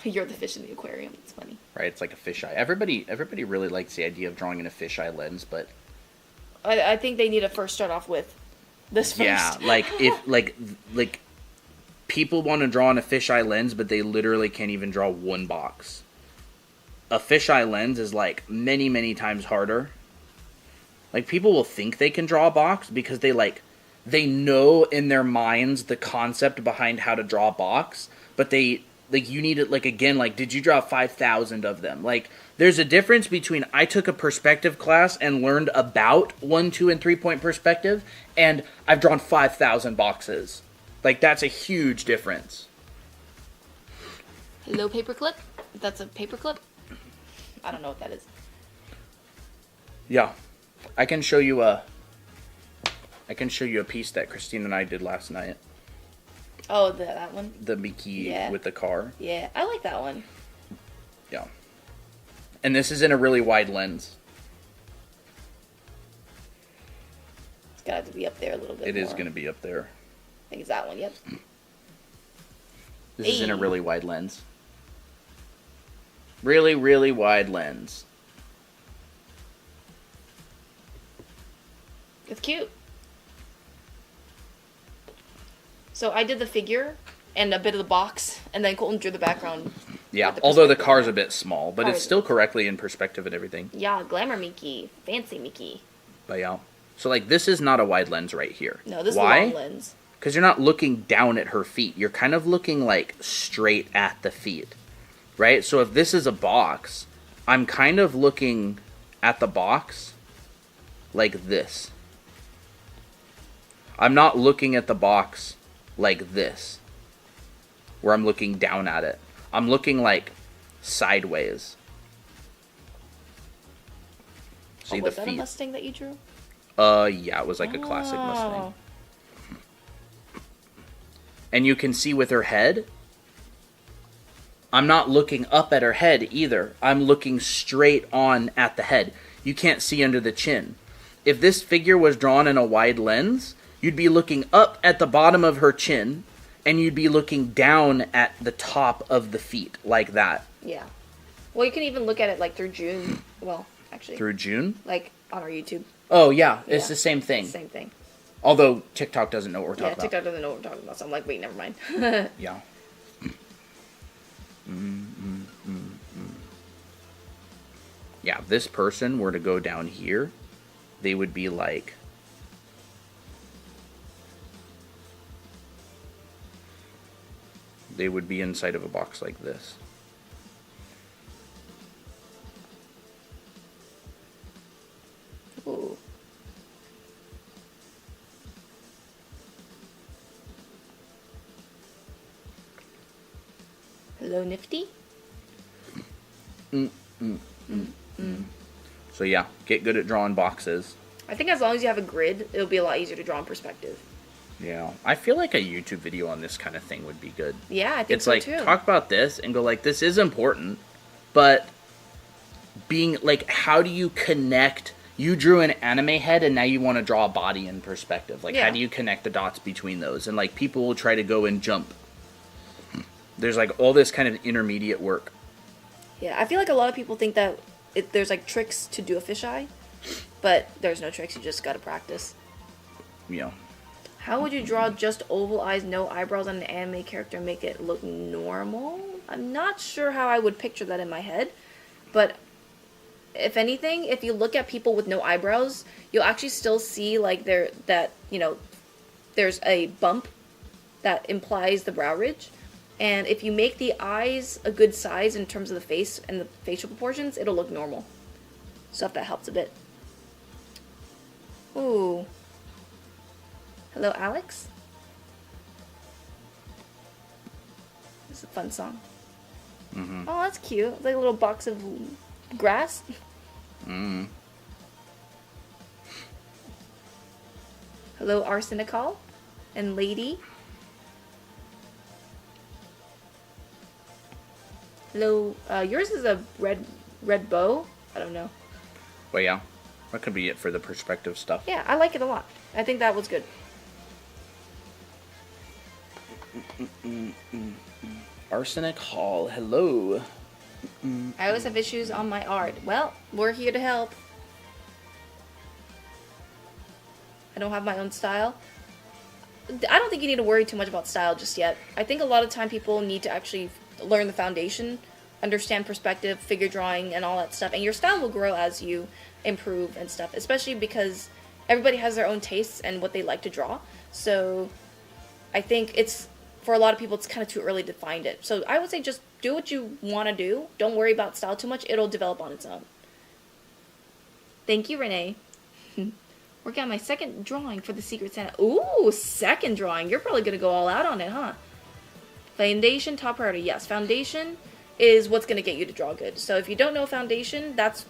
You're the fish in the aquarium. It's funny. Right, it's like a fisheye. Everybody really likes the idea of drawing in a fisheye lens, but I think they need to first start off with this first. yeah, like if like people want to draw in a fisheye lens, but they literally can't even draw one box. A fisheye lens is like many, many times harder. Like, people will think they can draw a box because they know in their minds the concept behind how to draw a box, but you need it, like, again, like, did you draw 5,000 of them? Like, there's a difference between I took a perspective class and learned about 1, 2, and 3 point perspective, and I've drawn 5,000 boxes. Like, that's a huge difference. Hello, paperclip. That's a paperclip. I don't know what that is. Yeah, I can show you a piece that Christine and I did last night. Oh, that one? The Mickey Yeah. with the car. Yeah, I like that one. Yeah. And this is in a really wide lens. It's got to be up there a little bit It more. is going to be up there. I think it's that one, yep. This is in a really wide lens. Really, really wide lens. It's cute. So I did the figure and a bit of the box, and then Colton drew the background. Yeah, with although the perspective. car's a bit small, but it's Cars. still correctly in perspective and everything. Yeah, glamour Mickey. Fancy Mickey. But yeah. So like this is not a wide lens right here. No, this Why? is a long lens. Because you're not looking down at her feet. You're kind of looking like straight at the feet. Right? So if this is a box, I'm kind of looking at the box like this. I'm not looking at the box like this, where I'm looking down at it. I'm looking like sideways. See Was the that a feet? Mustang that you drew? Yeah, it was like a classic Mustang. Oh. And you can see with her head, I'm not looking up at her head either. I'm looking straight on at the head. You can't see under the chin. If this figure was drawn in a wide lens, you'd be looking up at the bottom of her chin, and you'd be looking down at the top of the feet, like that. Yeah. Well, you can even look at it like through June. Well, actually. Through June? Like on our YouTube. Oh, yeah, it's Yeah. the same thing. Same thing. Although TikTok doesn't know what we're Yeah, talking about. TikTok doesn't know what we're talking about, so I'm like, wait, never mind. Yeah. Yeah, if this person were to go down here, they would be like... They would be inside of a box like this. Ooh. Hello, Nifty? So yeah, get good at drawing boxes. I think as long as you have a grid, it'll be a lot easier to draw in perspective. Yeah, I feel like a YouTube video on this kind of thing would be good. Yeah, I think It's so like, too. talk about this and go like, this is important, but being like, how do you connect? You drew an anime head and now you want to draw a body in perspective. Like, how Yeah. do you connect the dots between those? And like, people will try to go and jump. There's like all this kind of intermediate work. Yeah, I feel like a lot of people think that there's like tricks to do a fisheye, but there's no tricks. You just gotta practice. You know, How would you draw just oval eyes, no eyebrows on an anime character and make it look normal? I'm not sure how I would picture that in my head, but if anything, if you look at people with no eyebrows, you'll actually still see like there's a bump that implies the brow ridge. And if you make the eyes a good size in terms of the face and the facial proportions, it'll look normal. So if that helps a bit. Ooh. Hello, Alex? This is a fun song. Mm-hmm. Oh, that's cute. It's like a little box of grass. Mm-hmm. Hello, Arsenical and Lady. Hello, yours is a red bow. I don't know. But yeah, that could be it for the perspective stuff. Yeah, I like it a lot. I think that was good. Arsenic Hall, hello. I always have issues on my art. Well, we're here to help. I don't have my own style. I don't think you need to worry too much about style just yet. I think a lot of time people need to actually learn the foundation, understand perspective, figure drawing, and all that stuff. And your style will grow as you improve and stuff, especially because everybody has their own tastes and what they like to draw. So I think it's, for a lot of people, it's kind of too early to find it. So I would say just do what you want to do. Don't worry about style too much. It'll develop on its own. Thank you, Renee. Working on my second drawing for the Secret Santa. Ooh, second drawing. You're probably going to go all out on it, huh? Foundation, top priority. Yes, foundation is what's going to get you to draw good. So if you don't know foundation, that's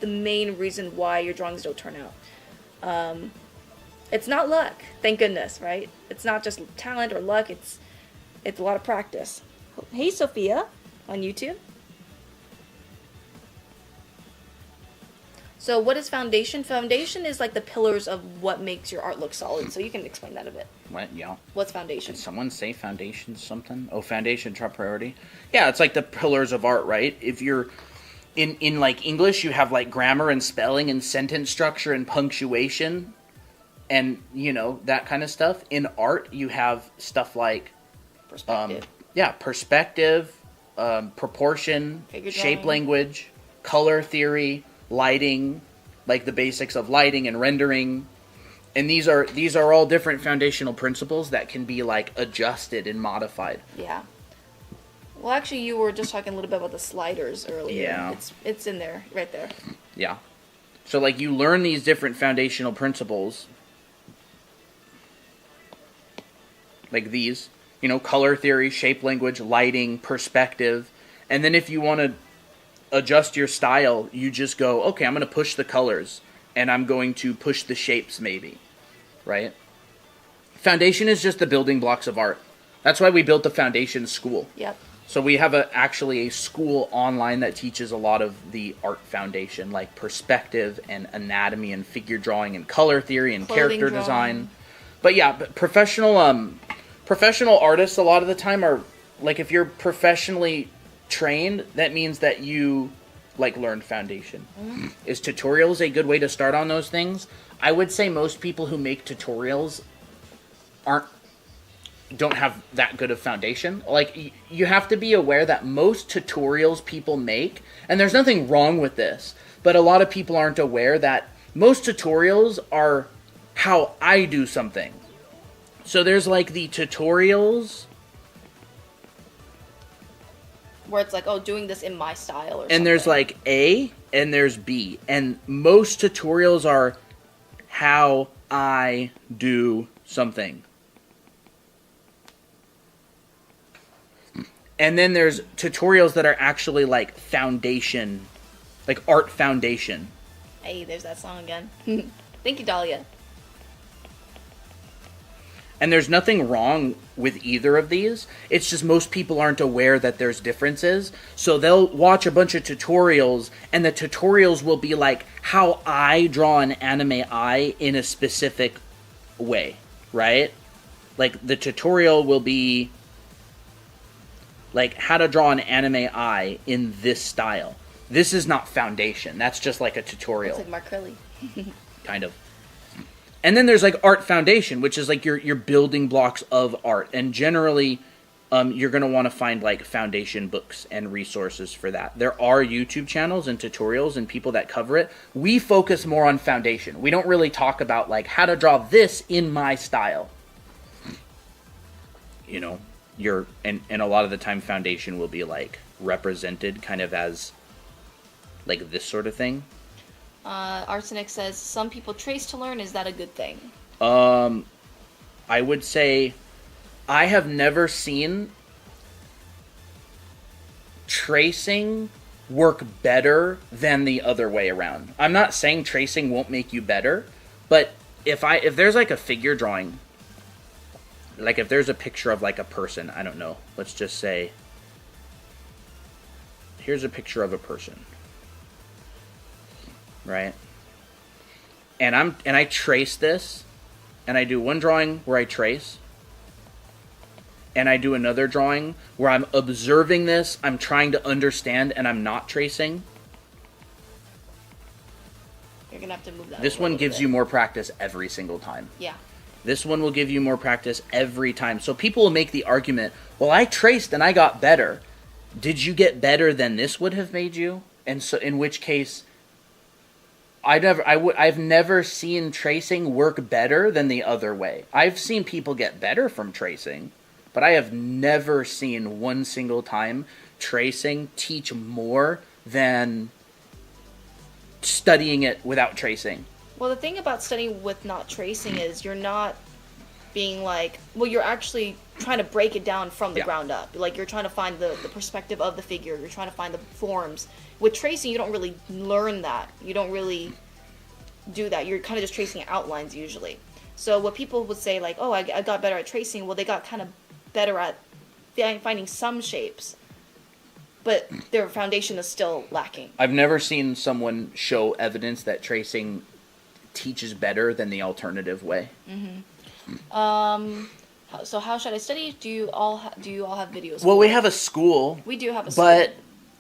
the main reason why your drawings don't turn out. It's not luck, thank goodness, right? It's not just talent or luck, it's a lot of practice. Hey, Sophia, on YouTube. So what is foundation? Foundation is like the pillars of what makes your art look solid. So you can explain that a bit. What? Yeah. What's foundation? Did someone say foundation something? Oh, foundation, top priority. Yeah, it's like the pillars of art, right? If you're in like English, you have like grammar and spelling and sentence structure and punctuation and, you know, that kind of stuff. In art, you have stuff like Perspective. Perspective, proportion, Figure shape drawing. language, color theory, lighting, like the basics of lighting and rendering. And these are all different foundational principles that can be like adjusted and modified. Yeah. Well, actually, you were just talking a little bit about the sliders earlier. Yeah. It's in there, right there. Yeah. So like you learn these different foundational principles, like these, you know, color theory, shape language, lighting, perspective. And then if you want to adjust your style, you just go, okay, I'm going to push the colors and I'm going to push the shapes maybe, right? Foundation is just the building blocks of art. That's why we built the foundation school. Yep. So we have actually a school online that teaches a lot of the art foundation, like perspective and anatomy and figure drawing and color theory and Clothing character drawing. design. But yeah, professional artists a lot of the time are, like, if you're professionally trained, that means that you like learned foundation. Mm-hmm. Is tutorials a good way to start on those things? I would say most people who make tutorials don't have that good of foundation. Like, you have to be aware that most tutorials people make, and there's nothing wrong with this, but a lot of people aren't aware that most tutorials are how I do something. So there's like the tutorials, Where it's like, oh, doing this in my style or something. and there's like A, and there's B. And most tutorials are how I do something. And then there's tutorials that are actually like foundation, like art foundation. Hey, there's that song again. Thank you, Dahlia. And there's nothing wrong with either of these. It's just most people aren't aware that there's differences. So they'll watch a bunch of tutorials, and the tutorials will be like how I draw an anime eye in a specific way, right? Like the tutorial will be like how to draw an anime eye in this style. This is not foundation. That's just like a tutorial. Looks like Mark Curley. Kind of. And then there's like art foundation, which is like your building blocks of art. And generally, you're going to want to find like foundation books and resources for that. There are YouTube channels and tutorials and people that cover it. We focus more on foundation. We don't really talk about like how to draw this in my style. You know, and a lot of the time foundation will be like represented kind of as like this sort of thing. Arsenic says, some people trace to learn. Is that a good thing? I would say I have never seen tracing work better than the other way around. I'm not saying tracing won't make you better, but if there's like a figure drawing, like if there's a picture of like a person, I don't know, let's just say, here's a picture of a person. Right? And I trace this, and I do one drawing where I trace, and I do another drawing where I'm observing this, I'm trying to understand, and I'm not tracing. You're gonna have to move that. This one gives you more practice every single time. Yeah. This one will give you more practice every time. So people will make the argument, well, I traced and I got better. Did you get better than this would have made you? And so, in which case, I've never seen tracing work better than the other way. I've seen people get better from tracing, but I have never seen one single time tracing teach more than studying it without tracing. Well, the thing about studying with not tracing is you're not being like, well, you're actually trying to break it down from the ground up. Like, you're trying to find the perspective of the figure. You're trying to find the forms. With tracing, you don't really learn that. You don't really do that. You're kind of just tracing outlines usually. So what people would say, like, oh, I got better at tracing. Well, they got kind of better at finding some shapes, but their foundation is still lacking. I've never seen someone show evidence that tracing teaches better than the alternative way. So how should I study? Do you all have videos? Well, we have a school. We do have a school. But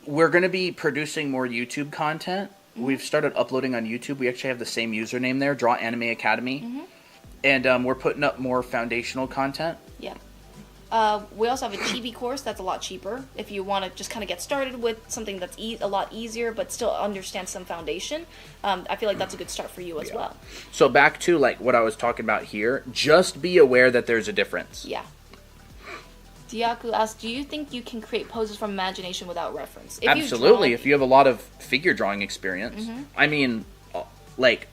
we're going to be producing more YouTube content. We've started uploading on YouTube. We actually have the same username there, Draw Anime Academy. And we're putting up more foundational content. Yeah. We also have a chibi course that's a lot cheaper if you want to just kind of get started with something that's a lot easier but still understand some foundation. I feel like that's a good start for you as well. So back to like what I was talking about here, just be aware that there's a difference. Yeah. Diaku asks, do you think you can create poses from imagination without reference? Absolutely, if you have a lot of figure drawing experience. I mean, like,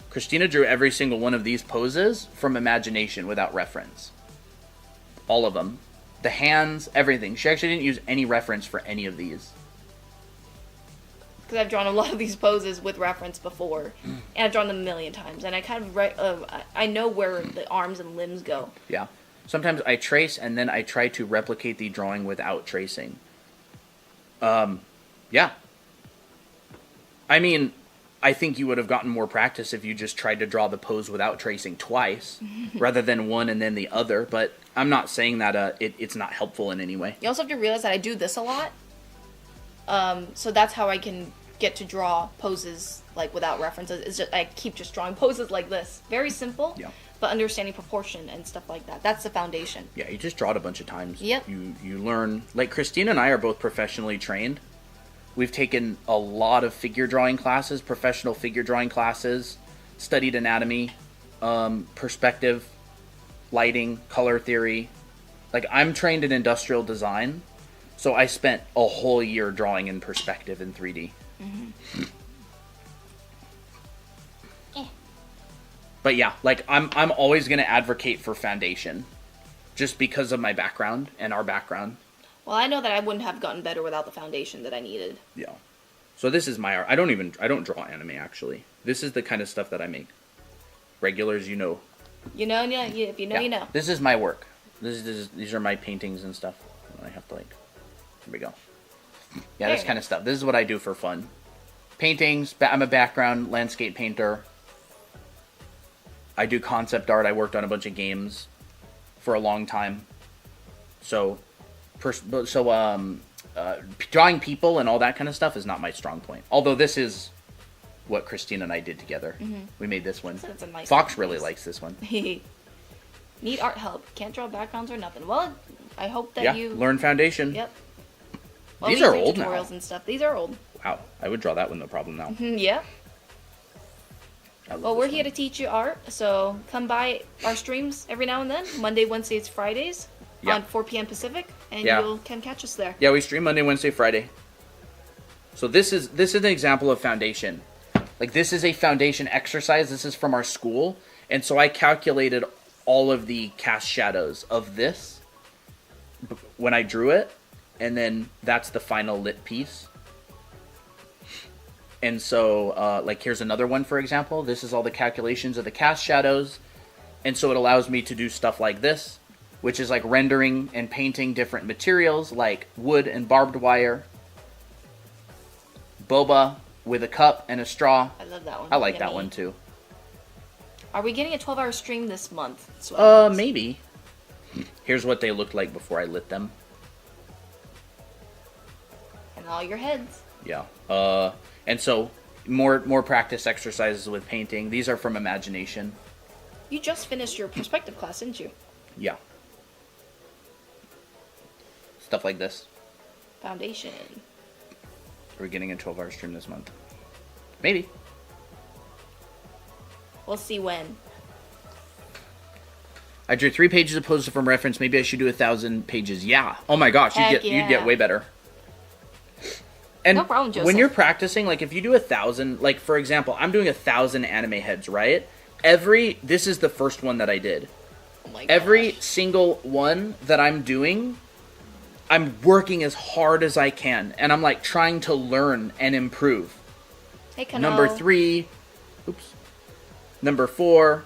Christina drew every single one of these poses from imagination without reference. All of them. The hands, everything. She actually didn't use any reference for any of these. Because I've drawn a lot of these poses with reference before. And I've drawn them a million times. And I kind of, I know where the arms and limbs go. Yeah. Sometimes I trace and then I try to replicate the drawing without tracing. Yeah. I mean, I think you would have gotten more practice if you just tried to draw the pose without tracing twice, rather than one and then the other. But I'm not saying that it's not helpful in any way. You also have to realize that I do this a lot. So that's how I can get to draw poses like without references. It's just I keep just drawing poses like this. Very simple. Yeah. But understanding proportion and stuff like that. That's the foundation. Yeah, you just draw it a bunch of times. Yep. You learn. Like, Christina and I are both professionally trained. We've taken a lot of figure drawing classes, professional figure drawing classes, studied anatomy, perspective, lighting, color theory. Like, I'm trained in industrial design, so I spent a whole year drawing in perspective in 3D. But yeah, like, I'm always going to advocate for foundation, just because of my background and our background. Well, I know that I wouldn't have gotten better without the foundation that I needed. Yeah. So this is my art. I don't draw anime, actually. This is the kind of stuff that I make. Regulars, you know. You know, yeah, if you know, you know. This is my work. These are my paintings and stuff. I have to, like, here we go. Yeah, this kind of stuff. This is what I do for fun. Paintings. I'm a background landscape painter. I do concept art. I worked on a bunch of games for a long time. So drawing people and all that kind of stuff is not my strong point. Although this is what Christina and I did together. We made this one. That's a nice Fox really likes this one. Need art help. Can't draw backgrounds or nothing. Well, I hope that you learn foundation. Yep. Well, these are old now. Tutorials and stuff. These are old. Wow, I would draw that one no problem now. Yeah. Well, we're here to teach you art, so come by our streams every now and then. Monday, Wednesdays, Fridays on 4 p.m. Pacific, and you can catch us there. Yeah, we stream Monday, Wednesday, Friday. So this is an example of foundation. Like, this is a foundation exercise. This is from our school, and so I calculated all of the cast shadows of this when I drew it, and then that's the final lit piece. And so, like, here's another one, for example. This is all the calculations of the cast shadows. And so it allows me to do stuff like this, which is like rendering and painting different materials, like wood and barbed wire. Boba with a cup and a straw. I love that one. I like that one, too. Are we getting a 12-hour stream this month? Maybe. Here's what they looked like before I lit them. And all your heads. Yeah. And so, more practice exercises with painting. These are from imagination. You just finished your perspective class, didn't you? Yeah. Stuff like this. Foundation. Are we getting a 12-hour stream this month? Maybe. We'll see when. I drew 3 pages of poses from reference. Maybe I should do 1,000 pages. Yeah. Oh my gosh, you'd get way better. And no problem, Joseph. When you're practicing, like, if you do 1,000, like, for example, I'm doing 1,000 anime heads, right? This is the first one that I did. Oh my gosh. Every single one that I'm doing, I'm working as hard as I can. And I'm, like, trying to learn and improve. Hey, Kano. Number 3. Oops. Number 4.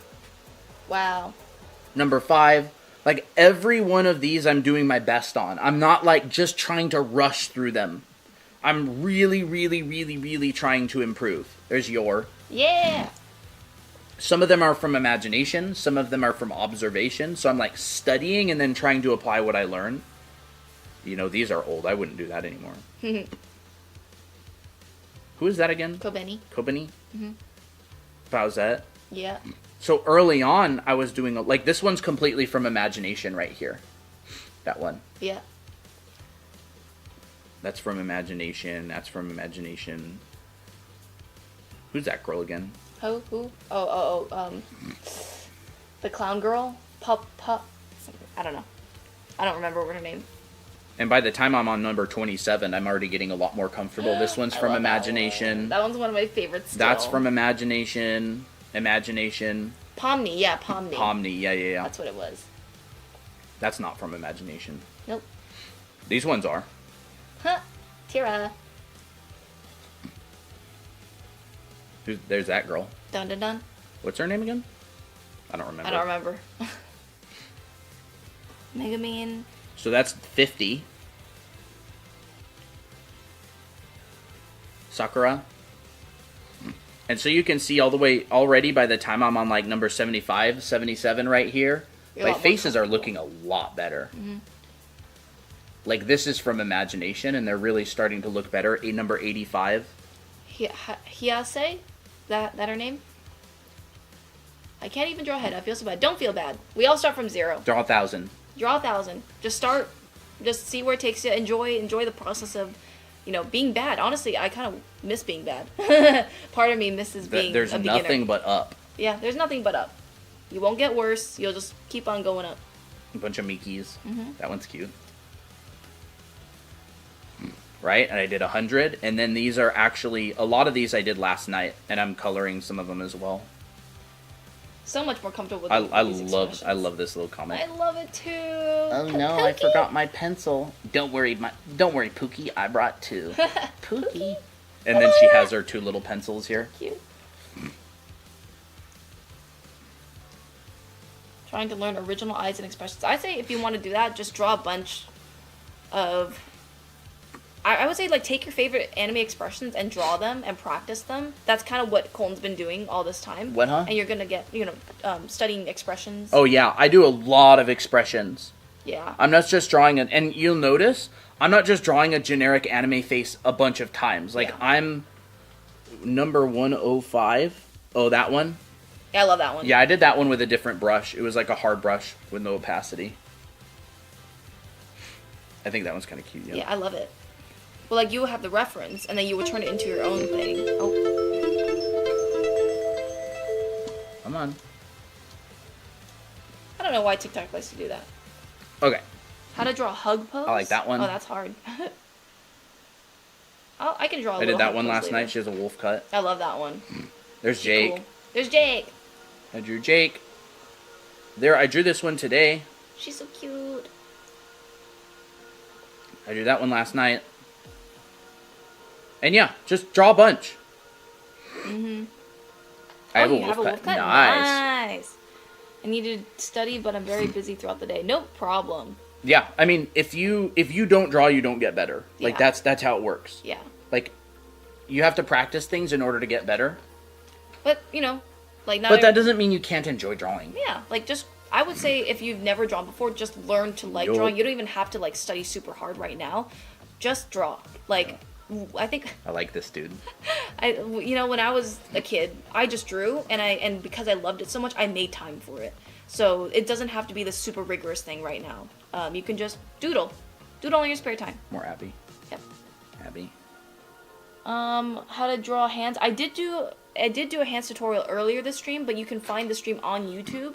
Wow. Number 5, like every one of these I'm doing my best on. I'm not like just trying to rush through them. I'm really, really, really, really trying to improve. There's your. Yeah. Some of them are from imagination. Some of them are from observation. So I'm like studying and then trying to apply what I learn. You know, these are old. I wouldn't do that anymore. Who is that again? Kobeni. Kobeni? Bowsette. Yeah. So early on, I was doing, like, this one's completely from imagination right here. That one. Yeah. That's from imagination. That's from imagination. Who's that girl again? Who? The clown girl? Pup. I don't know. I don't remember what her name. And by the time I'm on number 27, I'm already getting a lot more comfortable. This one's from imagination. That one's one of my favorites still. That's from imagination. Imagination. Pomni, yeah, Pomni. Pomni, yeah. That's what it was. That's not from imagination. Nope. These ones are. Huh. Tira. There's that girl. Dun dun dun. What's her name again? I don't remember. I don't remember. Megumin. So that's 50. Sakura. And so you can see all the way already by the time I'm on like number 75, 77 right here, my faces are looking a lot better. Like this is from imagination and they're really starting to look better. Number 85. Hiyase? That her name? I can't even draw a head. I feel so bad. Don't feel bad. We all start from 0. Draw 1,000. Draw 1,000. Just start. Just see where it takes you. Enjoy the process of, being bad. Honestly, I kind of miss being bad. Part of me misses being There's a beginner. nothing but up. Yeah, there's nothing but up. You won't get worse. You'll just keep on going up. A bunch of Mikis. That one's cute. Right? And I did 100. And then these are actually, a lot of these I did last night. And I'm coloring some of them as well. So much more comfortable with I these love expressions. this little comic. I love it too. Oh no, I forgot my pencil. Don't worry, Pookie. I brought 2. Pookie. And then she has her 2 little pencils here. Cute. Trying to learn original eyes and expressions. I say if you want to do that, just draw a bunch of. I would say take your favorite anime expressions and draw them and practice them. That's kind of what Colton's been doing all this time. What, huh? And you're gonna get studying expressions. Oh yeah, I do a lot of expressions. Yeah. I'm not just drawing and you'll notice I'm not just drawing a generic anime face a bunch of times. Like I'm number 105. Oh, that one. Yeah, I love that one. Yeah, I did that one with a different brush. It was like a hard brush with no opacity. I think that one's kind of cute. Yeah, I love it. Well, you would have the reference, and then you would turn it into your own thing. Oh. Come on. I don't know why TikTok likes to do that. Okay. How to draw a hug pose? I like that one. Oh, that's hard. I can draw a I little did that hug one pose last later. night. She has a wolf cut. I love that one. There's Jake. Cool. There's Jake. I drew Jake. There, I drew this one today. She's so cute. I drew that one last night. And yeah, just draw a bunch. Mm-hmm. I have you a wolf have a wolf cut. cut? Nice. I need to study, but I'm very busy throughout the day. No problem. Yeah, I mean, if you don't draw, you don't get better. Like Yeah. that's how it works. Yeah. Like, you have to practice things in order to get better. But not. But that doesn't mean you can't enjoy drawing. Yeah, just I would say if you've never drawn before, just learn to like drawing. You don't even have to study super hard right now. Just draw. I think I like this dude. when I was a kid, I just drew and because I loved it so much, I made time for it. So it doesn't have to be the super rigorous thing right now. You can just doodle in your spare time. More Abby. Yep. Abby. How to draw hands. I did do a hands tutorial earlier this stream, but you can find the stream on YouTube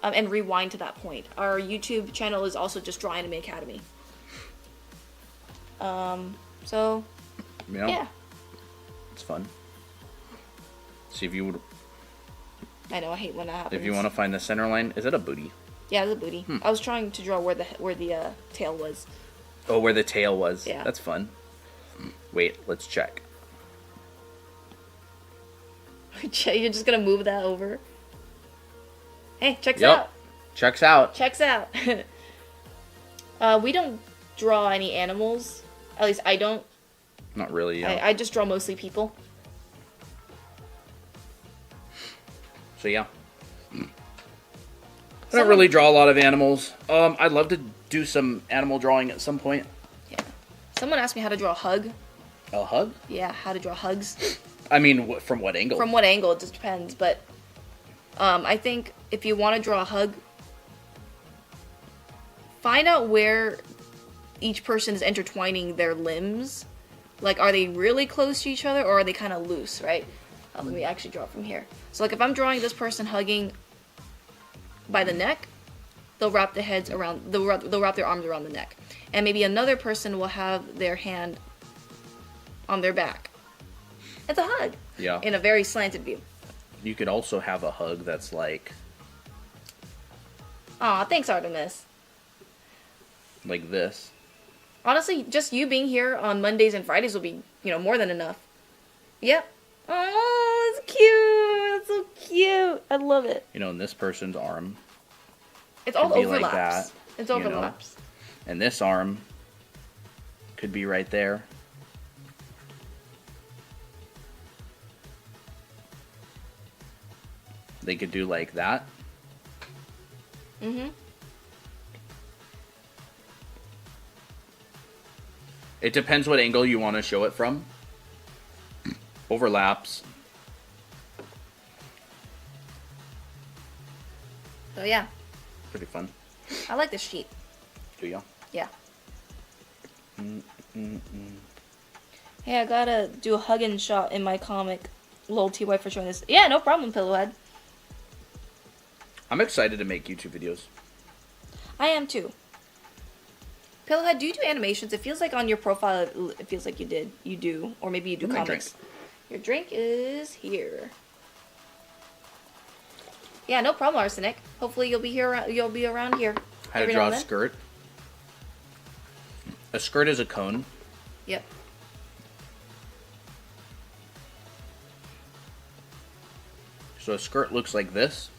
and rewind to that point. Our YouTube channel is also just Draw Anime Academy. So yeah, it's fun. See if you would. I know I hate when that happens. If you want to find the center line, is that a booty? Yeah, it's a booty. I was trying to draw where the tail was. Oh, where the tail was. Yeah, that's fun. Wait, let's check. You're just gonna move that over. Hey, checks Yep. out. Checks out. Checks out. We don't draw any animals. At least I don't. Not really. Yeah. I just draw mostly people. So yeah. I don't really draw a lot of animals. I'd love to do some animal drawing at some point. Yeah. Someone asked me how to draw a hug. A hug? Yeah, how to draw hugs. I mean, from what angle? From what angle, it just depends. But I think if you want to draw a hug, find out where each person is intertwining their limbs. Like, are they really close to each other, or are they kind of loose, right? Let me actually draw from here. So, like, if I'm drawing this person hugging by the neck, they'll wrap their heads around, they'll wrap their arms around the neck. And maybe another person will have their hand on their back. It's a hug. Yeah. In a very slanted view. You could also have a hug that's like... Aw, thanks, Artemis. Like this. Honestly, just you being here on Mondays and Fridays will be, more than enough. Yep. Oh, it's cute. It's so cute. I love it. And this person's arm. It's all be overlaps. like that, It's overlaps. And this arm could be right there. They could do like that. Mm-hmm. It depends what angle you want to show it from. Overlaps. So yeah, Pretty fun. I like this sheet. Do you? Yeah. Hey, I gotta do a hugging shot in my comic. Lol, TY for showing this. Yeah, no problem, Pillowhead. I'm excited to make YouTube videos. I am too. Pillowhead, do you do animations? It feels like on your profile, it feels like you did. You do. Or maybe you do Where's my comics. Your drink is here. Yeah, no problem, Arsenic. Hopefully you'll be here. You'll be around here. How to every draw now a and then. skirt. A skirt is a cone. Yep. So a skirt looks like this.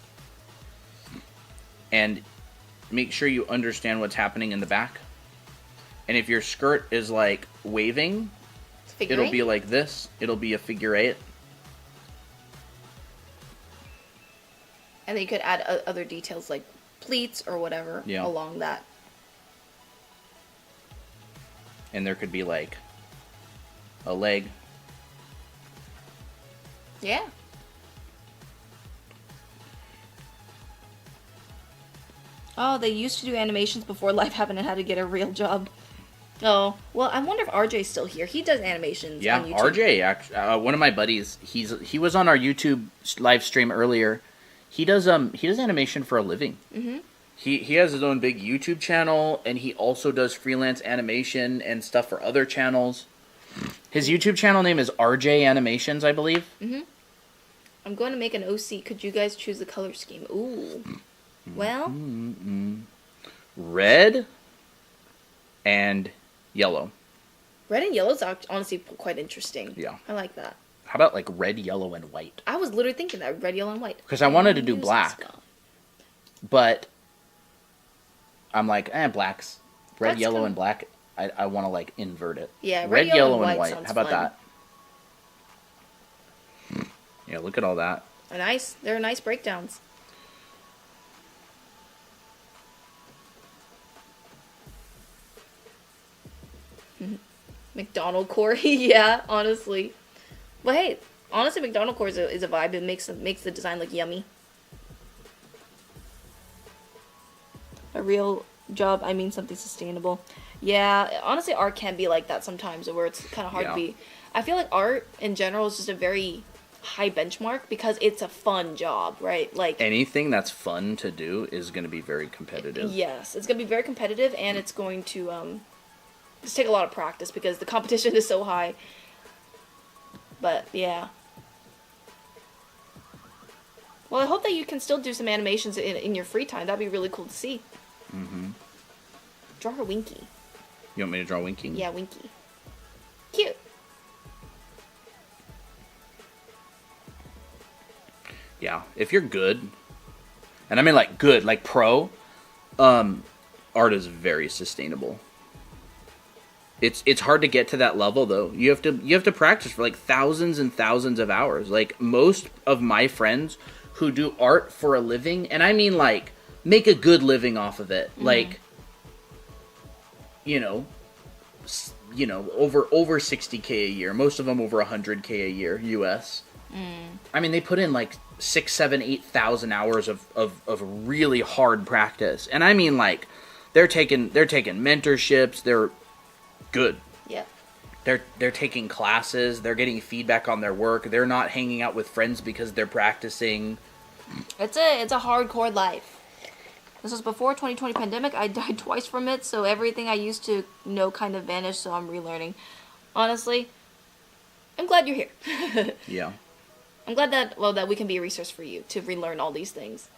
And make sure you understand what's happening in the back. And if your skirt is like waving, it'll be like this. It'll be a figure eight. And then you could add other details like pleats or whatever along that. And there could be like a leg. Yeah. Oh, they used to do animations before life happened and had to get a real job. Oh, well, I wonder if RJ's still here. He does animations on YouTube. RJ, actually, one of my buddies, he was on our YouTube live stream earlier. He does animation for a living. Mm-hmm. He has his own big YouTube channel, and he also does freelance animation and stuff for other channels. His YouTube channel name is RJ Animations, I believe. Mm-hmm. I'm going to make an OC. Could you guys choose the color scheme? Ooh. Well. Red and yellow. Red and yellow is honestly quite interesting. Yeah. I like that. How about like red, yellow, and white? I was literally thinking that. Red, yellow, and white. Because I wanted to do black. But I'm like, blacks. Red, That's yellow, kinda... and black. I want to like invert it. Yeah, red, yellow, and white. Sounds How about fun. that? Yeah, look at all that. They're nice breakdowns. McDonald core, yeah, honestly. But hey, honestly, McDonald core is a vibe. It makes the design look yummy. A real job, I mean something sustainable. Yeah, honestly, art can be like that sometimes, where it's kind of hard to be. I feel like art in general is just a very high benchmark because it's a fun job, right? Like anything that's fun to do is going to be very competitive. Yes, it's going to be very competitive, and it's going to just take a lot of practice because the competition is so high. But yeah. Well, I hope that you can still do some animations in your free time. That'd be really cool to see. Mm-hmm. Draw her Winky. You want me to draw Winky? Yeah, Winky. Cute. Yeah, if you're good and I mean like good, like pro, art is very sustainable. It's hard to get to that level though. You have to practice for like thousands and thousands of hours. Like most of my friends who do art for a living, and I mean like make a good living off of it. Like you know, over 60K a year. Most of them over 100K a year US. I mean, they put in like 6, 7, 8,000 hours of really hard practice, and I mean like they're taking mentorships. They're good. Yep. They're taking classes. They're getting feedback on their work. They're not hanging out with friends because they're practicing. It's a hardcore life. This was before 2020 pandemic. I died twice from it, so everything I used to know kind of vanished. So I'm relearning. Honestly, I'm glad you're here. Yeah. I'm glad that we can be a resource for you to relearn all these things.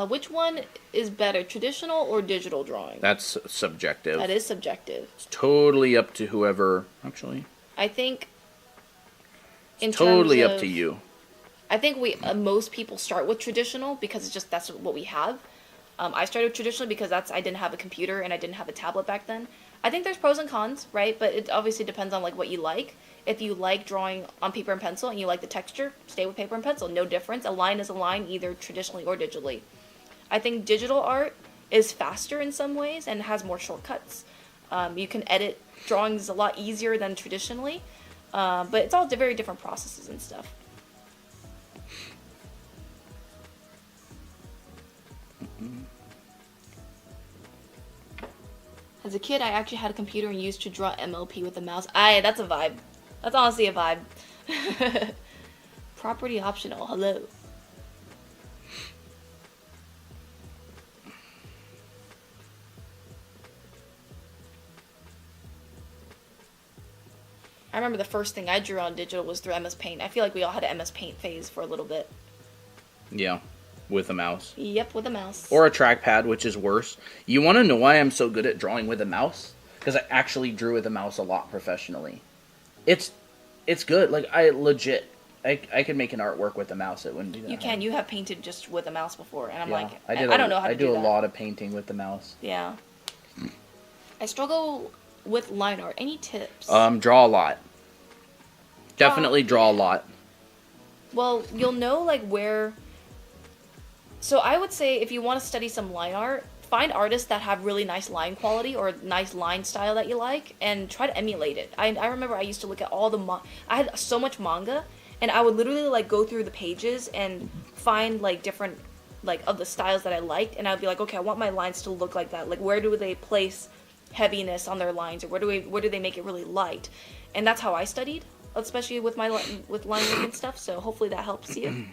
Which one is better, traditional or digital drawing? That's subjective. That is subjective. It's totally up to whoever. Actually, I think. It's totally up to you. I think most people start with traditional because that's what we have. I started with traditional because I didn't have a computer and I didn't have a tablet back then. I think there's pros and cons, right? But it obviously depends on like what you like. If you like drawing on paper and pencil and you like the texture, stay with paper and pencil. No difference. A line is a line, either traditionally or digitally. I think digital art is faster in some ways and has more shortcuts. You can edit drawings a lot easier than traditionally, but it's all very different processes and stuff. As a kid, I actually had a computer and used to draw MLP with a mouse. That's a vibe. That's honestly a vibe. Property optional. Hello. I remember the first thing I drew on digital was through MS Paint. I feel like we all had an MS Paint phase for a little bit. Yeah, with a mouse. Yep, with a mouse. Or a trackpad, which is worse. You want to know why I'm so good at drawing with a mouse? Because I actually drew with a mouse a lot professionally. It's good. Like, I could make an artwork with a mouse. It wouldn't be that You can. hard. You have painted just with a mouse before, and I'm like, I don't know how to do that. I do a lot of painting with the mouse. Yeah. I struggle with line art. Any tips? Draw a lot. Definitely draw a lot. Well, you'll know like where. So I would say if you want to study some line art, find artists that have really nice line quality or nice line style that you like, and try to emulate it. I remember I used to look at all the I had so much manga, and I would literally like go through the pages and find like different like of the styles that I liked, and I'd be like, okay, I want my lines to look like that. Like, where do they place heaviness on their lines, or where do they make it really light? And that's how I studied, especially with my with line work and stuff. So hopefully that helps you.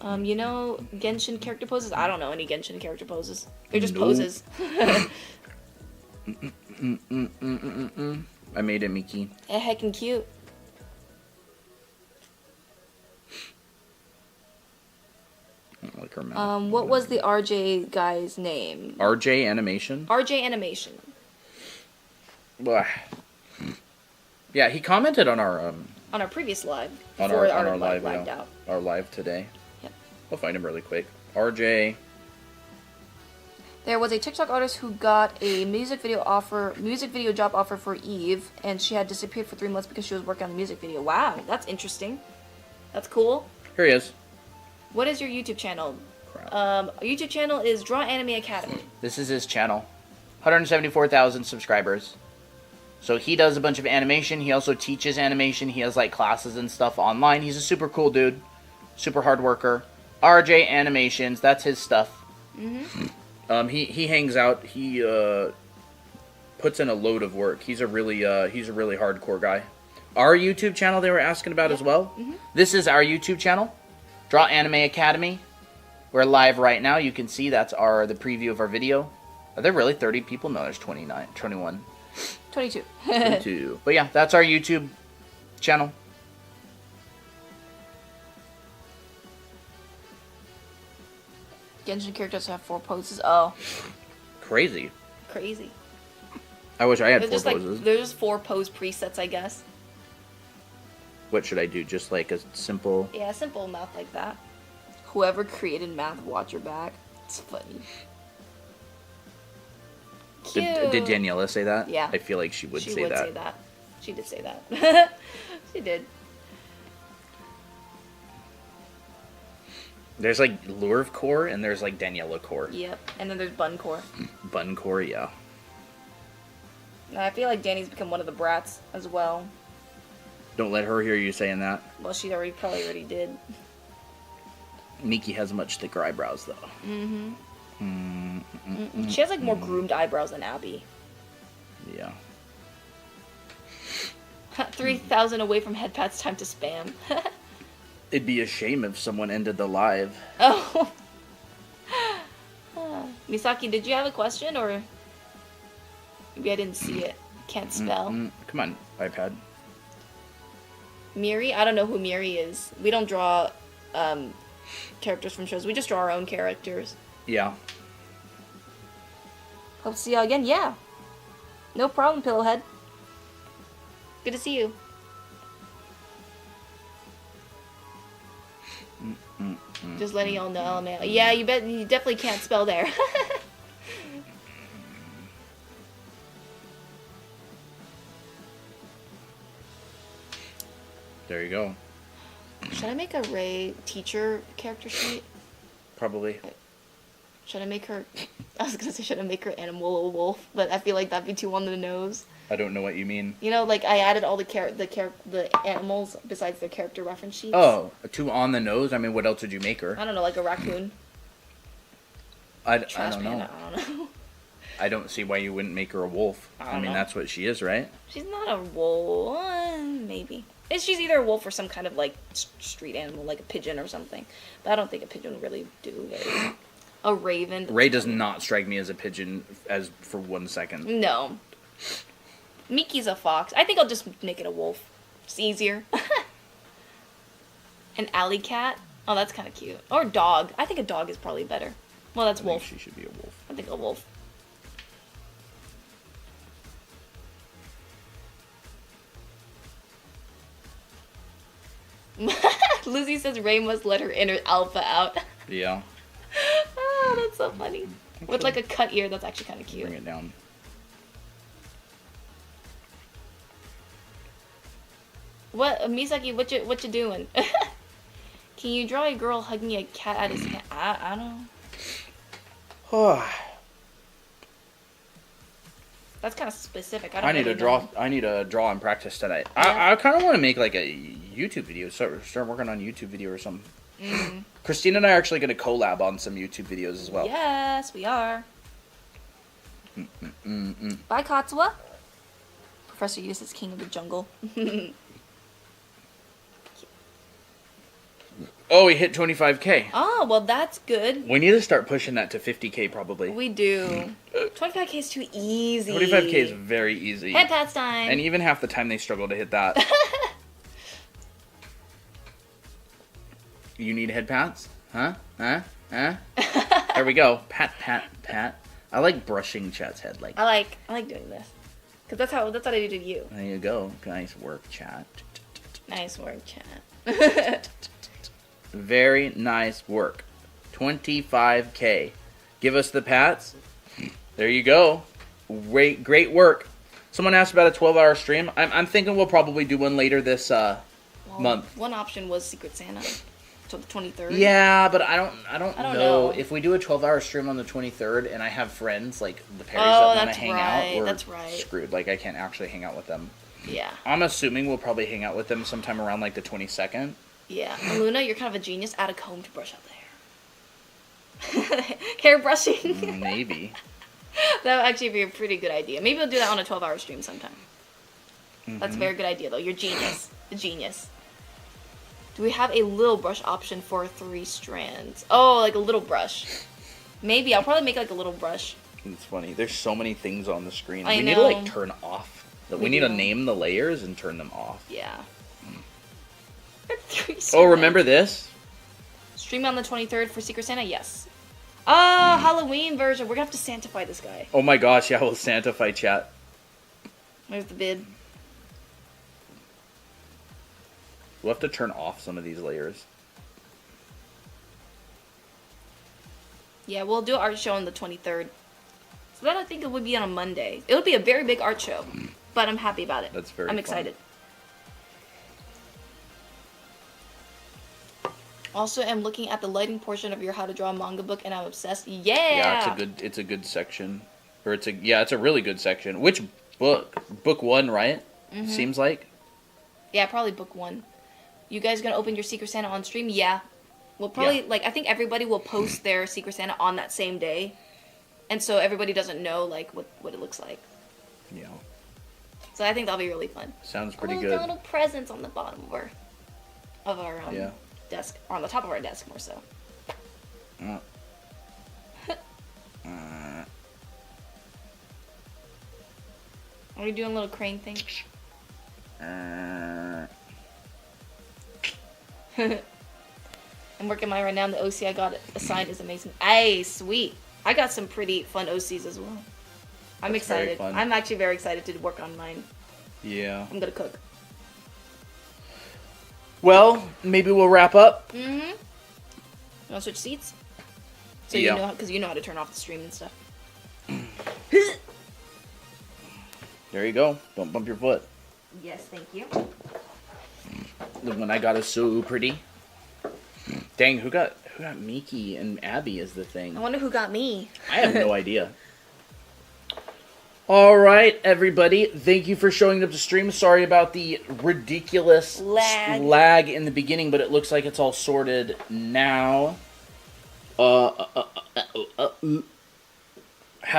You know Genshin character poses? I don't know any Genshin character poses. They're just poses. I made it, Miki. Heckin' cute. I don't like her mouth. What was the RJ guy's name? RJ Animation? RJ Animation. Blah. Yeah, he commented on our On our previous live. on Before our live lived out. our live today. Yep. I'll find him really quick. RJ. There was a TikTok artist who got a music video job offer for Eve, and she had disappeared for 3 months because she was working on the music video. Wow, that's interesting. That's cool. Here he is. What is your YouTube channel? Crap. Our YouTube channel is Draw Anime Academy. This is his channel. 174,000 subscribers. So he does a bunch of animation. He also teaches animation. He has like classes and stuff online. He's a super cool dude. Super hard worker. RJ Animations, that's his stuff. Mm-hmm. He hangs out. He puts in a load of work. He's a really hardcore guy. Our YouTube channel they were asking about as well. Mm-hmm. This is our YouTube channel. Draw Anime Academy. We're live right now. You can see that's the preview of our video. Are there really 30 people? No, there's 29, 21. 22. 22. But yeah, that's our YouTube channel. Genshin characters have 4 poses. Oh. Crazy. Crazy. I wish I had They're 4 just poses. They're just 4 pose presets, I guess. What should I do? Just like a simple... Yeah, simple mouth like that. Whoever created Math Watcher back. It's funny. Cute. Did Daniela say that? Yeah. I feel like she would say that. She would say that. She did say that. She did. There's like Lure Core and there's like Daniela Core. Yep. And then there's Bun Core. Bun Core, yeah. Now, I feel like Danny's become one of the brats as well. Don't let her hear you saying that. Well, she probably already did. Miki has much thicker eyebrows, though. She has like more groomed eyebrows than Abby. Yeah. 3,000 away from head pats. Time to spam. It'd be a shame if someone ended the live. Oh. Misaki, did you have a question or maybe I didn't see it? Can't spell. Come on, iPad. Miri? I don't know who Miri is. We don't draw characters from shows. We just draw our own characters. Yeah. Hope to see y'all again. Yeah. No problem, Pillowhead. Good to see you. Just letting y'all know, LMAO. Yeah, you definitely can't spell there. There you go. Should I make a Ray teacher character sheet? Probably. Should I make her... I was gonna say, should I make her animal or wolf? But I feel like that'd be too on the nose. I don't know what you mean. You know, like, I added all the animals besides their character reference sheets. Oh, too on the nose? I mean, what else did you make her? I don't know, like a raccoon. I Trash don't know. panda, I don't know. I don't see why you wouldn't make her a wolf. I I don't mean, know. that's what she is, right? She's not a wolf. Maybe. She's either a wolf or some kind of, like, street animal, like a pigeon or something. But I don't think a pigeon would really do very... A raven. Ray does not strike me as a pigeon as for 1 second. No. Miki's a fox. I think I'll just make it a wolf. It's easier. An alley cat. Oh, that's kind of cute. Or dog. I think a dog is probably better. Well, that's I wolf. think she should be a wolf. I think a wolf. Lizzie says Ray must let her inner alpha out. Yeah. Oh, that's so funny. With like a cut ear, that's actually kind of cute. Bring it down. What, Misaki? What you doing? Can you draw a girl hugging a cat at his hand? I don't know. That's kind of specific. I need to draw. I need to draw and practice tonight. Yeah. I kind of want to make like a YouTube video. Start working on a YouTube video or something. Christine and I are actually going to collab on some YouTube videos as well. Yes, we are. Bye, Katsuwa. Professor Youth is king of the jungle. Oh, we hit 25K. Oh, well, that's good. We need to start pushing that to 50K probably. We do. 25K is too easy. 25K is very easy. Head pats time. And even half the time they struggle to hit that. You need head pats? Huh? There we go. Pat, pat, pat. I like brushing Chat's head like. I like doing this. Cause that's what I do to you. There you go. Nice work, Chat. Nice work, Chat. Very nice work. 25K. Give us the pats. There you go. Great work. Someone asked about a 12-hour stream. I'm thinking we'll probably do one later this month. One option was Secret Santa. Till the 23rd. Yeah, but I don't know. know. If we do a 12-hour stream on the 23rd and I have friends like the Perrys Oh, that want to that's hang right, out, we're that's right. screwed. Like I can't actually hang out with them. Yeah. I'm assuming we'll probably hang out with them sometime around like the 22nd. Yeah. Luna, you're kind of a genius. Add a comb to brush out the hair. Hair brushing. Maybe. That would actually be a pretty good idea. Maybe we'll do that on a 12-hour stream sometime. That's a very good idea, though. You're genius. A genius. Do we have a little brush option for 3 strands? Oh, like a little brush. Maybe. I'll probably make like a little brush. It's funny. There's so many things on the screen. I We know. need to like turn off. We need to do. name the layers and turn them off. Yeah. 3 Oh, strands. remember this? Stream on the 23rd for Secret Santa? Yes. Halloween version. We're gonna have to Santify this guy. Oh my gosh, yeah, we'll Santify Chat. There's the bid. We'll have to turn off some of these layers. Yeah, we'll do an art show on the 23rd. So then I think it would be on a Monday. It would be a very big art show, but I'm happy about it. That's very I'm fun. excited. Also, I'm looking at the lighting portion of your How to Draw a Manga book, and I'm obsessed. Yeah. Yeah, it's a good section, or it's a really good section. Which book? Book 1, right? Mm-hmm. Seems like. Yeah, probably book 1. You guys gonna open your Secret Santa on stream? Yeah. We'll probably I think everybody will post their Secret Santa on that same day, and so everybody doesn't know like what it looks like. Yeah. So I think that'll be really fun. Sounds pretty Got good. little presents on the bottom of our Yeah. desk, or on the top of our desk more so. Are you doing a little crane thing? I'm working mine right now, and the OC I got assigned is amazing. Ay, sweet. I got some pretty fun OCs as well. I'm That's very excited. fun. I'm actually very excited to work on mine. Yeah. I'm gonna cook. Well, maybe we'll wrap up. Mm-hmm. You wanna switch seats? So Yeah. you know, because you know how to turn off the stream and stuff. There you go. Don't bump your foot. Yes, thank you. The one I got is so pretty. Dang, who got Miki and Abby as the thing? I wonder who got me. I have no idea. All right, everybody. Thank you for showing up to stream. Sorry about the ridiculous lag in the beginning, but it looks like it's all sorted now. Have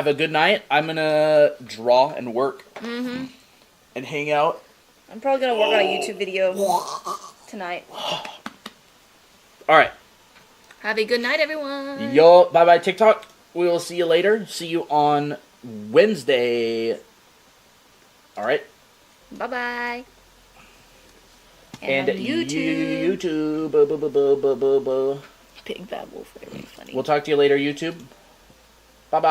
a good night. I'm gonna draw and work and hang out. I'm probably gonna work on a YouTube video tonight. All right. Have a good night, everyone. Yo, bye-bye, TikTok. We will see you later. See you on Wednesday. All right. Bye-bye. And on YouTube. YouTube. Big Bad Wolf. Very funny. We'll talk to you later, YouTube. Bye-bye.